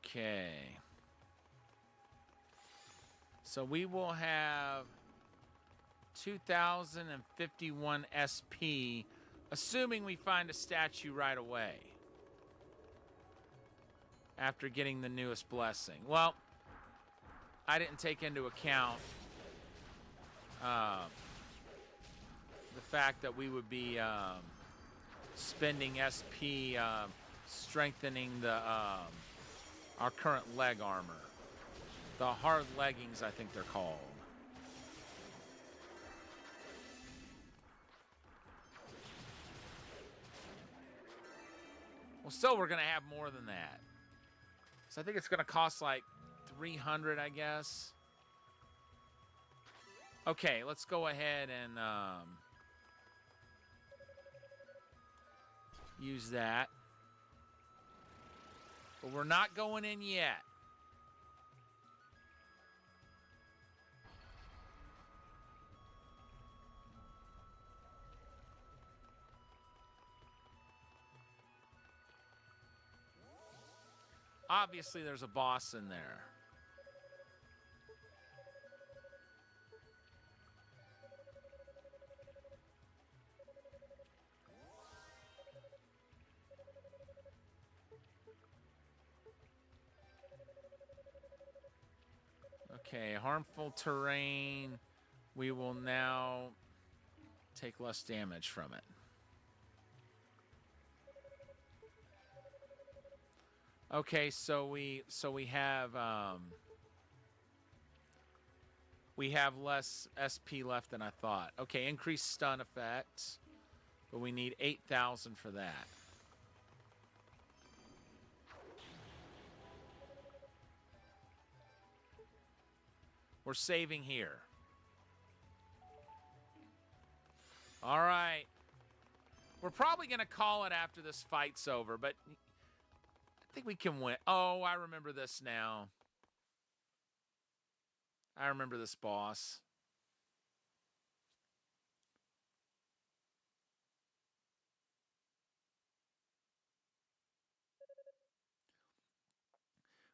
Okay. So we will have 2,051 SP, assuming we find a statue right away after getting the newest blessing. Well, I didn't take into account the fact that we would be spending SP strengthening the our current leg armor. The hard leggings, I think they're called. Well, still, we're going to have more than that. So I think it's going to cost like 300, I guess. Okay, let's go ahead and use that. But we're not going in yet. Obviously, there's a boss in there. Okay, harmful terrain. We will now take less damage from it. Okay, so we have less SP left than I thought. Okay, increased stun effects, but we need 8,000 for that. We're saving here. All right. We're probably going to call it after this fight's over, but I think we can win. Oh, I remember this now. I remember this boss.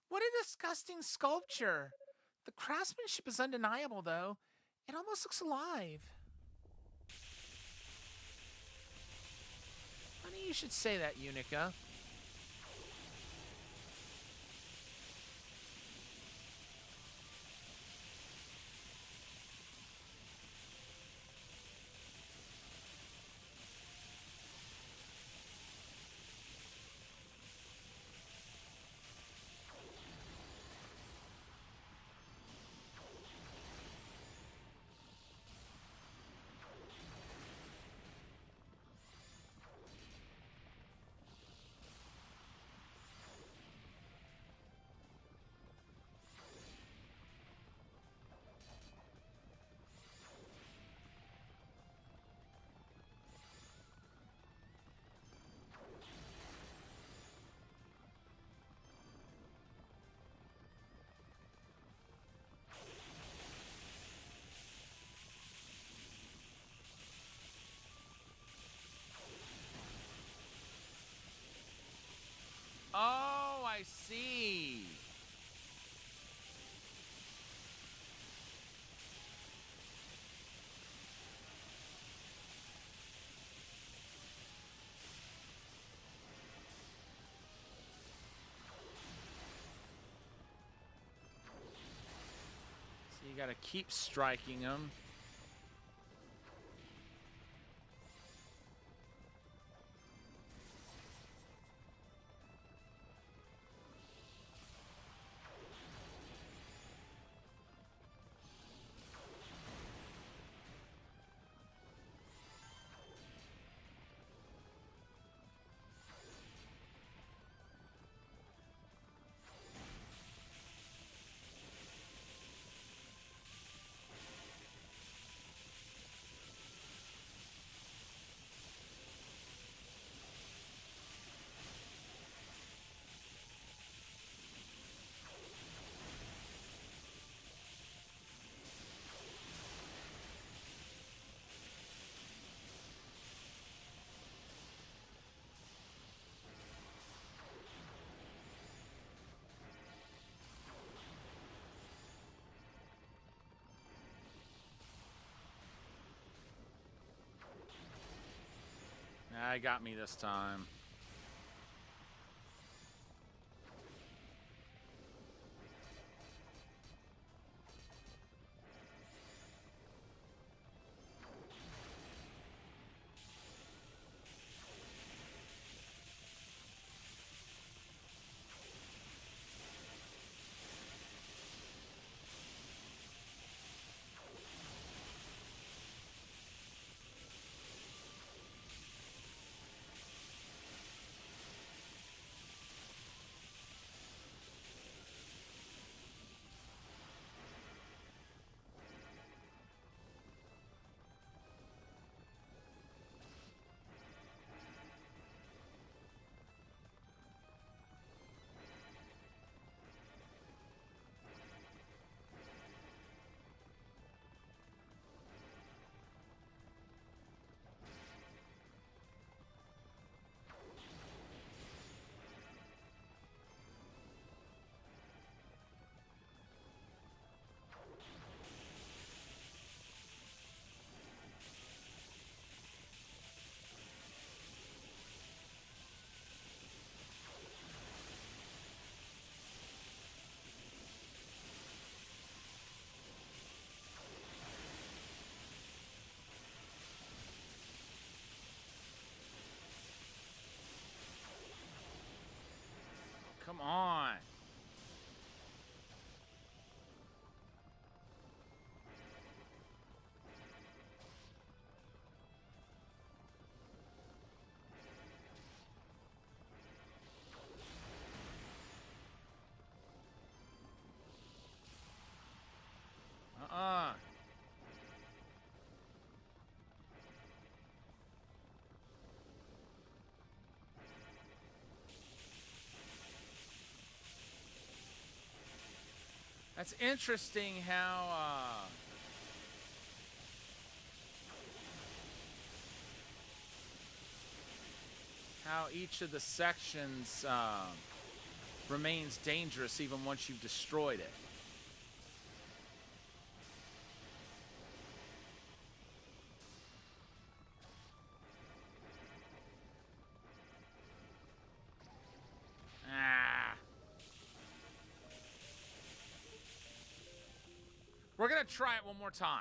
What a disgusting sculpture. The craftsmanship is undeniable, though. It almost looks alive. Funny you should say that, Unica. Oh, I see. So you got to keep striking them. Nah, it got me this time. That's interesting how each of the sections remains dangerous even once you've destroyed it. We're going to try it one more time.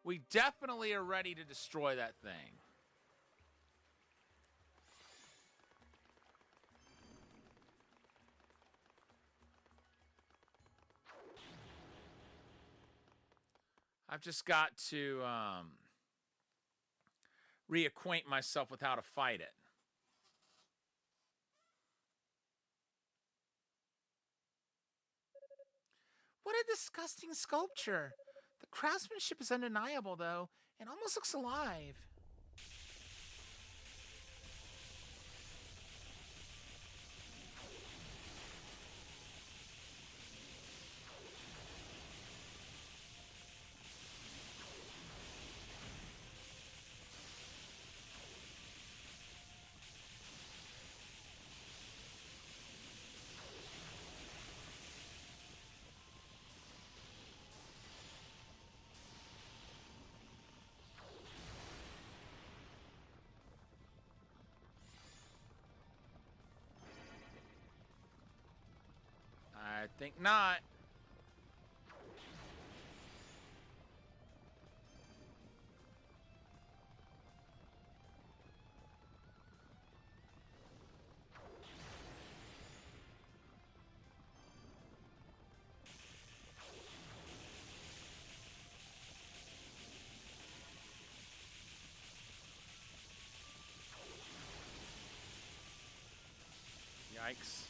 We definitely are ready to destroy that thing. I've just got to reacquaint myself with how to fight it. What a disgusting sculpture. The craftsmanship is undeniable, though, and almost looks alive. I think not. Yikes.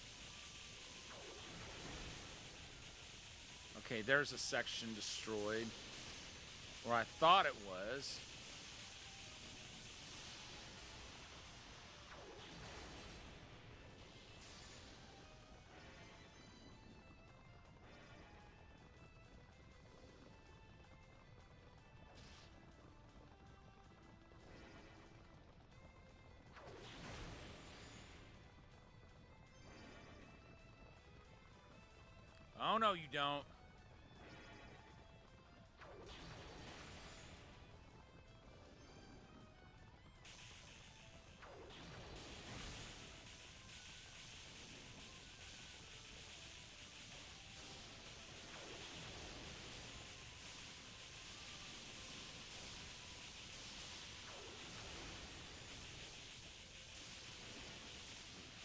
Okay, there's a section destroyed. Or I thought it was. Oh, no, you don't.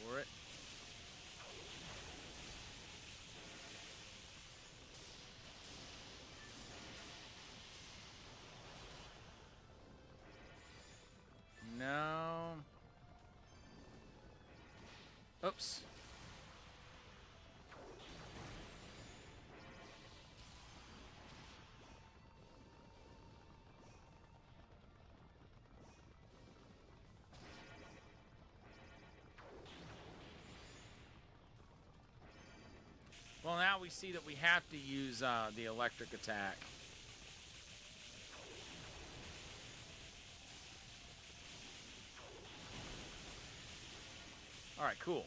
For it. No. Oops. Well, now we see that we have to use the electric attack. All right, cool.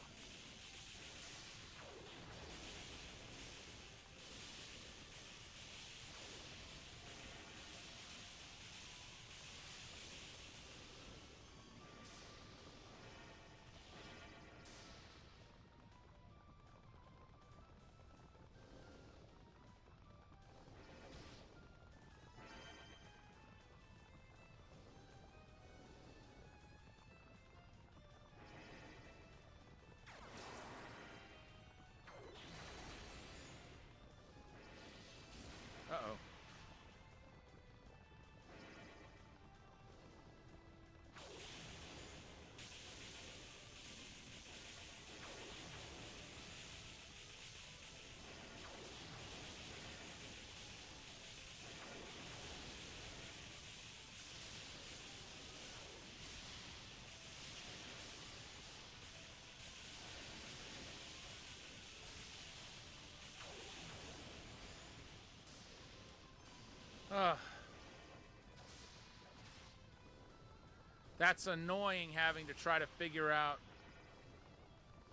That's annoying, having to try to figure out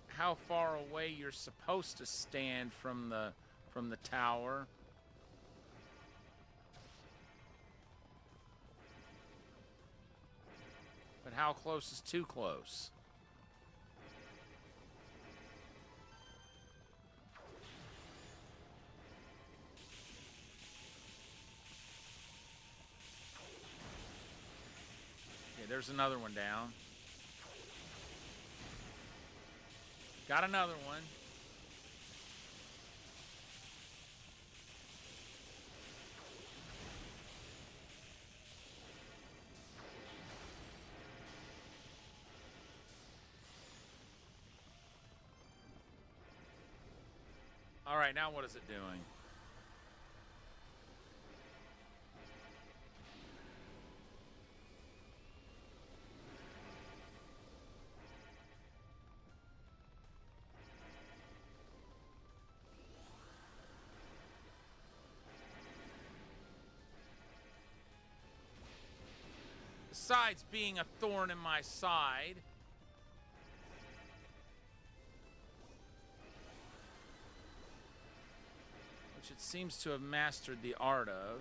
how far away you're supposed to stand from the tower. But how close is too close? Okay, there's another one down. Got another one. All right, now what is it doing? Besides being a thorn in my side, which it seems to have mastered the art of.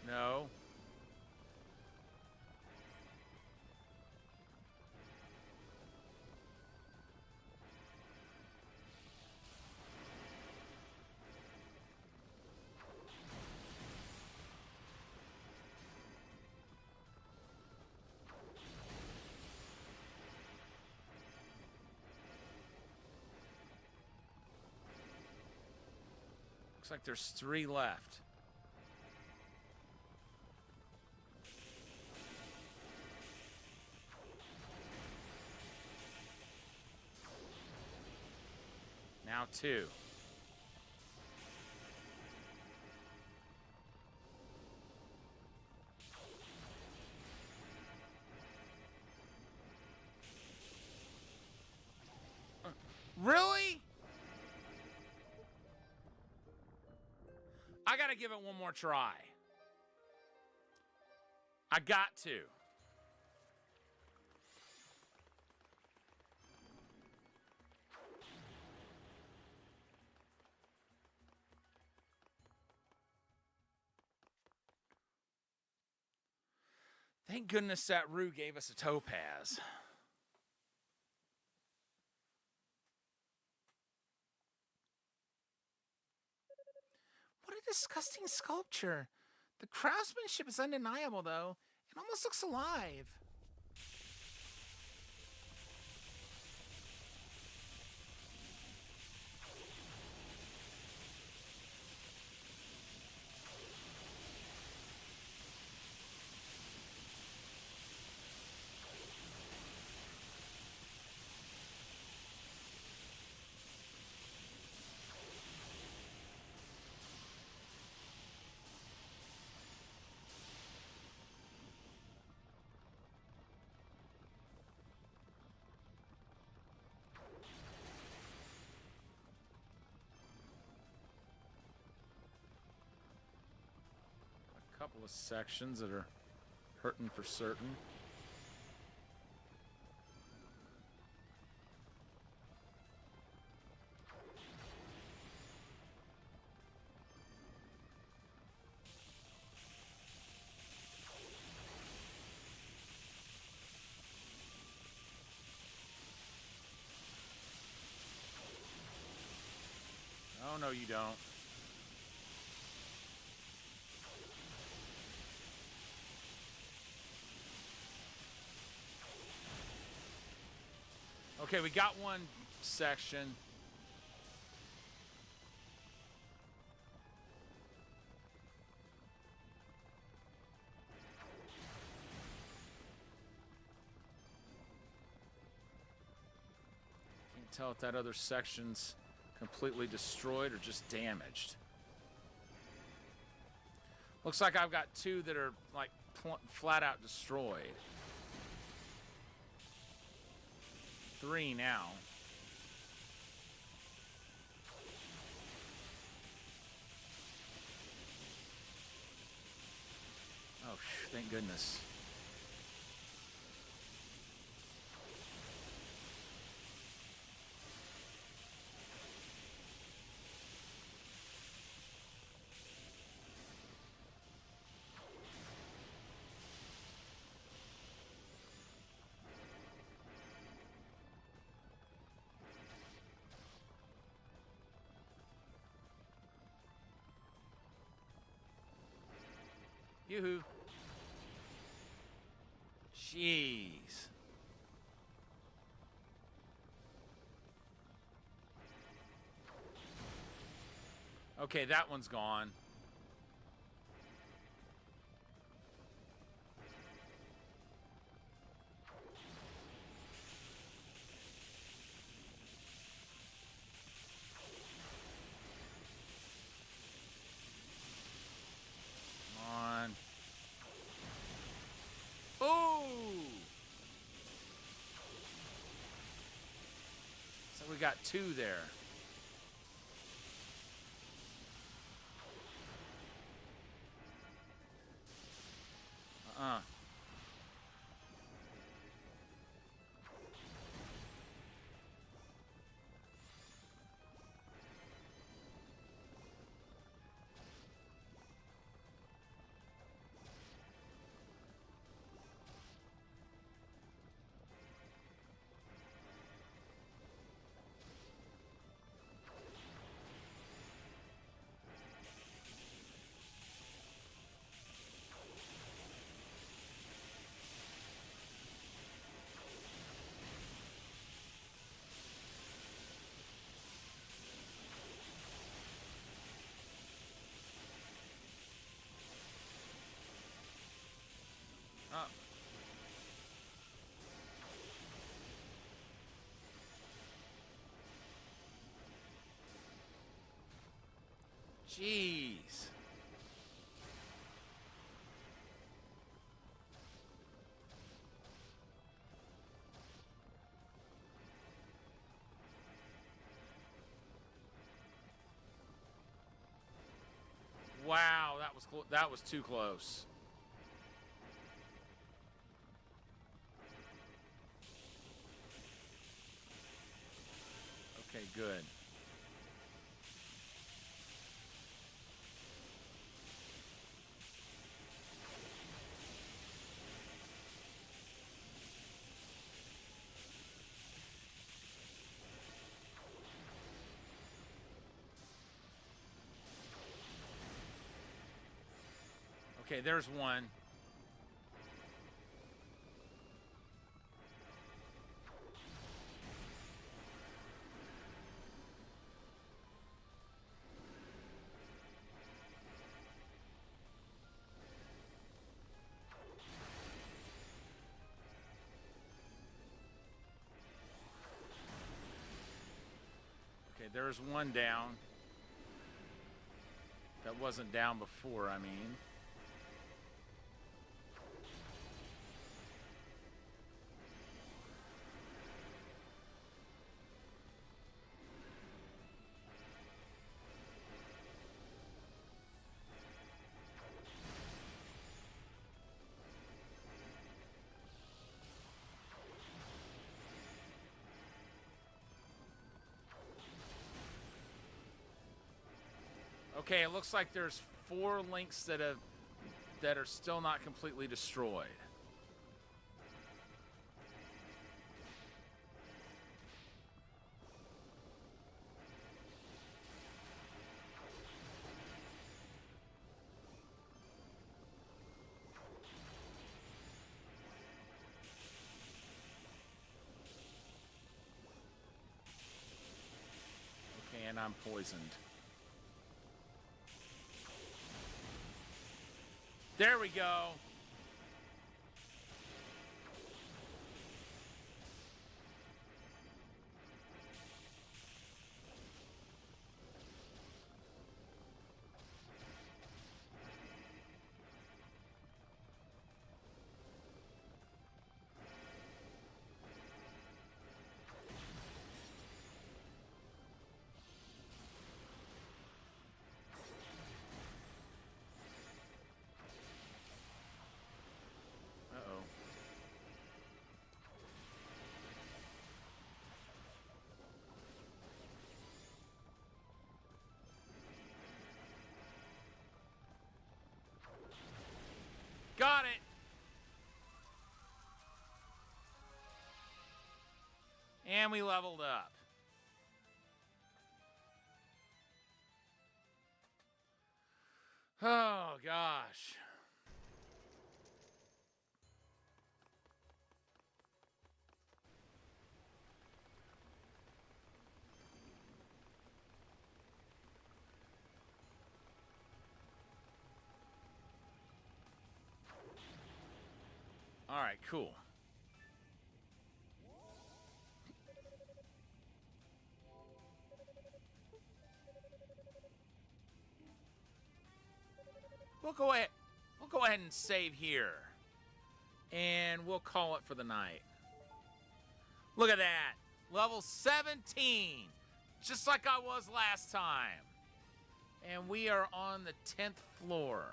No. Looks like there's 3 left. Now 2. Really? I gotta give it one more try. I got to. Thank goodness that Rue gave us a topaz. What a disgusting sculpture. The craftsmanship is undeniable, though. It almost looks alive. Couple of sections that are hurting for certain. Oh, no, you don't. Okay, we got one section. Can't tell if that other section's completely destroyed or just damaged. Looks like I've got 2 that are like flat out destroyed. 3 now. Oh, thank goodness. Yoo-hoo. Jeez. Okay, that one's gone. We got 2 there. Jeez. Wow, that was too close. Okay, good. Okay, there's one. Okay, there's one down. That wasn't down before, I mean. Okay, it looks like there's 4 links that are still not completely destroyed. Okay, and I'm poisoned. There we go. And we leveled up. Oh, gosh. All right, cool. We'll go ahead and save here. And we'll call it for the night. Look at that. Level 17. Just like I was last time. And we are on the 10th floor.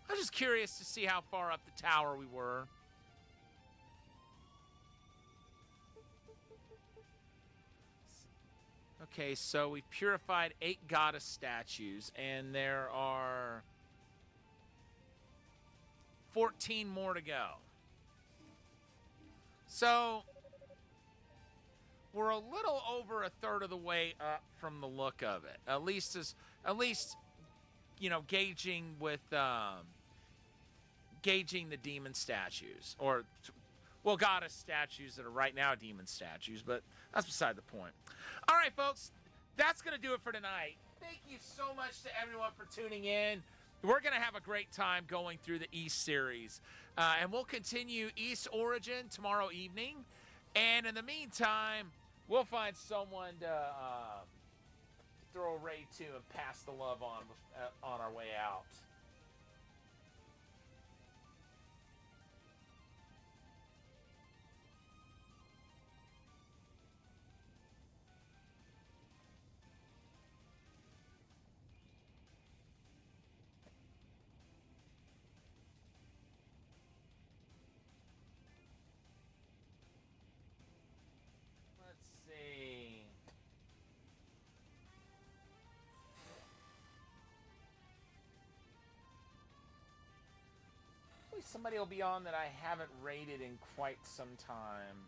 I was just curious to see how far up the tower we were. Okay, so we've purified 8 goddess statues, and there are 14 more to go. So we're a little over a third of the way up from the look of it. At least you know, gauging the demon statues, or well, goddess statues that are right now demon statues, but that's beside the point. All right, folks, that's going to do it for tonight. Thank you so much to everyone for tuning in. We're going to have a great time going through the East series, and we'll continue East Origin tomorrow evening. And in the meantime, we'll find someone to throw a raid to and pass the love on our way out. Somebody will be on that I haven't rated in quite some time.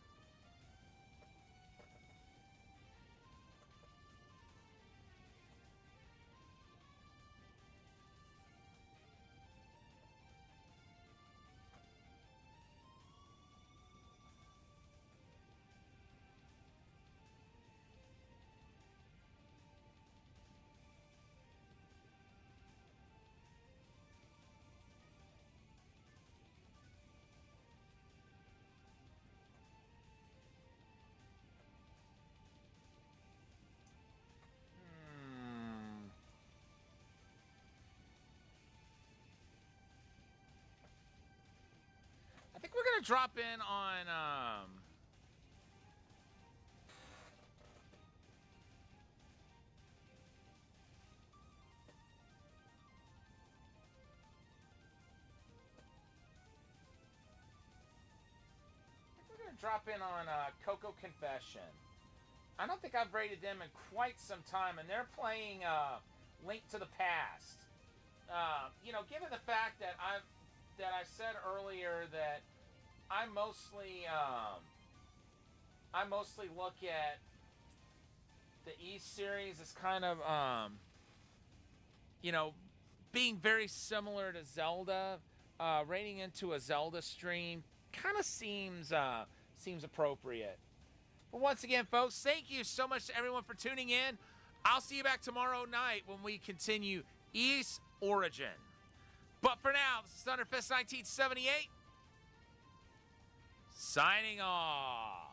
I think we're gonna drop in on Coco Confession. I don't think I've rated them in quite some time, and they're playing Link to the Past. You know, given the fact that I said earlier that I mostly look at the East series as kind of you know, being very similar to Zelda, rating into a Zelda stream kind of seems appropriate. But once again, folks, thank you so much to everyone for tuning in. I'll see you back tomorrow night when we continue East Origin. But for now, this is Thunderfist 1978, signing off.